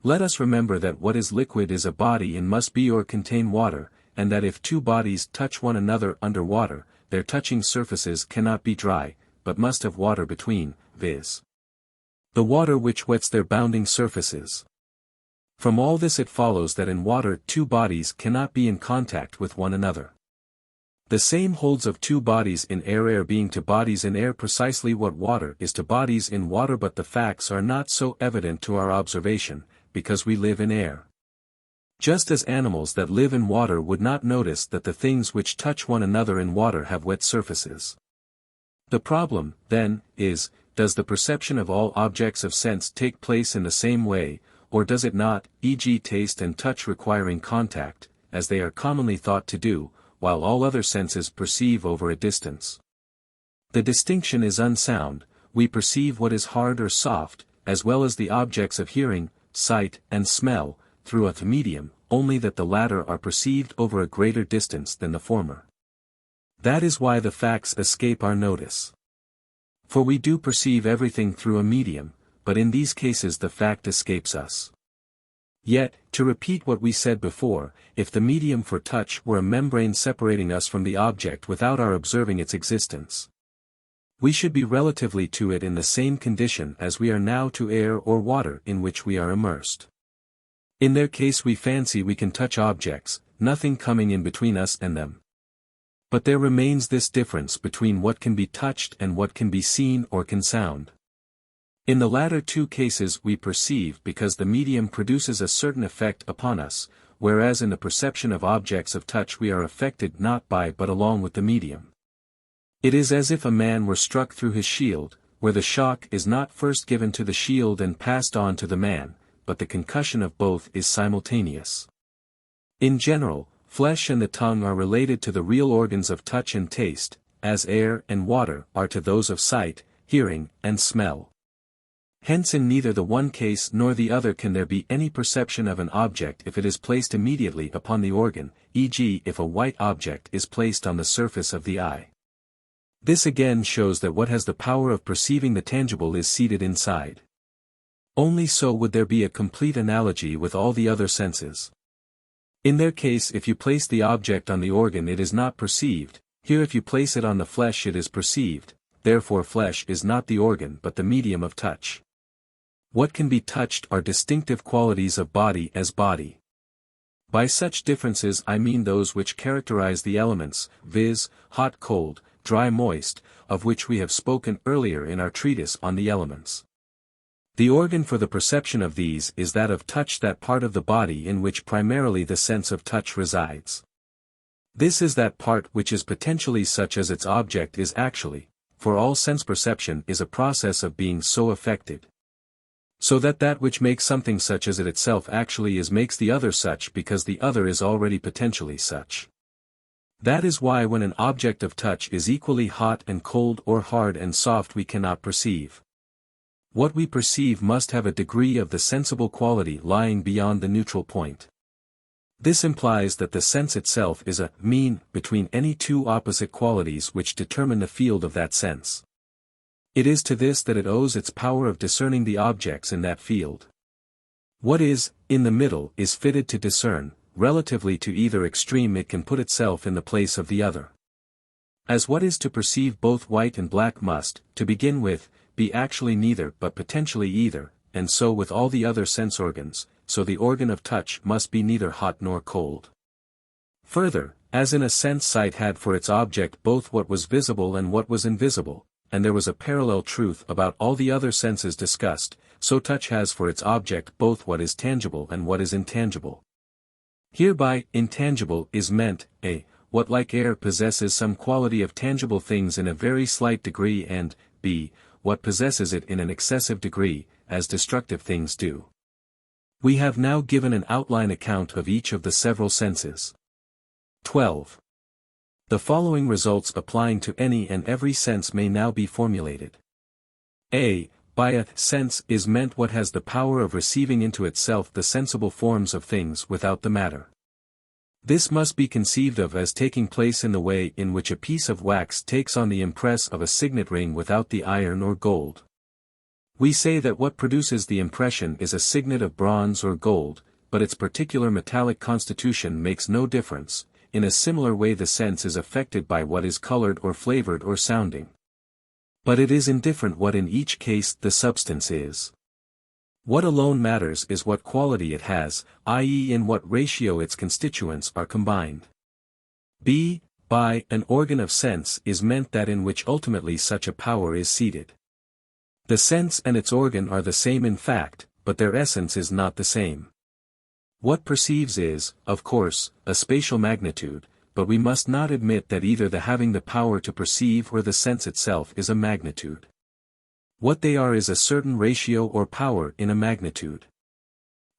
Let us remember that what is liquid is a body and must be or contain water, and that if 2 bodies touch one another under water, their touching surfaces cannot be dry, but must have water between, viz. the water which wets their bounding surfaces. From all this it follows that in water 2 bodies cannot be in contact with one another. The same holds of 2 bodies in air, air being to bodies in air precisely what water is to bodies in water, but the facts are not so evident to our observation, because we live in air. Just as animals that live in water would not notice that the things which touch one another in water have wet surfaces. The problem, then, is, does the perception of all objects of sense take place in the same way, or does it not, e.g. taste and touch requiring contact, as they are commonly thought to do, while all other senses perceive over a distance? The distinction is unsound. We perceive what is hard or soft, as well as the objects of hearing, sight, and smell, through a medium, only that the latter are perceived over a greater distance than the former. That is why the facts escape our notice. For we do perceive everything through a medium, but in these cases the fact escapes us. Yet, to repeat what we said before, if the medium for touch were a membrane separating us from the object without our observing its existence, we should be relatively to it in the same condition as we are now to air or water in which we are immersed. In their case we fancy we can touch objects, nothing coming in between us and them. But there remains this difference between what can be touched and what can be seen or can sound. In the latter 2 cases we perceive because the medium produces a certain effect upon us, whereas in the perception of objects of touch we are affected not by but along with the medium. It is as if a man were struck through his shield, where the shock is not first given to the shield and passed on to the man, but the concussion of both is simultaneous. In general, flesh and the tongue are related to the real organs of touch and taste, as air and water are to those of sight, hearing, and smell. Hence in neither the one case nor the other can there be any perception of an object if it is placed immediately upon the organ, e.g. if a white object is placed on the surface of the eye. This again shows that what has the power of perceiving the tangible is seated inside. Only so would there be a complete analogy with all the other senses. In their case if you place the object on the organ it is not perceived, here if you place it on the flesh it is perceived, therefore flesh is not the organ but the medium of touch. What can be touched are distinctive qualities of body as body. By such differences I mean those which characterize the elements, viz., hot cold, dry moist, of which we have spoken earlier in our treatise on the elements. The organ for the perception of these is that of touch, that part of the body in which primarily the sense of touch resides. This is that part which is potentially such as its object is actually, for all sense perception is a process of being so affected. So that that which makes something such as it itself actually is makes the other such because the other is already potentially such. That is why when an object of touch is equally hot and cold or hard and soft we cannot perceive. What we perceive must have a degree of the sensible quality lying beyond the neutral point. This implies that the sense itself is a mean between any 2 opposite qualities which determine the field of that sense. It is to this that it owes its power of discerning the objects in that field. What is, in the middle, is fitted to discern, relatively to either extreme it can put itself in the place of the other. As what is to perceive both white and black must, to begin with, be actually neither but potentially either, and so with all the other sense organs, so the organ of touch must be neither hot nor cold. Further, as in a sense sight had for its object both what was visible and what was invisible, and there was a parallel truth about all the other senses discussed, so touch has for its object both what is tangible and what is intangible. Hereby, intangible is meant, a, what like air possesses some quality of tangible things in a very slight degree, and, b, what possesses it in an excessive degree, as destructive things do. We have now given an outline account of each of the several senses. 12. The following results applying to any and every sense may now be formulated. A. By a sense is meant what has the power of receiving into itself the sensible forms of things without the matter. This must be conceived of as taking place in the way in which a piece of wax takes on the impress of a signet ring without the iron or gold. We say that what produces the impression is a signet of bronze or gold, but its particular metallic constitution makes no difference. In a similar way the sense is affected by what is colored or flavored or sounding. But it is indifferent what in each case the substance is. What alone matters is what quality it has, i.e. in what ratio its constituents are combined. By an organ of sense is meant that in which ultimately such a power is seated. The sense and its organ are the same in fact, but their essence is not the same. What perceives is, of course, a spatial magnitude, but we must not admit that either the having the power to perceive or the sense itself is a magnitude. What they are is a certain ratio or power in a magnitude.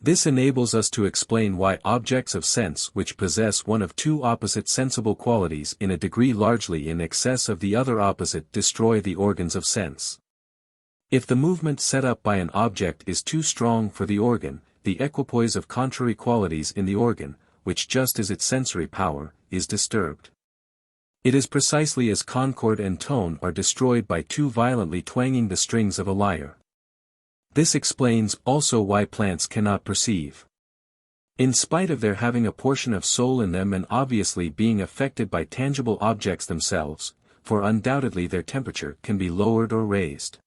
This enables us to explain why objects of sense which possess one of two opposite sensible qualities in a degree largely in excess of the other opposite destroy the organs of sense. If the movement set up by an object is too strong for the organ, the equipoise of contrary qualities in the organ, which just as its sensory power, is disturbed. It is precisely as concord and tone are destroyed by too violently twanging the strings of a lyre. This explains also why plants cannot perceive. In spite of their having a portion of soul in them and obviously being affected by tangible objects themselves, for undoubtedly their temperature can be lowered or raised.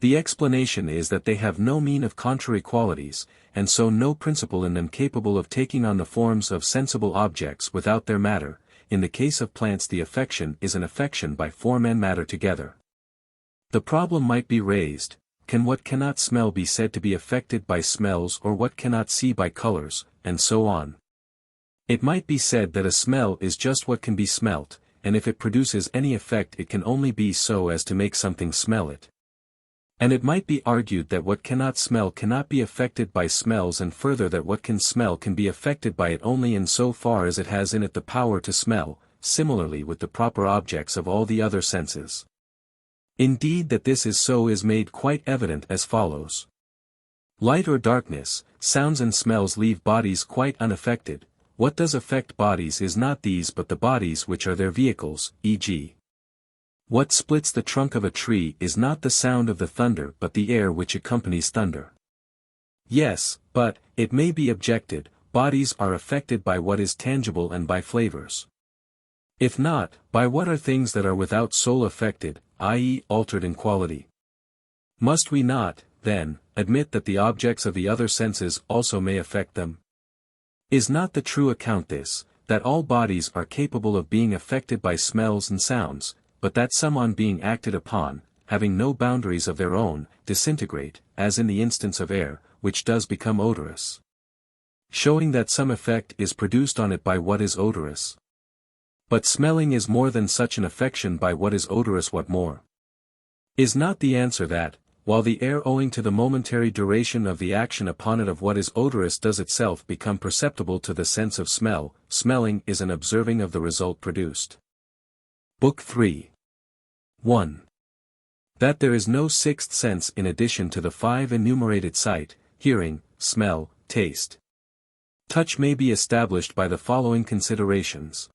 The explanation is that they have no mean of contrary qualities, and so no principle in them capable of taking on the forms of sensible objects without their matter. In the case of plants the affection is an affection by form and matter together. The problem might be raised, can what cannot smell be said to be affected by smells or what cannot see by colors, and so on. It might be said that a smell is just what can be smelt, and if it produces any effect it can only be so as to make something smell it. And it might be argued that what cannot smell cannot be affected by smells and further that what can smell can be affected by it only in so far as it has in it the power to smell, similarly with the proper objects of all the other senses. Indeed that this is so is made quite evident as follows. Light or darkness, sounds and smells leave bodies quite unaffected. What does affect bodies is not these but the bodies which are their vehicles, e.g. What splits the trunk of a tree is not the sound of the thunder but the air which accompanies thunder. Yes, but, it may be objected, bodies are affected by what is tangible and by flavors. If not, by what are things that are without soul affected, i.e. altered in quality? Must we not, then, admit that the objects of the other senses also may affect them? Is not the true account this, that all bodies are capable of being affected by smells and sounds, but that some on being acted upon, having no boundaries of their own, disintegrate, as in the instance of air, which does become odorous? Showing that some effect is produced on it by what is odorous. But smelling is more than such an affection by what is odorous. What more? Is not the answer that, while the air owing to the momentary duration of the action upon it of what is odorous does itself become perceptible to the sense of smell, smelling is an observing of the result produced. Book 3. 1. That there is no sixth sense in addition to the 5 enumerated: sight, hearing, smell, taste. Touch may be established by the following considerations.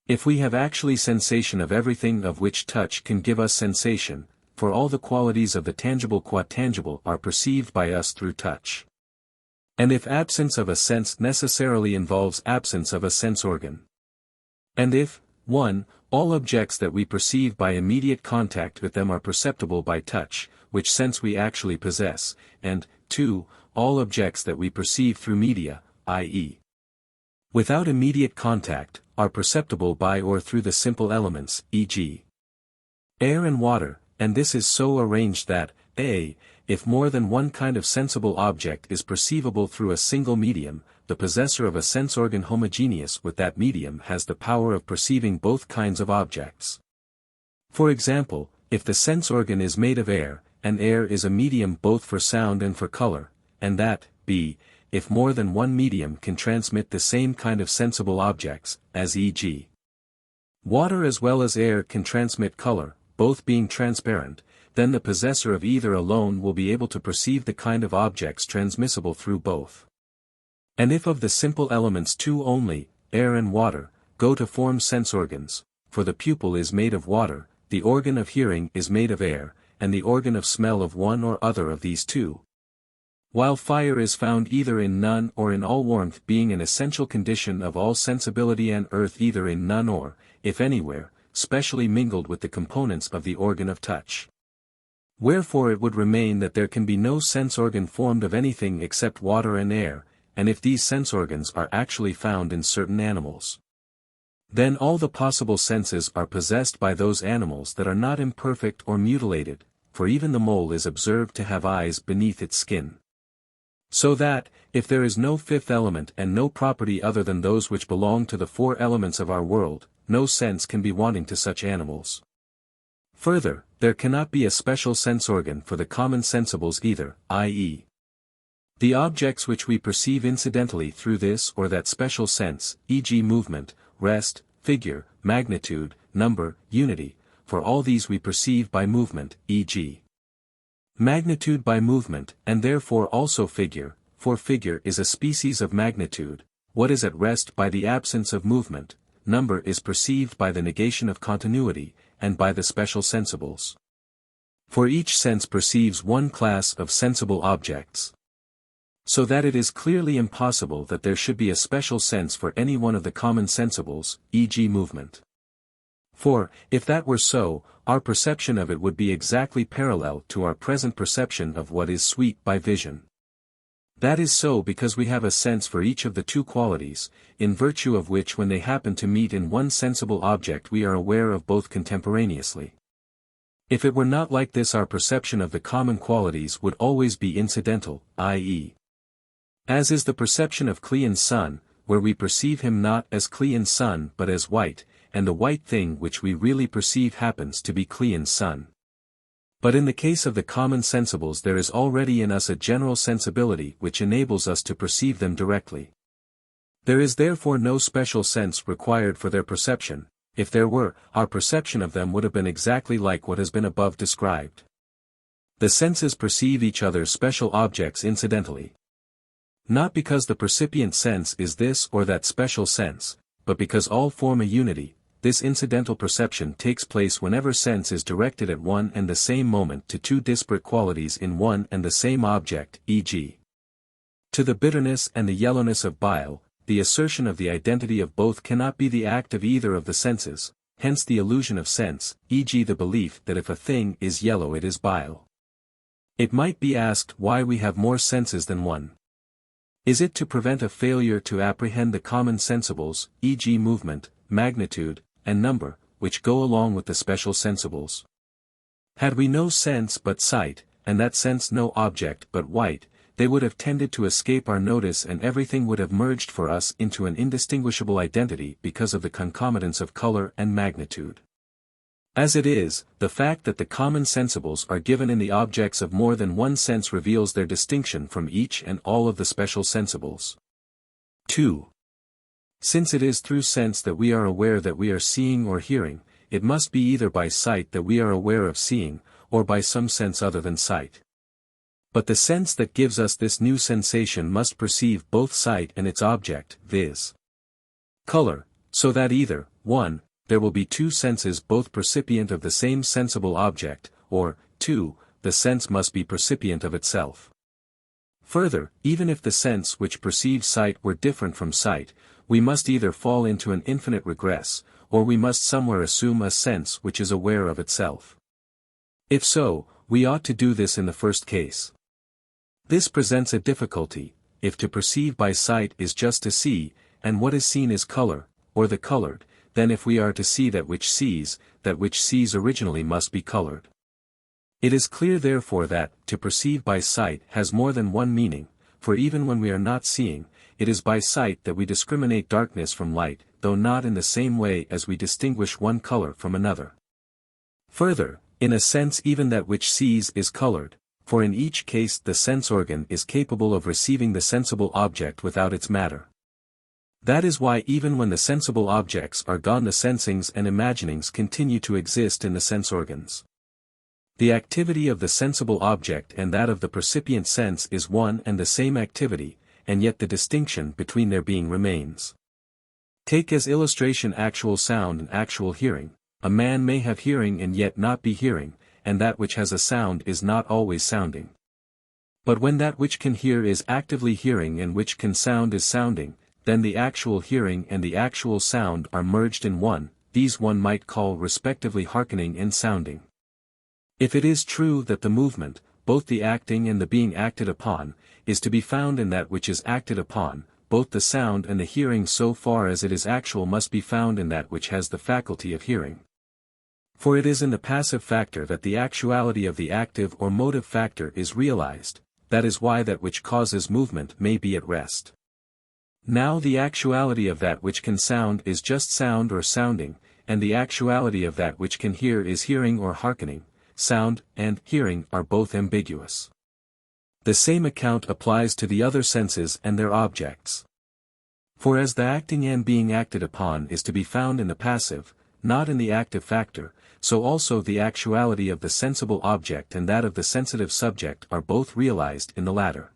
If we have actually sensation of everything of which touch can give us sensation, for all the qualities of the tangible qua tangible are perceived by us through touch. And if absence of a sense necessarily involves absence of a sense organ. And if, 1. All objects that we perceive by immediate contact with them are perceptible by touch, which sense we actually possess, and, 2. All objects that we perceive through media, i.e. without immediate contact, are perceptible by or through the simple elements, e.g. air and water, and this is so arranged that, a. if more than one kind of sensible object is perceivable through a single medium, the possessor of a sense organ homogeneous with that medium has the power of perceiving both kinds of objects. For example, if the sense organ is made of air, and air is a medium both for sound and for color, and that, b. if more than one medium can transmit the same kind of sensible objects, as e.g. water as well as air can transmit color, both being transparent, then the possessor of either alone will be able to perceive the kind of objects transmissible through both. And if of the simple elements two only, air and water, go to form sense organs, for the pupil is made of water, the organ of hearing is made of air, and the organ of smell of one or other of these two. While fire is found either in none or in all, warmth being an essential condition of all sensibility, and earth either in none or, if anywhere, specially mingled with the components of the organ of touch. Wherefore it would remain that there can be no sense organ formed of anything except water and air, and if these sense organs are actually found in certain animals, then all the possible senses are possessed by those animals that are not imperfect or mutilated, for even the mole is observed to have eyes beneath its skin. So that, if there is no fifth element and no property other than those which belong to the four elements of our world, no sense can be wanting to such animals. Further, there cannot be a special sense organ for the common sensibles either, i.e., the objects which we perceive incidentally through this or that special sense, e.g. movement, rest, figure, magnitude, number, unity, for all these we perceive by movement, e.g. magnitude by movement, and therefore also figure, for figure is a species of magnitude. What is at rest by the absence of movement, number is perceived by the negation of continuity, and by the special sensibles. For each sense perceives one class of sensible objects. So that it is clearly impossible that there should be a special sense for any one of the common sensibles, e.g. movement. For, if that were so, our perception of it would be exactly parallel to our present perception of what is sweet by vision. That is so because we have a sense for each of the two qualities, in virtue of which when they happen to meet in one sensible object we are aware of both contemporaneously. If it were not like this, our perception of the common qualities would always be incidental, i.e., as is the perception of Cleon's sun, where we perceive him not as Cleon's sun but as white, and the white thing which we really perceive happens to be Cleon's sun. But in the case of the common sensibles there is already in us a general sensibility which enables us to perceive them directly. There is therefore no special sense required for their perception. If there were, our perception of them would have been exactly like what has been above described. The senses perceive each other's special objects incidentally. Not because the percipient sense is this or that special sense, but because all form a unity. This incidental perception takes place whenever sense is directed at one and the same moment to two disparate qualities in one and the same object, e.g. to the bitterness and the yellowness of bile. The assertion of the identity of both cannot be the act of either of the senses, hence the illusion of sense, e.g. the belief that if a thing is yellow it is bile. It might be asked why we have more senses than one. Is it to prevent a failure to apprehend the common sensibles, e.g. movement, magnitude, and number, which go along with the special sensibles? Had we no sense but sight, and that sense no object but white, they would have tended to escape our notice and everything would have merged for us into an indistinguishable identity because of the concomitance of color and magnitude. As it is, the fact that the common sensibles are given in the objects of more than one sense reveals their distinction from each and all of the special sensibles. 2. Since it is through sense that we are aware that we are seeing or hearing, it must be either by sight that we are aware of seeing, or by some sense other than sight. But the sense that gives us this new sensation must perceive both sight and its object, viz. color, so that either, 1, there will be two senses both percipient of the same sensible object, or, 2, the sense must be percipient of itself. Further, even if the sense which perceives sight were different from sight, we must either fall into an infinite regress, or we must somewhere assume a sense which is aware of itself. If so, we ought to do this in the first case. This presents a difficulty, if to perceive by sight is just to see, and what is seen is color, or the colored, then if we are to see that which sees originally must be colored. It is clear therefore that, to perceive by sight has more than one meaning, for even when we are not seeing, it is by sight that we discriminate darkness from light, though not in the same way as we distinguish one color from another. Further, in a sense even that which sees is colored, for in each case the sense organ is capable of receiving the sensible object without its matter. That is why even when the sensible objects are gone the sensings and imaginings continue to exist in the sense organs. The activity of the sensible object and that of the percipient sense is one and the same activity, and yet the distinction between their being remains. Take as illustration actual sound and actual hearing. A man may have hearing and yet not be hearing, and that which has a sound is not always sounding. But when that which can hear is actively hearing and which can sound is sounding, then the actual hearing and the actual sound are merged in one. These one might call respectively hearkening and sounding. If it is true that the movement, both the acting and the being acted upon, is to be found in that which is acted upon, both the sound and the hearing so far as it is actual must be found in that which has the faculty of hearing. For it is in the passive factor that the actuality of the active or motive factor is realized, that is why that which causes movement may be at rest. Now the actuality of that which can sound is just sound or sounding, and the actuality of that which can hear is hearing or hearkening. Sound and hearing are both ambiguous. The same account applies to the other senses and their objects. For as the acting and being acted upon is to be found in the passive, not in the active factor, so also the actuality of the sensible object and that of the sensitive subject are both realized in the latter.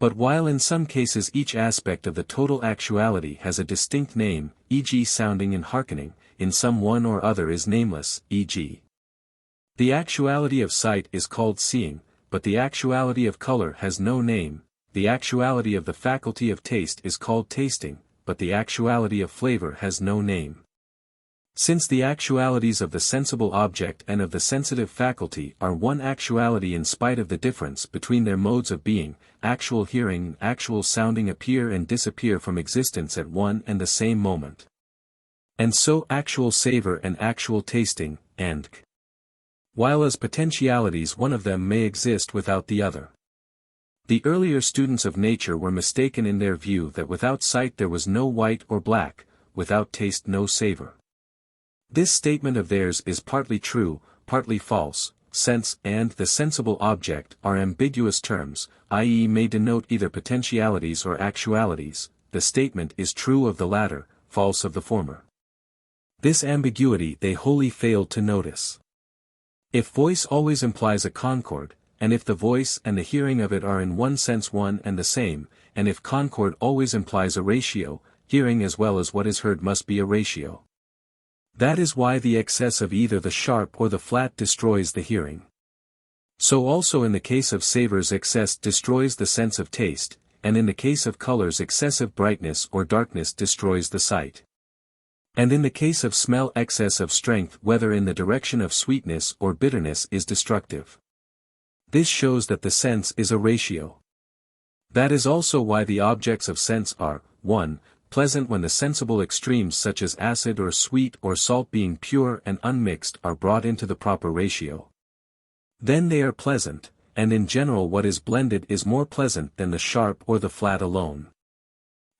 But while in some cases each aspect of the total actuality has a distinct name, e.g. sounding and hearkening, in some one or other is nameless, e.g. the actuality of sight is called seeing, but the actuality of color has no name, the actuality of the faculty of taste is called tasting, but the actuality of flavor has no name. Since the actualities of the sensible object and of the sensitive faculty are one actuality in spite of the difference between their modes of being, actual hearing and actual sounding appear and disappear from existence at one and the same moment. And so actual savor and actual tasting, and while as potentialities one of them may exist without the other. The earlier students of nature were mistaken in their view that without sight there was no white or black, without taste no savor. This statement of theirs is partly true, partly false. Sense and the sensible object are ambiguous terms, i.e. may denote either potentialities or actualities. The statement is true of the latter, false of the former. This ambiguity they wholly failed to notice. If voice always implies a concord, and if the voice and the hearing of it are in one sense one and the same, and if concord always implies a ratio, hearing as well as what is heard must be a ratio. That is why the excess of either the sharp or the flat destroys the hearing. So also in the case of savors excess destroys the sense of taste, and in the case of colors excessive brightness or darkness destroys the sight. And in the case of smell excess of strength whether in the direction of sweetness or bitterness is destructive. This shows that the sense is a ratio. That is also why the objects of sense are, 1. Pleasant when the sensible extremes such as acid or sweet or salt being pure and unmixed are brought into the proper ratio. Then they are pleasant, and in general what is blended is more pleasant than the sharp or the flat alone.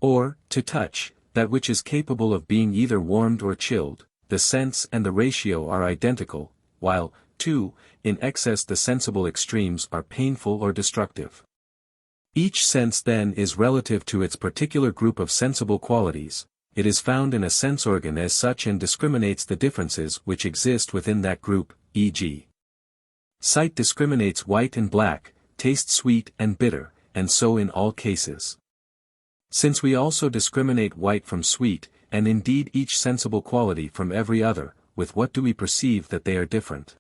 Or, to touch, that which is capable of being either warmed or chilled, the sense and the ratio are identical, while, 2, in excess the sensible extremes are painful or destructive. Each sense then is relative to its particular group of sensible qualities, it is found in a sense organ as such and discriminates the differences which exist within that group, e.g. sight discriminates white and black, taste sweet and bitter, and so in all cases. Since we also discriminate white from sweet, and indeed each sensible quality from every other, with what do we perceive that they are different?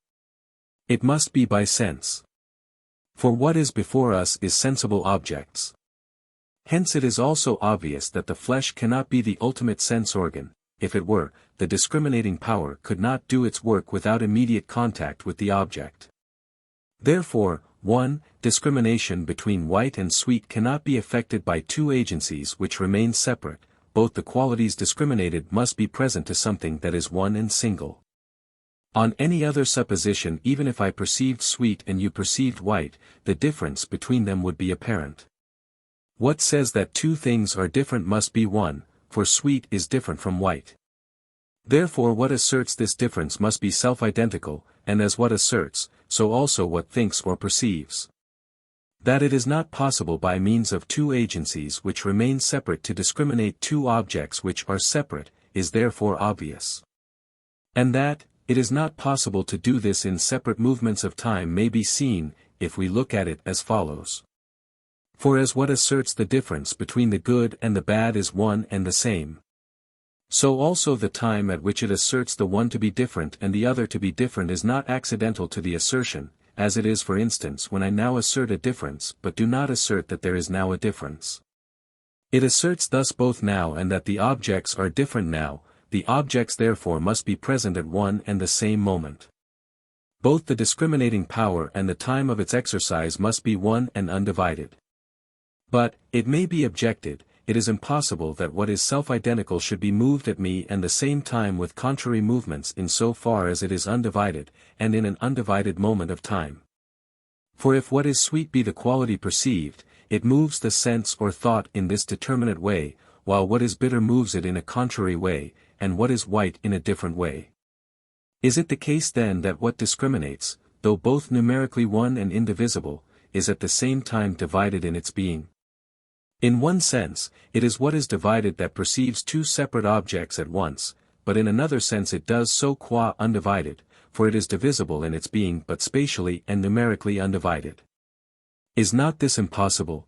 It must be by sense. For what is before us is sensible objects. Hence it is also obvious that the flesh cannot be the ultimate sense organ. If it were, the discriminating power could not do its work without immediate contact with the object. Therefore, 1. Discrimination between white and sweet cannot be effected by two agencies which remain separate, both the qualities discriminated must be present to something that is one and single. On any other supposition even if I perceived sweet and you perceived white, the difference between them would be apparent. What says that two things are different must be one, for sweet is different from white. Therefore what asserts this difference must be self-identical, and as what asserts, so also what thinks or perceives. That it is not possible by means of two agencies which remain separate to discriminate two objects which are separate, is therefore obvious. And that, it is not possible to do this in separate movements of time may be seen, if we look at it as follows. For as what asserts the difference between the good and the bad is one and the same, so also the time at which it asserts the one to be different and the other to be different is not accidental to the assertion, as it is for instance when I now assert a difference but do not assert that there is now a difference. It asserts thus both now and that the objects are different now, the objects therefore must be present at one and the same moment. Both the discriminating power and the time of its exercise must be one and undivided. But, it may be objected, it is impossible that what is self-identical should be moved at me and the same time with contrary movements in so far as it is undivided, and in an undivided moment of time. For if what is sweet be the quality perceived, it moves the sense or thought in this determinate way, while what is bitter moves it in a contrary way, and what is white in a different way. Is it the case then that what discriminates, though both numerically one and indivisible, is at the same time divided in its being? In one sense, it is what is divided that perceives two separate objects at once, but in another sense it does so qua undivided, for it is divisible in its being but spatially and numerically undivided. Is not this impossible?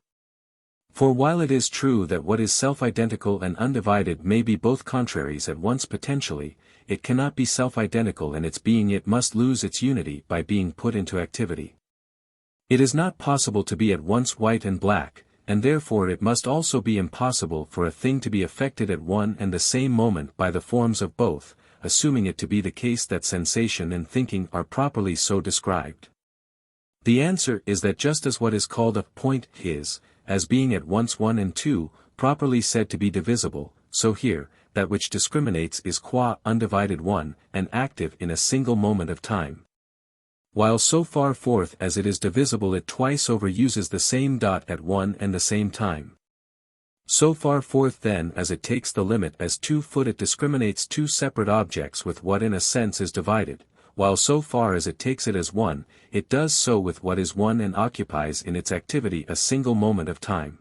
For while it is true that what is self-identical and undivided may be both contraries at once potentially, it cannot be self-identical in its being, it must lose its unity by being put into activity. It is not possible to be at once white and black, and therefore it must also be impossible for a thing to be affected at one and the same moment by the forms of both, assuming it to be the case that sensation and thinking are properly so described. The answer is that just as what is called a point is, as being at once one and two, properly said to be divisible, so here, that which discriminates is qua undivided one, and active in a single moment of time. While so far forth as it is divisible it twice over uses the same dot at one and the same time. So far forth then as it takes the limit as 2 foot it discriminates two separate objects with what in a sense is divided, while so far as it takes it as one, it does so with what is one and occupies in its activity a single moment of time.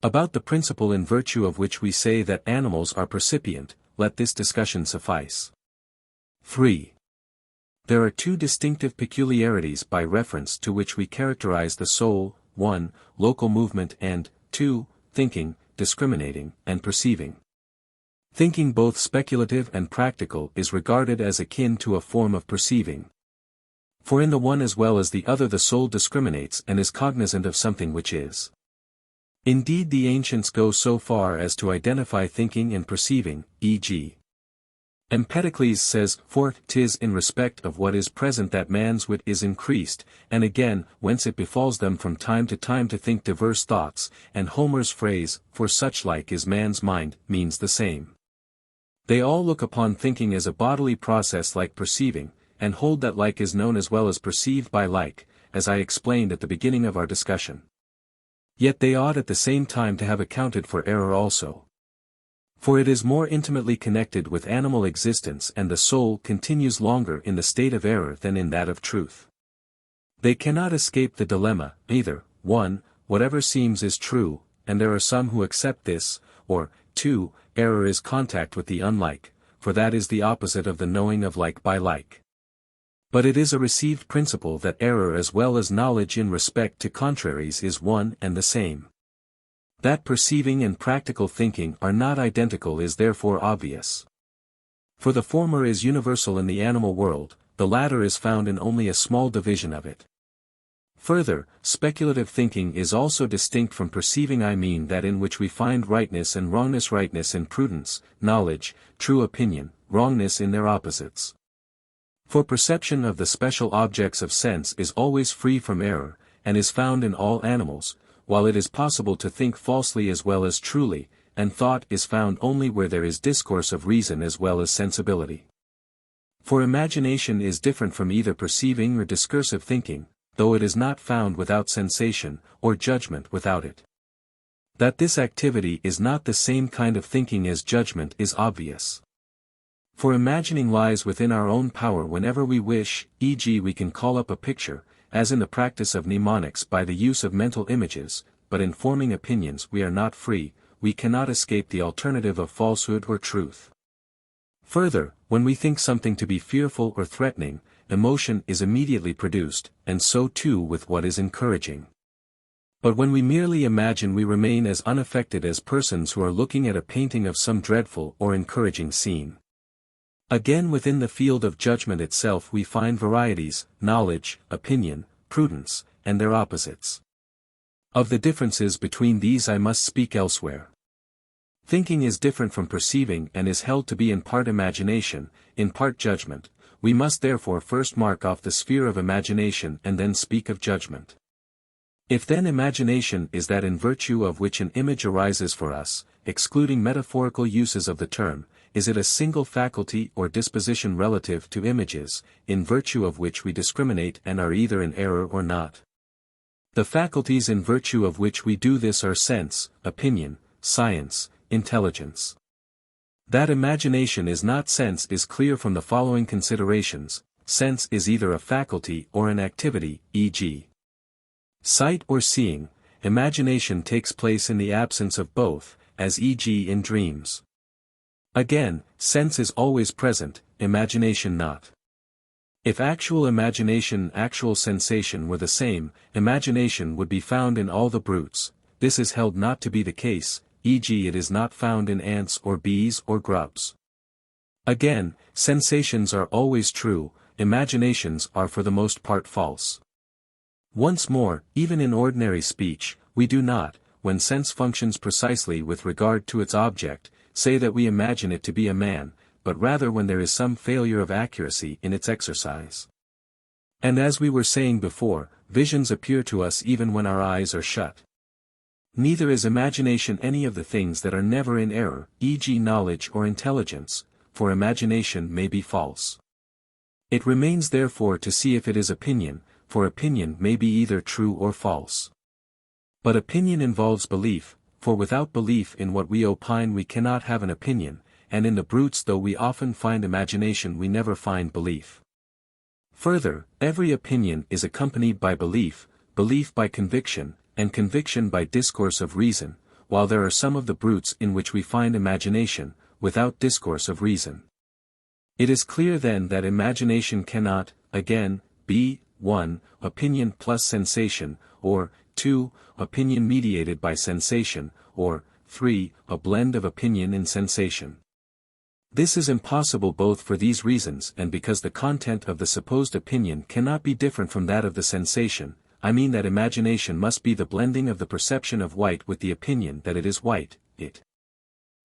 About the principle in virtue of which we say that animals are percipient, let this discussion suffice. 3. There are 2 distinctive peculiarities by reference to which we characterize the soul, 1, local movement and, 2, thinking, discriminating, and perceiving. Thinking both speculative and practical is regarded as akin to a form of perceiving. For in the one as well as the other the soul discriminates and is cognizant of something which is. Indeed the ancients go so far as to identify thinking and perceiving, e.g. Empedocles says, for 'tis in respect of what is present that man's wit is increased, and again, whence it befalls them from time to think diverse thoughts, and Homer's phrase, for such like is man's mind, means the same. They all look upon thinking as a bodily process like perceiving, and hold that like is known as well as perceived by like, as I explained at the beginning of our discussion. Yet they ought at the same time to have accounted for error also. For it is more intimately connected with animal existence and the soul continues longer in the state of error than in that of truth. They cannot escape the dilemma, either, 1, whatever seems is true, and there are some who accept this, or, 2, error is contact with the unlike, for that is the opposite of the knowing of like by like. But it is a received principle that error as well as knowledge in respect to contraries is one and the same. That perceiving and practical thinking are not identical is therefore obvious. For the former is universal in the animal world, the latter is found in only a small division of it. Further, speculative thinking is also distinct from perceiving, I mean that in which we find rightness and wrongness, rightness in prudence, knowledge, true opinion, wrongness in their opposites. For perception of the special objects of sense is always free from error, and is found in all animals, while it is possible to think falsely as well as truly, and thought is found only where there is discourse of reason as well as sensibility. For imagination is different from either perceiving or discursive thinking, though it is not found without sensation, or judgment without it. That this activity is not the same kind of thinking as judgment is obvious. For imagining lies within our own power whenever we wish, e.g. we can call up a picture, as in the practice of mnemonics by the use of mental images, but in forming opinions we are not free, we cannot escape the alternative of falsehood or truth. Further, when we think something to be fearful or threatening, emotion is immediately produced, and so too with what is encouraging. But when we merely imagine, we remain as unaffected as persons who are looking at a painting of some dreadful or encouraging scene. Again, within the field of judgment itself we find varieties: knowledge, opinion, prudence, and their opposites. Of the differences between these I must speak elsewhere. Thinking is different from perceiving and is held to be in part imagination, in part judgment. We must therefore first mark off the sphere of imagination and then speak of judgment. If then imagination is that in virtue of which an image arises for us, excluding metaphorical uses of the term, is it a single faculty or disposition relative to images, in virtue of which we discriminate and are either in error or not? The faculties in virtue of which we do this are sense, opinion, science, intelligence. That imagination is not sense is clear from the following considerations. Sense is either a faculty or an activity, e.g. sight or seeing. Imagination takes place in the absence of both, as e.g. in dreams. Again, sense is always present, imagination not. If actual imagination and actual sensation were the same, imagination would be found in all the brutes. This is held not to be the case, e.g. it is not found in ants or bees or grubs. Again, sensations are always true, imaginations are for the most part false. Once more, even in ordinary speech, we do not, when sense functions precisely with regard to its object, say that we imagine it to be a man, but rather when there is some failure of accuracy in its exercise. And as we were saying before, visions appear to us even when our eyes are shut. Neither is imagination any of the things that are never in error, e.g. knowledge or intelligence, for imagination may be false. It remains therefore to see if it is opinion, for opinion may be either true or false. But opinion involves belief, for without belief in what we opine we cannot have an opinion, and in the brutes though we often find imagination we never find belief. Further, every opinion is accompanied by belief, belief by conviction, and conviction by discourse of reason, while there are some of the brutes in which we find imagination, without discourse of reason. It is clear then that imagination cannot, again, be 1. Opinion plus sensation, or 2. Opinion mediated by sensation, or 3. A blend of opinion and sensation. This is impossible both for these reasons and because the content of the supposed opinion cannot be different from that of the sensation. I mean that imagination must be the blending of the perception of white with the opinion that it is white. It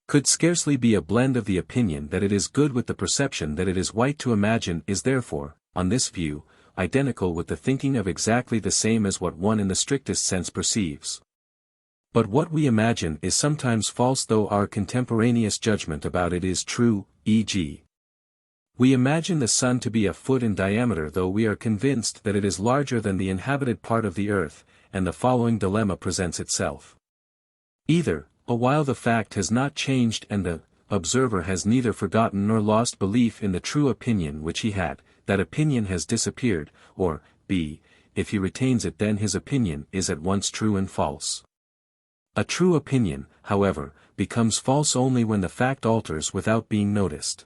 could scarcely be a blend of the opinion that it is good with the perception that it is white. To imagine is therefore, on this view, identical with the thinking of exactly the same as what one in the strictest sense perceives. But what we imagine is sometimes false though our contemporaneous judgment about it is true, e.g. we imagine the sun to be a foot in diameter though we are convinced that it is larger than the inhabited part of the earth, and the following dilemma presents itself. Either, while the fact has not changed and the observer has neither forgotten nor lost belief in the true opinion which he had, that opinion has disappeared, or, b. if he retains it then his opinion is at once true and false. A true opinion, however, becomes false only when the fact alters without being noticed.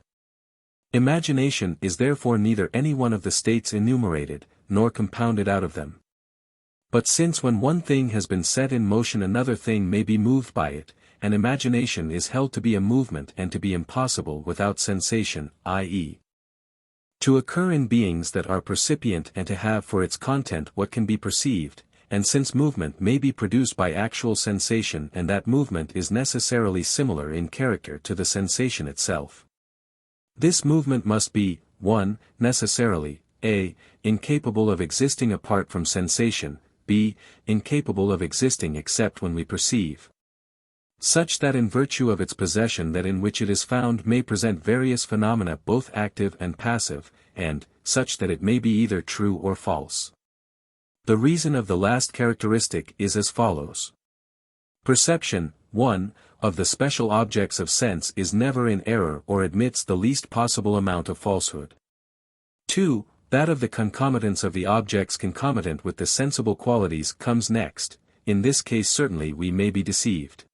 Imagination is therefore neither any one of the states enumerated, nor compounded out of them. But since when one thing has been set in motion another thing may be moved by it, and imagination is held to be a movement and to be impossible without sensation, i.e. to occur in beings that are percipient and to have for its content what can be perceived, and since movement may be produced by actual sensation and that movement is necessarily similar in character to the sensation itself. This movement must be, 1. necessarily, a. incapable of existing apart from sensation, b. incapable of existing except when we perceive. Such that in virtue of its possession that in which it is found may present various phenomena both active and passive, and, such that it may be either true or false. The reason of the last characteristic is as follows. Perception, 1. of the special objects of sense is never in error or admits the least possible amount of falsehood. 2. That of the concomitance of the objects concomitant with the sensible qualities comes next, in this case certainly we may be deceived.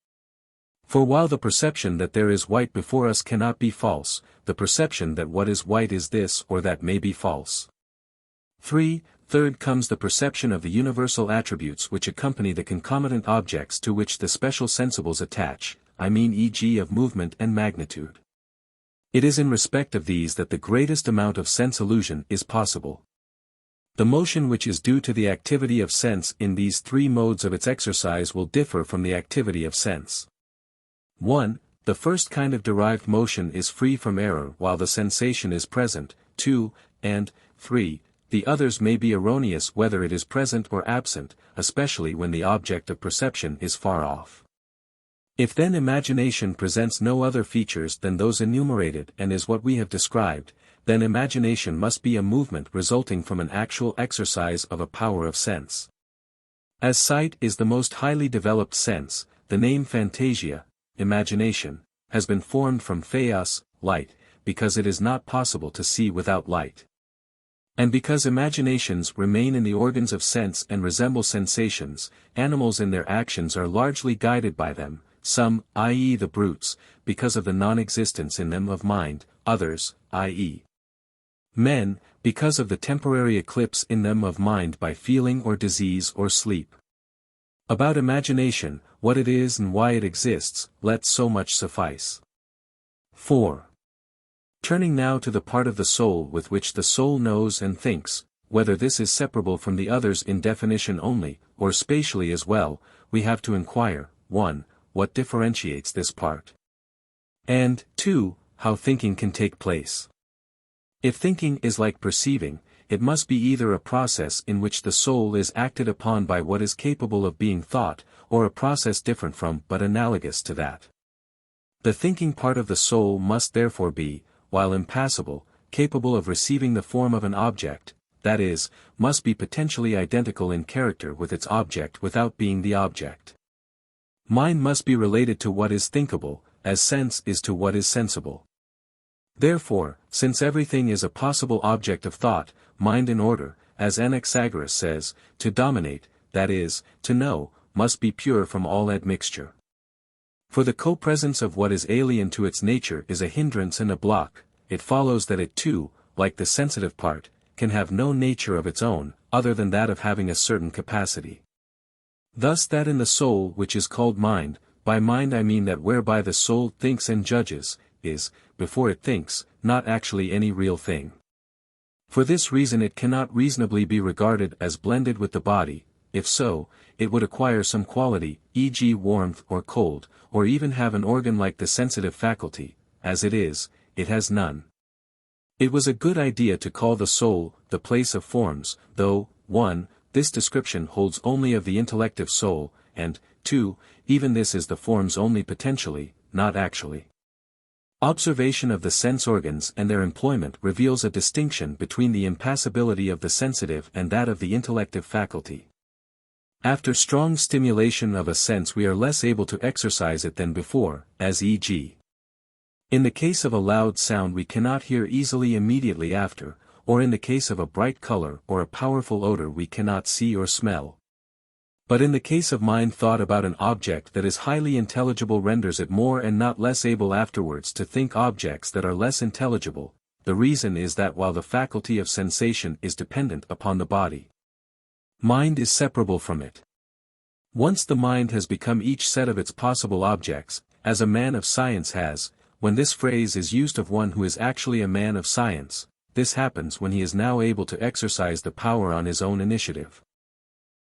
For while the perception that there is white before us cannot be false, the perception that what is white is this or that may be false. 3. Third comes the perception of the universal attributes which accompany the concomitant objects to which the special sensibles attach, e.g. of movement and magnitude. It is in respect of these that the greatest amount of sense illusion is possible. The motion which is due to the activity of sense in these three modes of its exercise will differ from the activity of sense. 1. The first kind of derived motion is free from error while the sensation is present. 2. And 3. The others may be erroneous whether it is present or absent, especially when the object of perception is far off. If then imagination presents no other features than those enumerated and is what we have described, then imagination must be a movement resulting from an actual exercise of a power of sense. As sight is the most highly developed sense, the name phantasia, imagination, has been formed from phaios, light, because it is not possible to see without light. And because imaginations remain in the organs of sense and resemble sensations, animals in their actions are largely guided by them, some, i.e. the brutes, because of the non-existence in them of mind, others, i.e. men, because of the temporary eclipse in them of mind by feeling or disease or sleep. About imagination, what it is and why it exists, let so much suffice. 4. Turning now to the part of the soul with which the soul knows and thinks, whether this is separable from the others in definition only, or spatially as well, we have to inquire, 1. What differentiates this part? And, 2. How thinking can take place. If thinking is like perceiving, it must be either a process in which the soul is acted upon by what is capable of being thought, or a process different from but analogous to that. The thinking part of the soul must therefore be, while impassible, capable of receiving the form of an object, that is, must be potentially identical in character with its object without being the object. Mind must be related to what is thinkable, as sense is to what is sensible. Therefore, since everything is a possible object of thought, mind in order, as Anaxagoras says, to dominate, that is, to know, must be pure from all admixture. For the co-presence of what is alien to its nature is a hindrance and a block, it follows that it too, like the sensitive part, can have no nature of its own, other than that of having a certain capacity. Thus that in the soul which is called mind, by mind I mean that whereby the soul thinks and judges, is, before it thinks, not actually any real thing. For this reason it cannot reasonably be regarded as blended with the body, if so, it would acquire some quality, e.g. warmth or cold, or even have an organ like the sensitive faculty. As it is, it has none. It was a good idea to call the soul, the place of forms, though, 1. This description holds only of the intellective soul, and, 2. Even this is the forms only potentially, not actually. Observation of the sense organs and their employment reveals a distinction between the impassibility of the sensitive and that of the intellective faculty. After strong stimulation of a sense we are less able to exercise it than before, as e.g. in the case of a loud sound we cannot hear easily immediately after, or in the case of a bright color or a powerful odor we cannot see or smell. But in the case of mind thought about an object that is highly intelligible renders it more and not less able afterwards to think objects that are less intelligible. The reason is that while the faculty of sensation is dependent upon the body, mind is separable from it. Once the mind has become each set of its possible objects, as a man of science has, when this phrase is used of one who is actually a man of science, this happens when he is now able to exercise the power on his own initiative.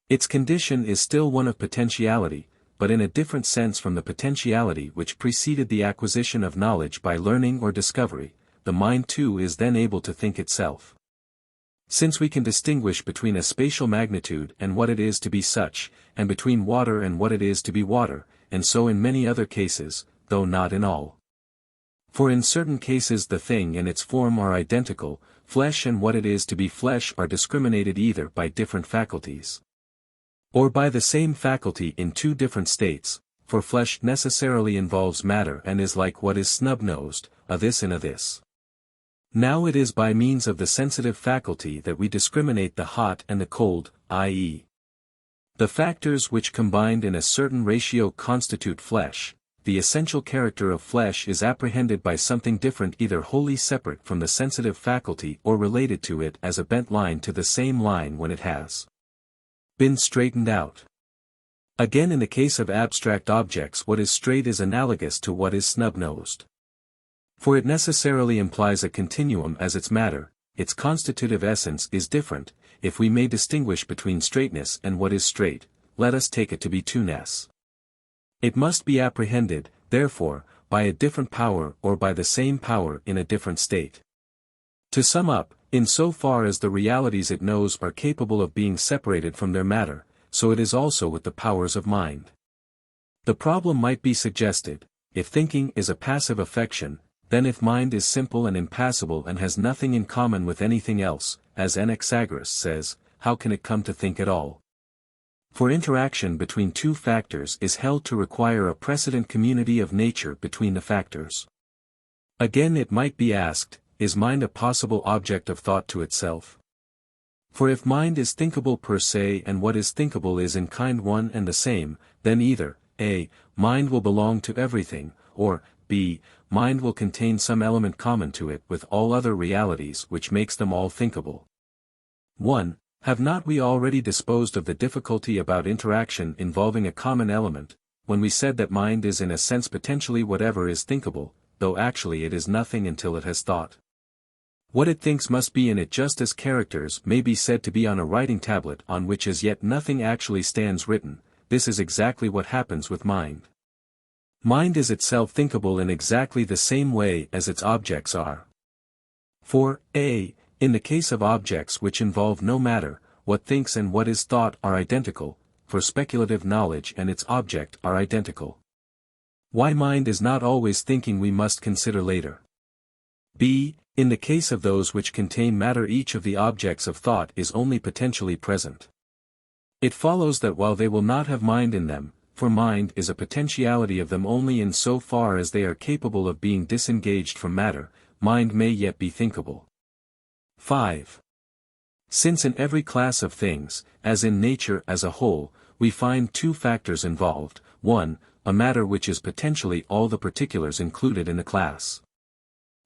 Its condition is still one of potentiality, but in a different sense from the potentiality which preceded the acquisition of knowledge by learning or discovery. The mind too is then able to think itself. Since we can distinguish between a spatial magnitude and what it is to be such, and between water and what it is to be water, and so in many other cases, though not in all. For in certain cases the thing and its form are identical, flesh and what it is to be flesh are discriminated either by different faculties, or by the same faculty in two different states, for flesh necessarily involves matter and is like what is snub-nosed, a this and a this. Now it is by means of the sensitive faculty that we discriminate the hot and the cold, i.e. the factors which combined in a certain ratio constitute flesh, the essential character of flesh is apprehended by something different, either wholly separate from the sensitive faculty or related to it as a bent line to the same line when it has been straightened out. Again, in the case of abstract objects, what is straight is analogous to what is snub-nosed. For it necessarily implies a continuum as its matter, its constitutive essence is different. If we may distinguish between straightness and what is straight, let us take it to be two-ness. It must be apprehended, therefore, by a different power or by the same power in a different state. To sum up, in so far as the realities it knows are capable of being separated from their matter, so it is also with the powers of mind. The problem might be suggested: if thinking is a passive affection, then if mind is simple and impassible and has nothing in common with anything else, as Anaxagoras says, how can it come to think at all? For interaction between two factors is held to require a precedent community of nature between the factors. Again, it might be asked, is mind a possible object of thought to itself? For if mind is thinkable per se and what is thinkable is in kind one and the same, then either, a, mind will belong to everything, or, b, mind will contain some element common to it with all other realities which makes them all thinkable. 1. Have not we already disposed of the difficulty about interaction involving a common element, when we said that mind is in a sense potentially whatever is thinkable, though actually it is nothing until it has thought? What it thinks must be in it, just as characters may be said to be on a writing tablet on which as yet nothing actually stands written. This is exactly what happens with mind. Mind is itself thinkable in exactly the same way as its objects are. For, a, in the case of objects which involve no matter, what thinks and what is thought are identical, for speculative knowledge and its object are identical. Why mind is not always thinking we must consider later. b, in the case of those which contain matter, each of the objects of thought is only potentially present. It follows that while they will not have mind in them, for mind is a potentiality of them only in so far as they are capable of being disengaged from matter, mind may yet be thinkable. 5. Since in every class of things, as in nature as a whole, we find two factors involved: 1, a matter which is potentially all the particulars included in the class.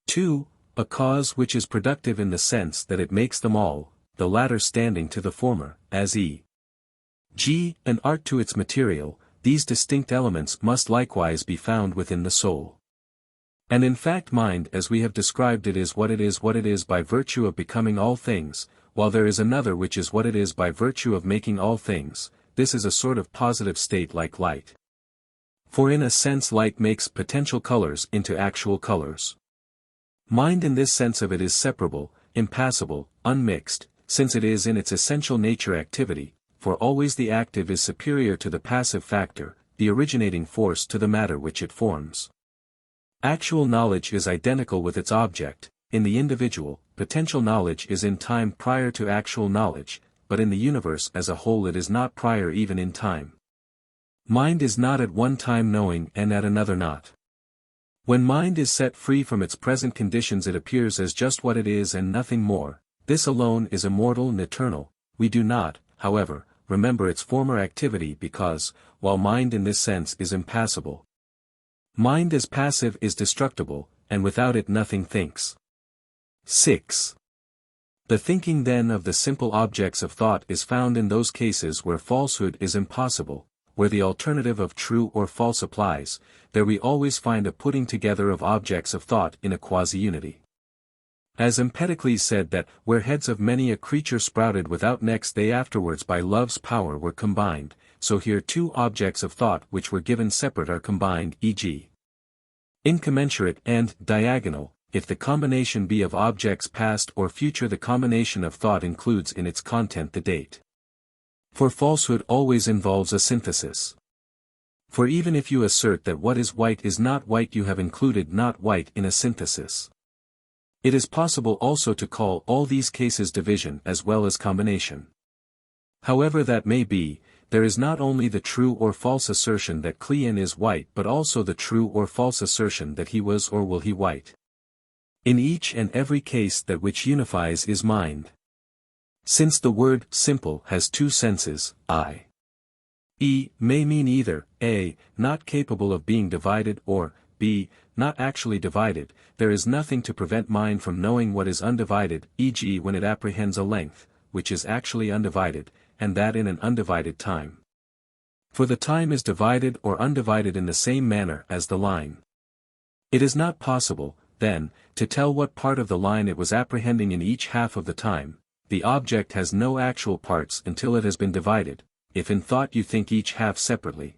2, a cause which is productive in the sense that it makes them all, the latter standing to the former, as e.g., an art to its material. These distinct elements must likewise be found within the soul. And in fact mind as we have described it is what it is by virtue of becoming all things, while there is another which is what it is by virtue of making all things. This is a sort of positive state like light. For in a sense light makes potential colors into actual colors. Mind in this sense of it is separable, impassible, unmixed, since it is in its essential nature activity, for always the active is superior to the passive factor, the originating force to the matter which it forms. Actual knowledge is identical with its object. In the individual, potential knowledge is in time prior to actual knowledge, but in the universe as a whole it is not prior even in time. Mind is not at one time knowing and at another not. When mind is set free from its present conditions it appears as just what it is and nothing more. This alone is immortal and eternal. We do not, however, remember its former activity because, while mind in this sense is impassible, mind as passive is destructible, and without it nothing thinks. 6. The thinking then of the simple objects of thought is found in those cases where falsehood is impossible, where the alternative of true or false applies. There we always find a putting together of objects of thought in a quasi-unity. As Empedocles said that, where heads of many a creature sprouted without necks they afterwards by love's power were combined, so here two objects of thought which were given separate are combined, e.g. incommensurate and diagonal. If the combination be of objects past or future, the combination of thought includes in its content the date. For falsehood always involves a synthesis. For even if you assert that what is white is not white, you have included not white in a synthesis. It is possible also to call all these cases division as well as combination. However that may be, there is not only the true or false assertion that Cleon is white but also the true or false assertion that he was or will he white. In each and every case that which unifies is mind. Since the word simple has two senses, i. may mean either, a, not capable of being divided or, b, not actually divided. There is nothing to prevent mind from knowing what is undivided, e.g. when it apprehends a length, which is actually undivided, and that in an undivided time. For the time is divided or undivided in the same manner as the line. It is not possible, then, to tell what part of the line it was apprehending in each half of the time. The object has no actual parts until it has been divided, if in thought you think each half separately.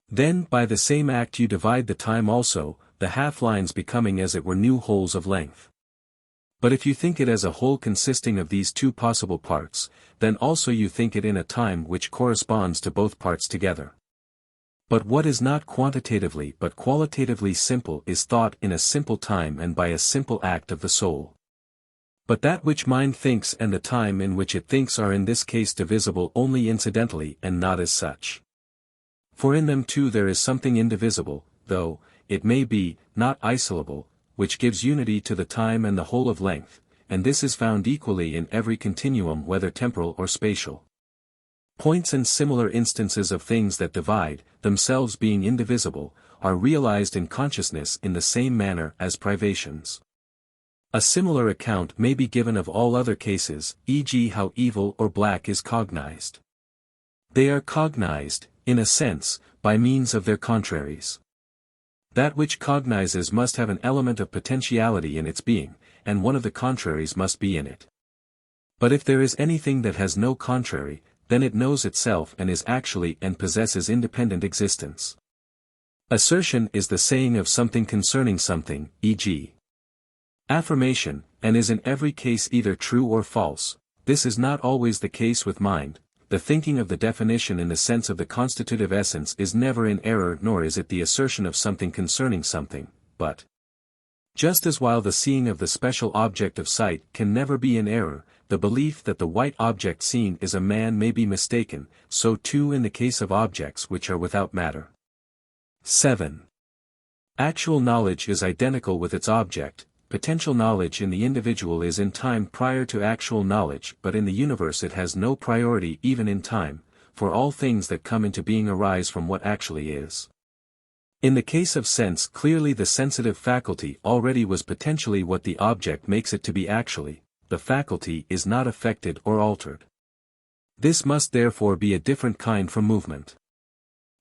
Then by the same act you divide the time also, the half-lines becoming as it were new wholes of length. But if you think it as a whole consisting of these two possible parts, then also you think it in a time which corresponds to both parts together. But what is not quantitatively but qualitatively simple is thought in a simple time and by a simple act of the soul. But that which mind thinks and the time in which it thinks are in this case divisible only incidentally and not as such. For in them too there is something indivisible, though, it may be, not isolable, which gives unity to the time and the whole of length, and this is found equally in every continuum whether temporal or spatial. Points and similar instances of things that divide, themselves being indivisible, are realized in consciousness in the same manner as privations. A similar account may be given of all other cases, e.g. how evil or black is cognized. They are cognized, in a sense, by means of their contraries. That which cognizes must have an element of potentiality in its being, and one of the contraries must be in it. But if there is anything that has no contrary, then it knows itself and is actually and possesses independent existence. Assertion is the saying of something concerning something, e.g. affirmation, and is in every case either true or false. This is not always the case with mind. The thinking of the definition in the sense of the constitutive essence is never in error, nor is it the assertion of something concerning something, but just as while the seeing of the special object of sight can never be in error, the belief that the white object seen is a man may be mistaken, so too in the case of objects which are without matter. 7. Actual knowledge is identical with its object. Potential knowledge in the individual is in time prior to actual knowledge, but in the universe it has no priority even in time, for all things that come into being arise from what actually is. In the case of sense, clearly the sensitive faculty already was potentially what the object makes it to be actually. The faculty is not affected or altered. This must therefore be a different kind from movement.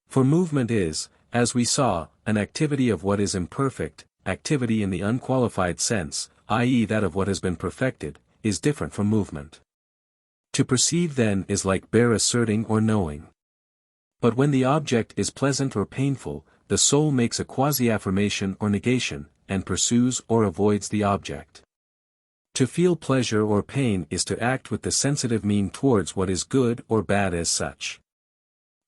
For movement is, as we saw, an activity of what is imperfect. Activity in the unqualified sense, i.e. that of what has been perfected, is different from movement. To perceive then is like bare asserting or knowing. But when the object is pleasant or painful, the soul makes a quasi-affirmation or negation, and pursues or avoids the object. To feel pleasure or pain is to act with the sensitive mean towards what is good or bad as such.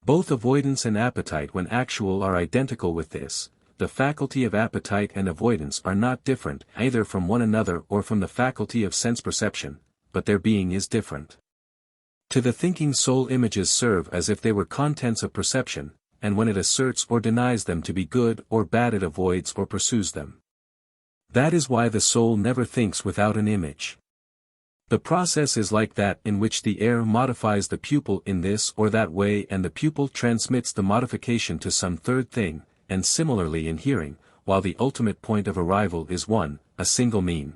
Both avoidance and appetite when actual are identical with this. The faculty of appetite and avoidance are not different either from one another or from the faculty of sense perception, but their being is different. To the thinking soul images serve as if they were contents of perception, and when it asserts or denies them to be good or bad it avoids or pursues them. That is why the soul never thinks without an image. The process is like that in which the air modifies the pupil in this or that way and the pupil transmits the modification to some third thing, and similarly in hearing, while the ultimate point of arrival is one, a single mean.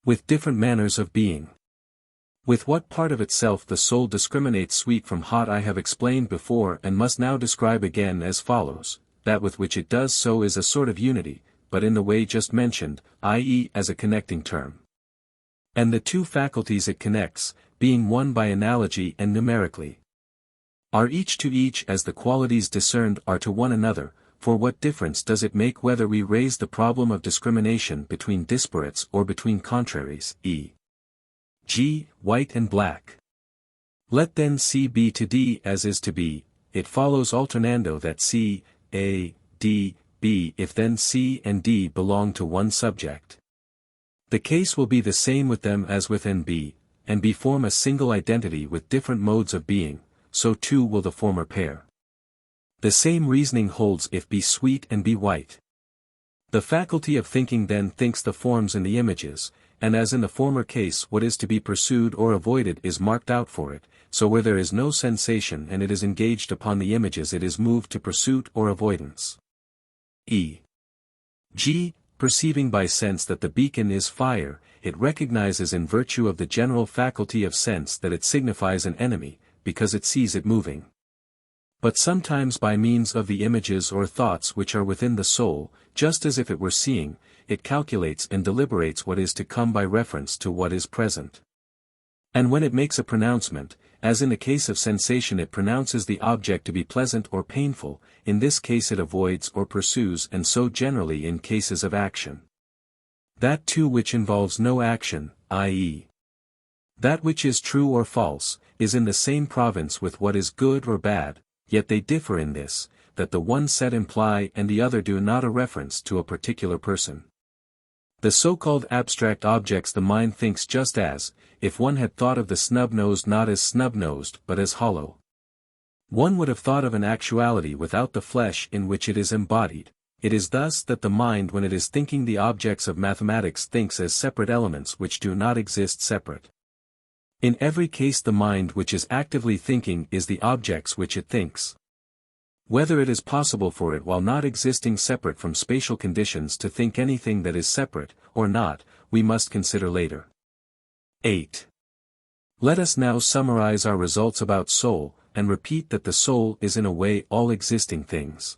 With different manners of being. With what part of itself the soul discriminates sweet from hot I have explained before and must now describe again as follows. That with which it does so is a sort of unity, but in the way just mentioned, i.e. as a connecting term. And the two faculties it connects, being one by analogy and numerically, are each to each as the qualities discerned are to one another. For what difference does it make whether we raise the problem of discrimination between disparates or between contraries, e.g., white and black? Let then C be to D as is to B, it follows alternando that C, A, D, B if then C and D belong to one subject. The case will be the same with them as with N B, and B form a single identity with different modes of being, so too will the former pair. The same reasoning holds if be sweet and be white. The faculty of thinking then thinks the forms in the images, and as in the former case what is to be pursued or avoided is marked out for it, so where there is no sensation and it is engaged upon the images it is moved to pursuit or avoidance. E.g., perceiving by sense that the beacon is fire, it recognizes in virtue of the general faculty of sense that it signifies an enemy, because it sees it moving. But sometimes by means of the images or thoughts which are within the soul, just as if it were seeing, it calculates and deliberates what is to come by reference to what is present. And when it makes a pronouncement, as in the case of sensation it pronounces the object to be pleasant or painful, in this case it avoids or pursues, and so generally in cases of action. That too which involves no action, i.e., that which is true or false, is in the same province with what is good or bad, yet they differ in this, that the one set imply and the other do not a reference to a particular person. The so-called abstract objects the mind thinks just as, if one had thought of the snub-nosed not as snub-nosed but as hollow. One would have thought of an actuality without the flesh in which it is embodied. It is thus that the mind when it is thinking the objects of mathematics thinks as separate elements which do not exist separate. In every case the mind which is actively thinking is the objects which it thinks. Whether it is possible for it while not existing separate from spatial conditions to think anything that is separate, or not, we must consider later. 8. Let us now summarize our results about soul, and repeat that the soul is in a way all existing things.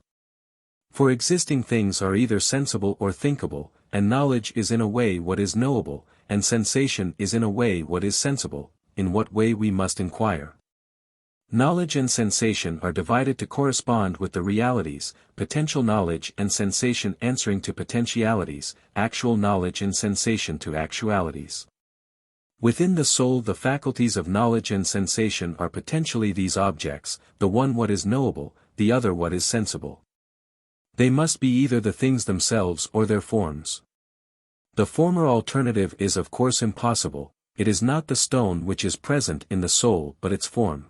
For existing things are either sensible or thinkable, and knowledge is in a way what is knowable, and sensation is in a way what is sensible, in what way we must inquire. Knowledge and sensation are divided to correspond with the realities, potential knowledge and sensation answering to potentialities, actual knowledge and sensation to actualities. Within the soul the faculties of knowledge and sensation are potentially these objects, the one what is knowable, the other what is sensible. They must be either the things themselves or their forms. The former alternative is of course impossible, it is not the stone which is present in the soul but its form.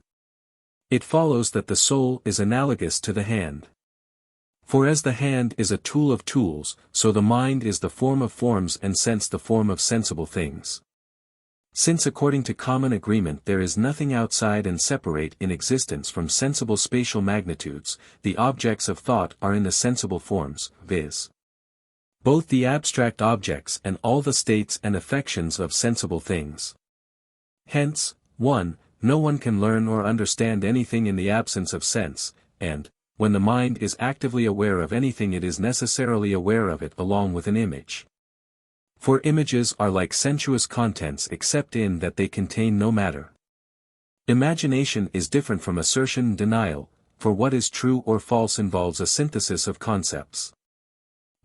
It follows that the soul is analogous to the hand. For as the hand is a tool of tools, so the mind is the form of forms and sense the form of sensible things. Since according to common agreement there is nothing outside and separate in existence from sensible spatial magnitudes, the objects of thought are in the sensible forms, viz. both the abstract objects and all the states and affections of sensible things. Hence, 1. No one can learn or understand anything in the absence of sense, and, when the mind is actively aware of anything it is necessarily aware of it along with an image. For images are like sensuous contents except in that they contain no matter. Imagination is different from assertion and denial, for what is true or false involves a synthesis of concepts.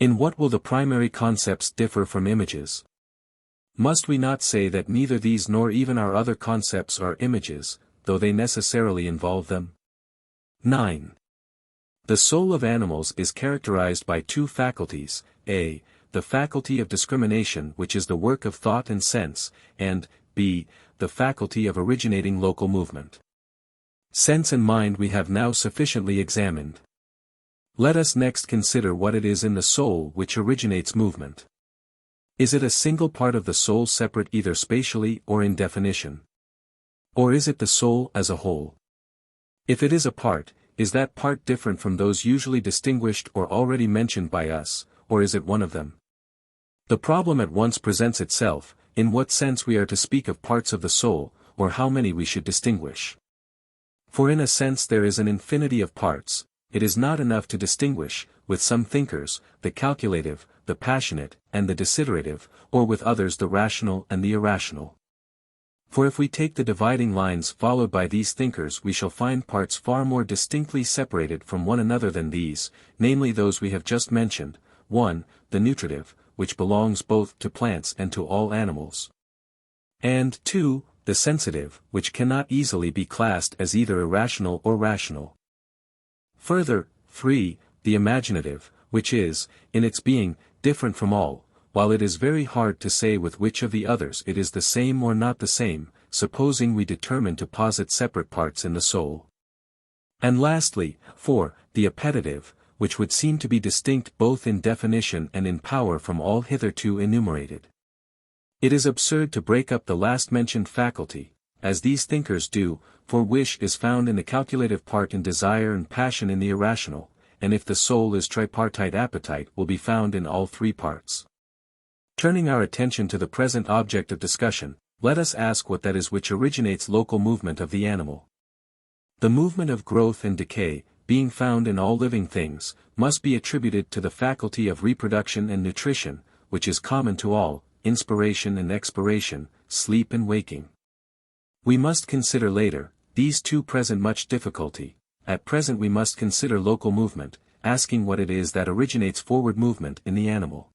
In what will the primary concepts differ from images? Must we not say that neither these nor even our other concepts are images, though they necessarily involve them? 9. The soul of animals is characterized by two faculties, a. the faculty of discrimination which is the work of thought and sense, and, b. the faculty of originating local movement. Sense and mind we have now sufficiently examined. Let us next consider what it is in the soul which originates movement. Is it a single part of the soul separate either spatially or in definition? Or is it the soul as a whole? If it is a part, is that part different from those usually distinguished or already mentioned by us, or is it one of them? The problem at once presents itself, in what sense we are to speak of parts of the soul, or how many we should distinguish. For in a sense there is an infinity of parts. It is not enough to distinguish, with some thinkers, the calculative, the passionate, and the desiderative, or with others the rational and the irrational. For if we take the dividing lines followed by these thinkers we shall find parts far more distinctly separated from one another than these, namely those we have just mentioned, 1. The nutritive, which belongs both to plants and to all animals. And 2. The sensitive, which cannot easily be classed as either irrational or rational. Further, 3. The imaginative, which is, in its being, different from all, while it is very hard to say with which of the others it is the same or not the same, supposing we determine to posit separate parts in the soul. And lastly, 4. The appetitive, which would seem to be distinct both in definition and in power from all hitherto enumerated. It is absurd to break up the last-mentioned faculty, as these thinkers do, for wish is found in the calculative part and desire and passion in the irrational, and if the soul is tripartite, appetite will be found in all three parts. Turning our attention to the present object of discussion, let us ask what that is which originates local movement of the animal. The movement of growth and decay, being found in all living things, must be attributed to the faculty of reproduction and nutrition, which is common to all, inspiration and expiration, sleep and waking. We must consider later, these two present much difficulty. At present we must consider local movement, asking what it is that originates forward movement in the animal.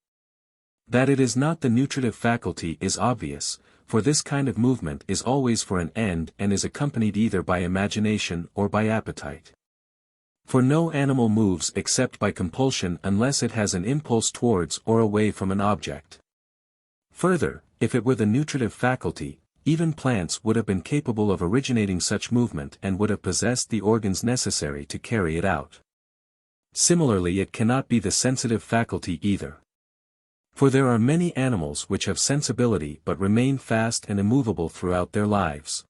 That it is not the nutritive faculty is obvious, for this kind of movement is always for an end and is accompanied either by imagination or by appetite. For no animal moves except by compulsion unless it has an impulse towards or away from an object. Further, if it were the nutritive faculty, even plants would have been capable of originating such movement and would have possessed the organs necessary to carry it out. Similarly, it cannot be the sensitive faculty either. For there are many animals which have sensibility but remain fast and immovable throughout their lives.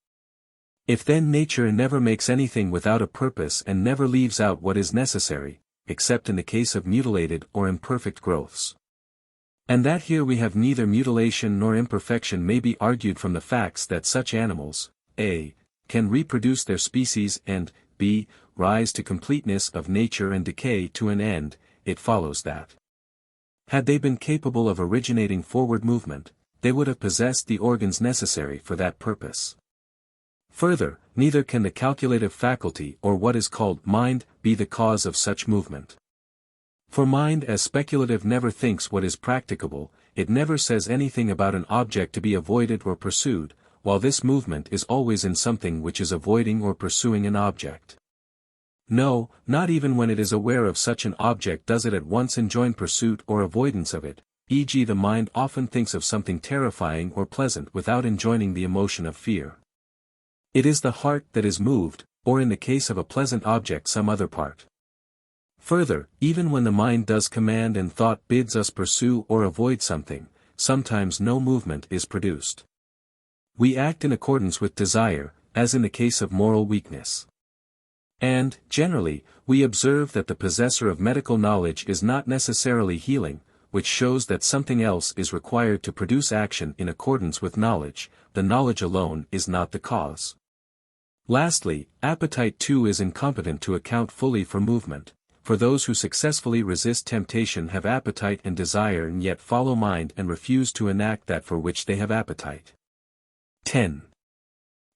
If then nature never makes anything without a purpose and never leaves out what is necessary, except in the case of mutilated or imperfect growths. And that here we have neither mutilation nor imperfection may be argued from the facts that such animals, a. can reproduce their species and, b. rise to completeness of nature and decay to an end, it follows that, had they been capable of originating forward movement, they would have possessed the organs necessary for that purpose. Further, neither can the calculative faculty or what is called mind be the cause of such movement. For mind as speculative never thinks what is practicable, it never says anything about an object to be avoided or pursued, while this movement is always in something which is avoiding or pursuing an object. No, not even when it is aware of such an object does it at once enjoin pursuit or avoidance of it, e.g. the mind often thinks of something terrifying or pleasant without enjoining the emotion of fear. It is the heart that is moved, or in the case of a pleasant object some other part. Further, even when the mind does command and thought bids us pursue or avoid something, sometimes no movement is produced. We act in accordance with desire, as in the case of moral weakness. And, generally, we observe that the possessor of medical knowledge is not necessarily healing, which shows that something else is required to produce action in accordance with knowledge, the knowledge alone is not the cause. Lastly, appetite too is incompetent to account fully for movement, for those who successfully resist temptation have appetite and desire and yet follow mind and refuse to enact that for which they have appetite. 10.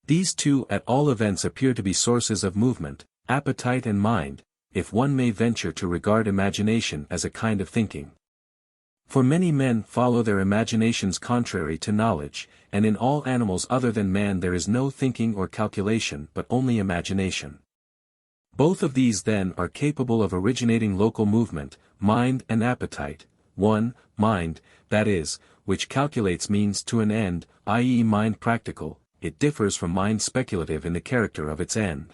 These two at all events appear to be sources of movement, appetite and mind, if one may venture to regard imagination as a kind of thinking. For many men follow their imaginations contrary to knowledge, and in all animals other than man there is no thinking or calculation but only imagination. Both of these then are capable of originating local movement, mind and appetite. 1. Mind, that is, which calculates means to an end, i.e. mind practical, it differs from mind speculative in the character of its end.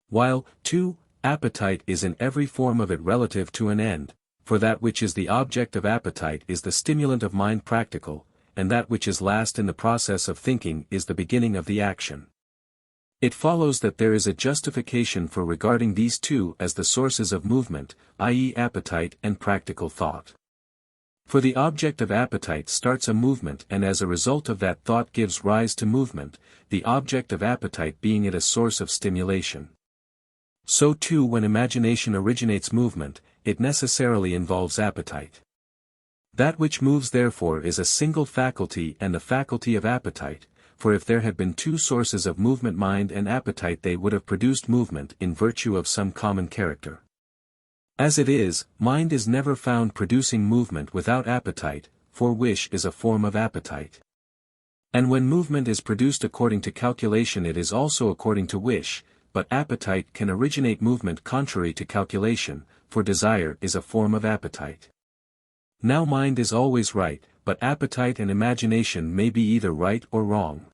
While, 2. Appetite is in every form of it relative to an end, for that which is the object of appetite is the stimulant of mind practical, and that which is last in the process of thinking is the beginning of the action. It follows that there is a justification for regarding these two as the sources of movement, i.e. appetite and practical thought. For the object of appetite starts a movement and as a result of that thought gives rise to movement, the object of appetite being it a source of stimulation. So too when imagination originates movement, it necessarily involves appetite. That which moves therefore is a single faculty and the faculty of appetite, for if there had been two sources of movement mind and appetite they would have produced movement in virtue of some common character. As it is, mind is never found producing movement without appetite, for wish is a form of appetite. And when movement is produced according to calculation it is also according to wish, but appetite can originate movement contrary to calculation, for desire is a form of appetite. Now mind is always right, but appetite and imagination may be either right or wrong.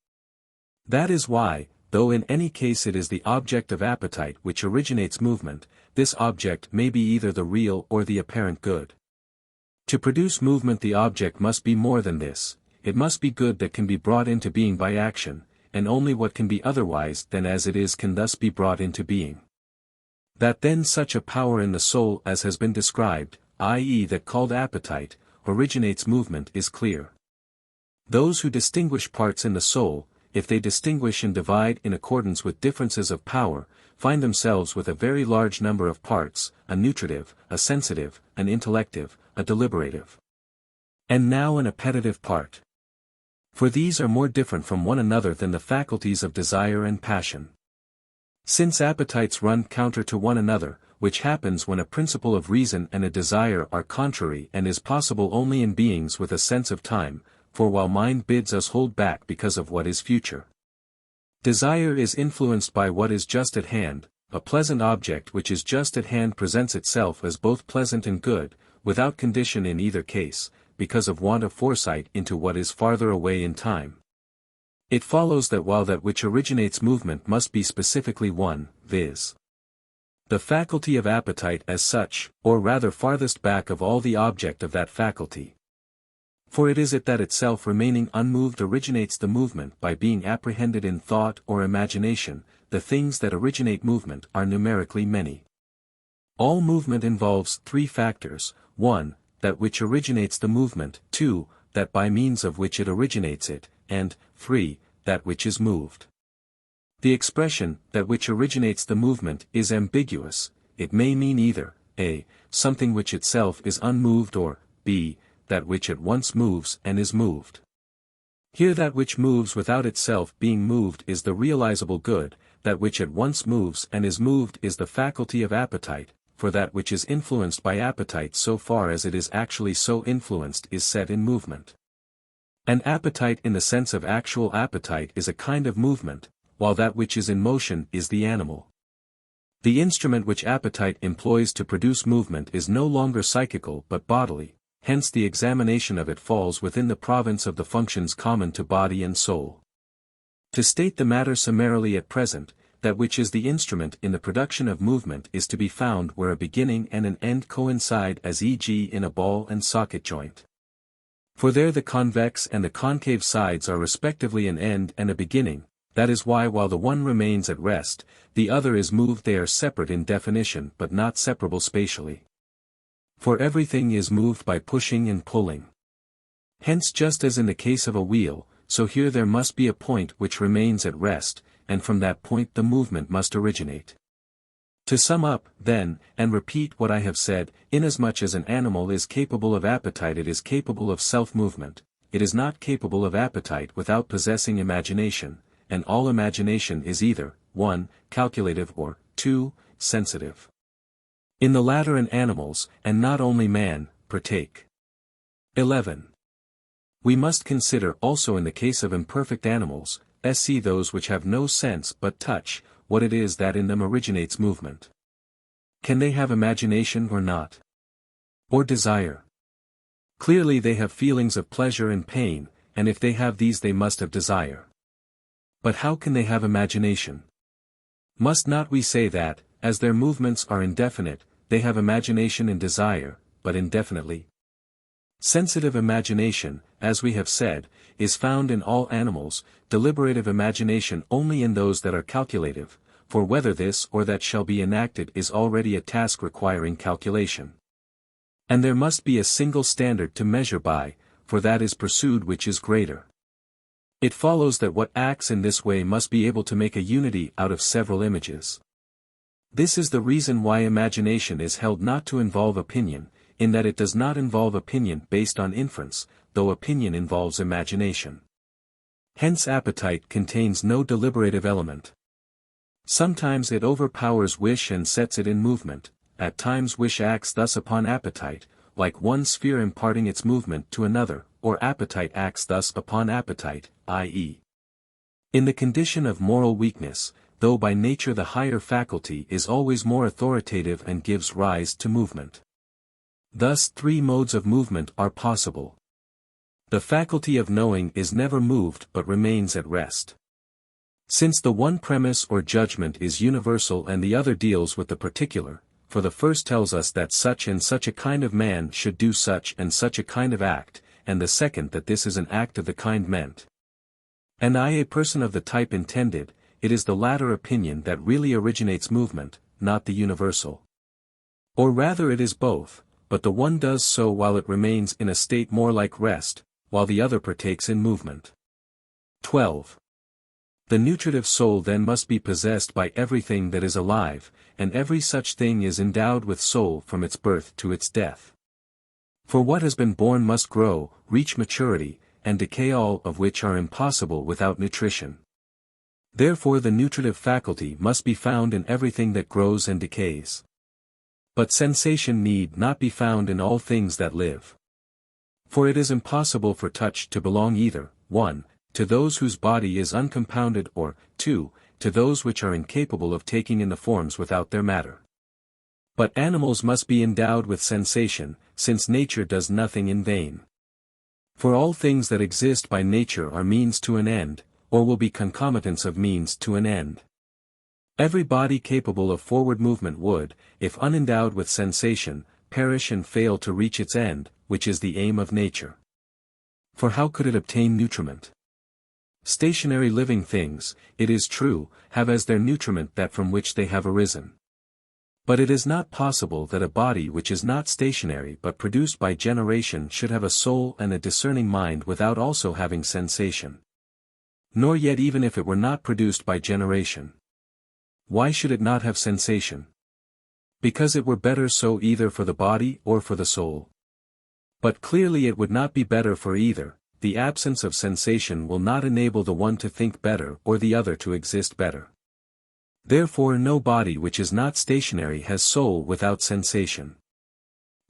That is why, though in any case it is the object of appetite which originates movement, this object may be either the real or the apparent good. To produce movement the object must be more than this, it must be good that can be brought into being by action, and only what can be otherwise than as it is can thus be brought into being. That then such a power in the soul as has been described, i.e. that called appetite, originates movement is clear. Those who distinguish parts in the soul, if they distinguish and divide in accordance with differences of power, find themselves with a very large number of parts, a nutritive, a sensitive, an intellective, a deliberative, and now an appetitive part. For these are more different from one another than the faculties of desire and passion. Since appetites run counter to one another, which happens when a principle of reason and a desire are contrary and is possible only in beings with a sense of time, for while mind bids us hold back because of what is future, desire is influenced by what is just at hand. A pleasant object which is just at hand presents itself as both pleasant and good, without condition in either case, because of want of foresight into what is farther away in time. It follows that while that which originates movement must be specifically one, viz. the faculty of appetite as such, or rather farthest back of all the object of that faculty. For it is it that itself remaining unmoved originates the movement by being apprehended in thought or imagination. The things that originate movement are numerically many. All movement involves three factors: 1, that which originates the movement; 2, that by means of which it originates it; and 3, that which is moved. The expression, that which originates the movement, is ambiguous. It may mean either, a, something which itself is unmoved, or b, that which at once moves and is moved. Here that which moves without itself being moved is the realizable good, that which at once moves and is moved is the faculty of appetite, for that which is influenced by appetite so far as it is actually so influenced is set in movement. An appetite in the sense of actual appetite is a kind of movement, while that which is in motion is the animal. The instrument which appetite employs to produce movement is no longer psychical but bodily, hence the examination of it falls within the province of the functions common to body and soul. To state the matter summarily at present, that which is the instrument in the production of movement is to be found where a beginning and an end coincide, as e.g. in a ball and socket joint. For there the convex and the concave sides are respectively an end and a beginning. That is why while the one remains at rest, the other is moved. They are separate in definition but not separable spatially. For everything is moved by pushing and pulling. Hence, just as in the case of a wheel, so here there must be a point which remains at rest, and from that point the movement must originate. To sum up, then, and repeat what I have said, inasmuch as an animal is capable of appetite, it is capable of self-movement. It is not capable of appetite without possessing imagination, and all imagination is either 1, calculative, or 2, sensitive. In the latter and animals, and not only man, partake. 11. We must consider also in the case of imperfect animals, sc those which have no sense but touch, what it is that in them originates movement. Can they have imagination or not? Or desire? Clearly they have feelings of pleasure and pain, and if they have these they must have desire. But how can they have imagination? Must not we say that, as their movements are indefinite, they have imagination and desire, but indefinitely? Sensitive imagination, as we have said, is found in all animals, deliberative imagination only in those that are calculative, for whether this or that shall be enacted is already a task requiring calculation. And there must be a single standard to measure by, for that is pursued which is greater. It follows that what acts in this way must be able to make a unity out of several images. This is the reason why imagination is held not to involve opinion, in that it does not involve opinion based on inference, though opinion involves imagination. Hence appetite contains no deliberative element. Sometimes it overpowers wish and sets it in movement, at times wish acts thus upon appetite, like one sphere imparting its movement to another, or appetite acts thus upon appetite, i.e. in the condition of moral weakness, though by nature the higher faculty is always more authoritative and gives rise to movement. Thus 3 modes of movement are possible. The faculty of knowing is never moved but remains at rest. Since the one premise or judgment is universal and the other deals with the particular, for the first tells us that such and such a kind of man should do such and such a kind of act, and the second that this is an act of the kind meant. And I a person of the type intended, it is the latter opinion that really originates movement, not the universal. Or rather it is both, but the one does so while it remains in a state more like rest, while the other partakes in movement. 12. The nutritive soul then must be possessed by everything that is alive, and every such thing is endowed with soul from its birth to its death. For what has been born must grow, reach maturity, and decay, all of which are impossible without nutrition. Therefore the nutritive faculty must be found in everything that grows and decays. But sensation need not be found in all things that live. For it is impossible for touch to belong either, 1, to those whose body is uncompounded, or, 2, to those which are incapable of taking in the forms without their matter. But animals must be endowed with sensation, since nature does nothing in vain. For all things that exist by nature are means to an end, or will be concomitants of means to an end. Every body capable of forward movement would, if unendowed with sensation, perish and fail to reach its end, which is the aim of nature. For how could it obtain nutriment? Stationary living things, it is true, have as their nutriment that from which they have arisen. But it is not possible that a body which is not stationary but produced by generation should have a soul and a discerning mind without also having sensation. Nor yet even if it were not produced by generation. Why should it not have sensation? Because it were better so either for the body or for the soul. But clearly it would not be better for either. The absence of sensation will not enable the one to think better or the other to exist better. Therefore no body which is not stationary has soul without sensation.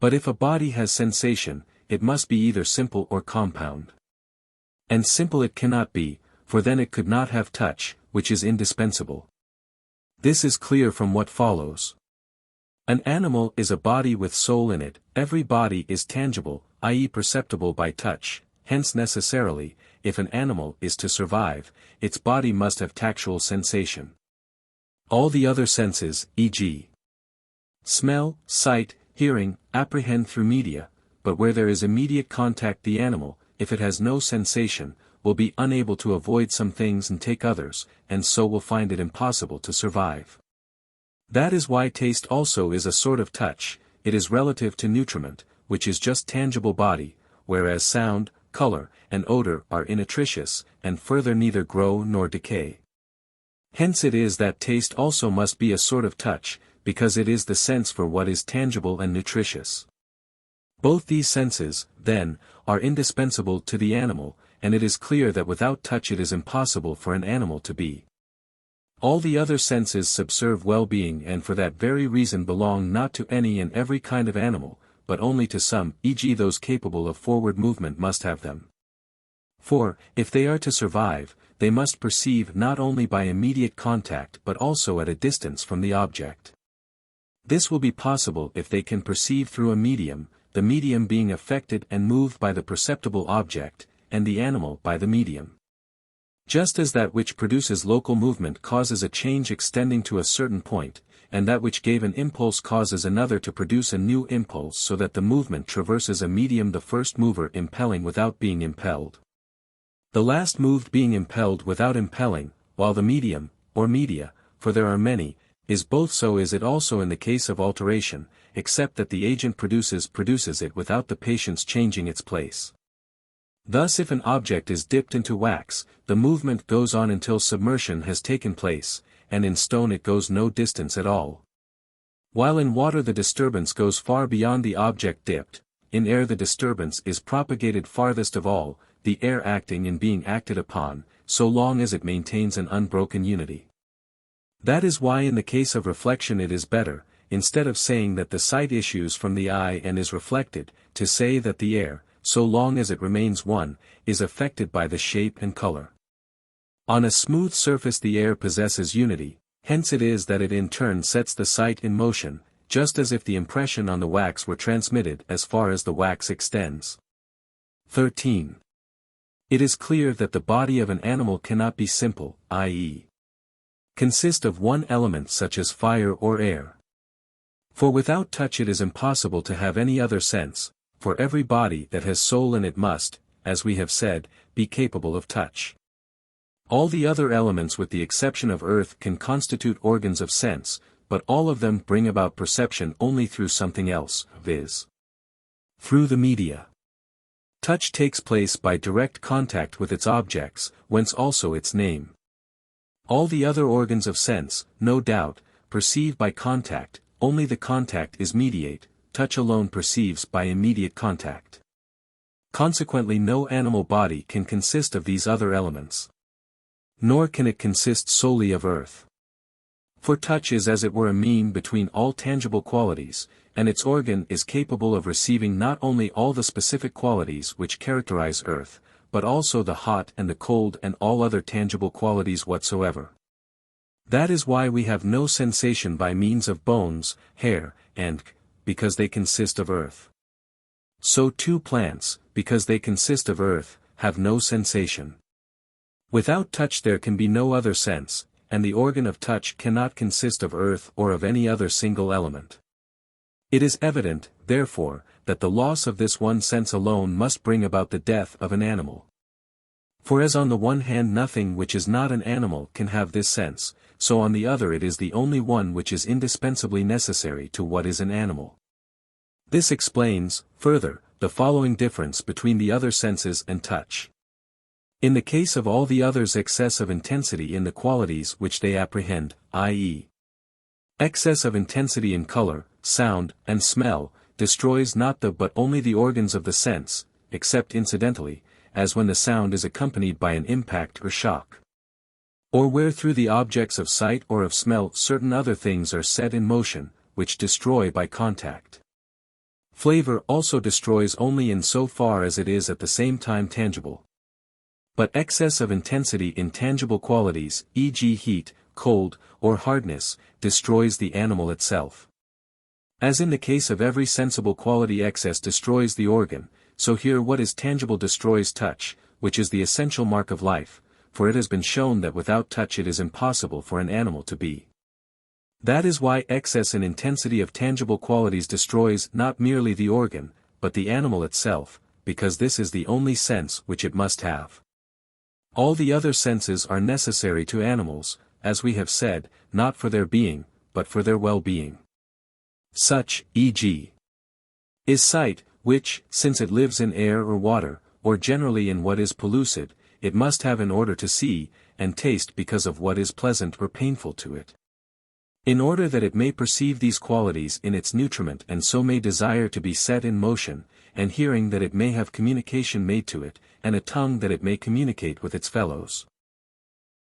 But if a body has sensation, it must be either simple or compound. And simple it cannot be, for then it could not have touch, which is indispensable. This is clear from what follows. An animal is a body with soul in it, every body is tangible, i.e. perceptible by touch, hence necessarily, if an animal is to survive, its body must have tactual sensation. All the other senses, e.g. smell, sight, hearing, apprehend through media, but where there is immediate contact the animal, if it has no sensation, will be unable to avoid some things and take others, and so will find it impossible to survive. That is why taste also is a sort of touch, it is relative to nutriment, which is just tangible body, whereas sound, color, and odor are innutritious, and further neither grow nor decay. Hence it is that taste also must be a sort of touch, because it is the sense for what is tangible and nutritious. Both these senses, then, are indispensable to the animal, and it is clear that without touch it is impossible for an animal to be. All the other senses subserve well-being and for that very reason belong not to any and every kind of animal, but only to some, e.g. those capable of forward movement must have them. For, if they are to survive, they must perceive not only by immediate contact but also at a distance from the object. This will be possible if they can perceive through a medium, the medium being affected and moved by the perceptible object, and the animal by the medium. Just as that which produces local movement causes a change extending to a certain point, and that which gave an impulse causes another to produce a new impulse so that the movement traverses a medium, the first mover impelling without being impelled, the last moved being impelled without impelling, while the medium, or media, for there are many, is both, so is it also in the case of alteration, except that the agent produces it without the patient's changing its place. Thus if an object is dipped into wax, the movement goes on until submersion has taken place, and in stone it goes no distance at all. While in water the disturbance goes far beyond the object dipped, in air the disturbance is propagated farthest of all, the air acting and being acted upon, so long as it maintains an unbroken unity. That is why in the case of reflection it is better, instead of saying that the sight issues from the eye and is reflected, to say that the air, so long as it remains one, is affected by the shape and color. On a smooth surface the air possesses unity, hence it is that it in turn sets the sight in motion, just as if the impression on the wax were transmitted as far as the wax extends. 13. It is clear that the body of an animal cannot be simple, i.e. consist of one element such as fire or air. For without touch it is impossible to have any other sense, for every body that has soul in it must, as we have said, be capable of touch. All the other elements with the exception of earth can constitute organs of sense, but all of them bring about perception only through something else, viz. through the media. Touch takes place by direct contact with its objects, whence also its name. All the other organs of sense, no doubt, perceive by contact, only the contact is mediate, touch alone perceives by immediate contact. Consequently no animal body can consist of these other elements. Nor can it consist solely of earth. For touch is as it were a mean between all tangible qualities, and its organ is capable of receiving not only all the specific qualities which characterize earth, but also the hot and the cold and all other tangible qualities whatsoever. That is why we have no sensation by means of bones, hair, and because they consist of earth. So too plants, because they consist of earth, have no sensation. Without touch there can be no other sense, and the organ of touch cannot consist of earth or of any other single element. It is evident, therefore, that the loss of this one sense alone must bring about the death of an animal. For as on the one hand nothing which is not an animal can have this sense, so on the other it is the only one which is indispensably necessary to what is an animal. This explains, further, the following difference between the other senses and touch. In the case of all the others excess of intensity in the qualities which they apprehend, i.e. excess of intensity in color, sound, and smell, destroys not the but only the organs of the sense, except incidentally, as when the sound is accompanied by an impact or shock. Or where through the objects of sight or of smell certain other things are set in motion, which destroy by contact. Flavor also destroys only in so far as it is at the same time tangible. But excess of intensity in tangible qualities, e.g. heat, cold, or hardness, destroys the animal itself. As in the case of every sensible quality excess destroys the organ, so here what is tangible destroys touch, which is the essential mark of life, for it has been shown that without touch it is impossible for an animal to be. That is why excess in intensity of tangible qualities destroys not merely the organ, but the animal itself, because this is the only sense which it must have. All the other senses are necessary to animals, as we have said, not for their being, but for their well-being. Such, e.g. is sight, which, since it lives in air or water, or generally in what is pellucid, it must have in order to see, and taste because of what is pleasant or painful to it. In order that it may perceive these qualities in its nutriment and so may desire to be set in motion, and hearing that it may have communication made to it, and a tongue that it may communicate with its fellows.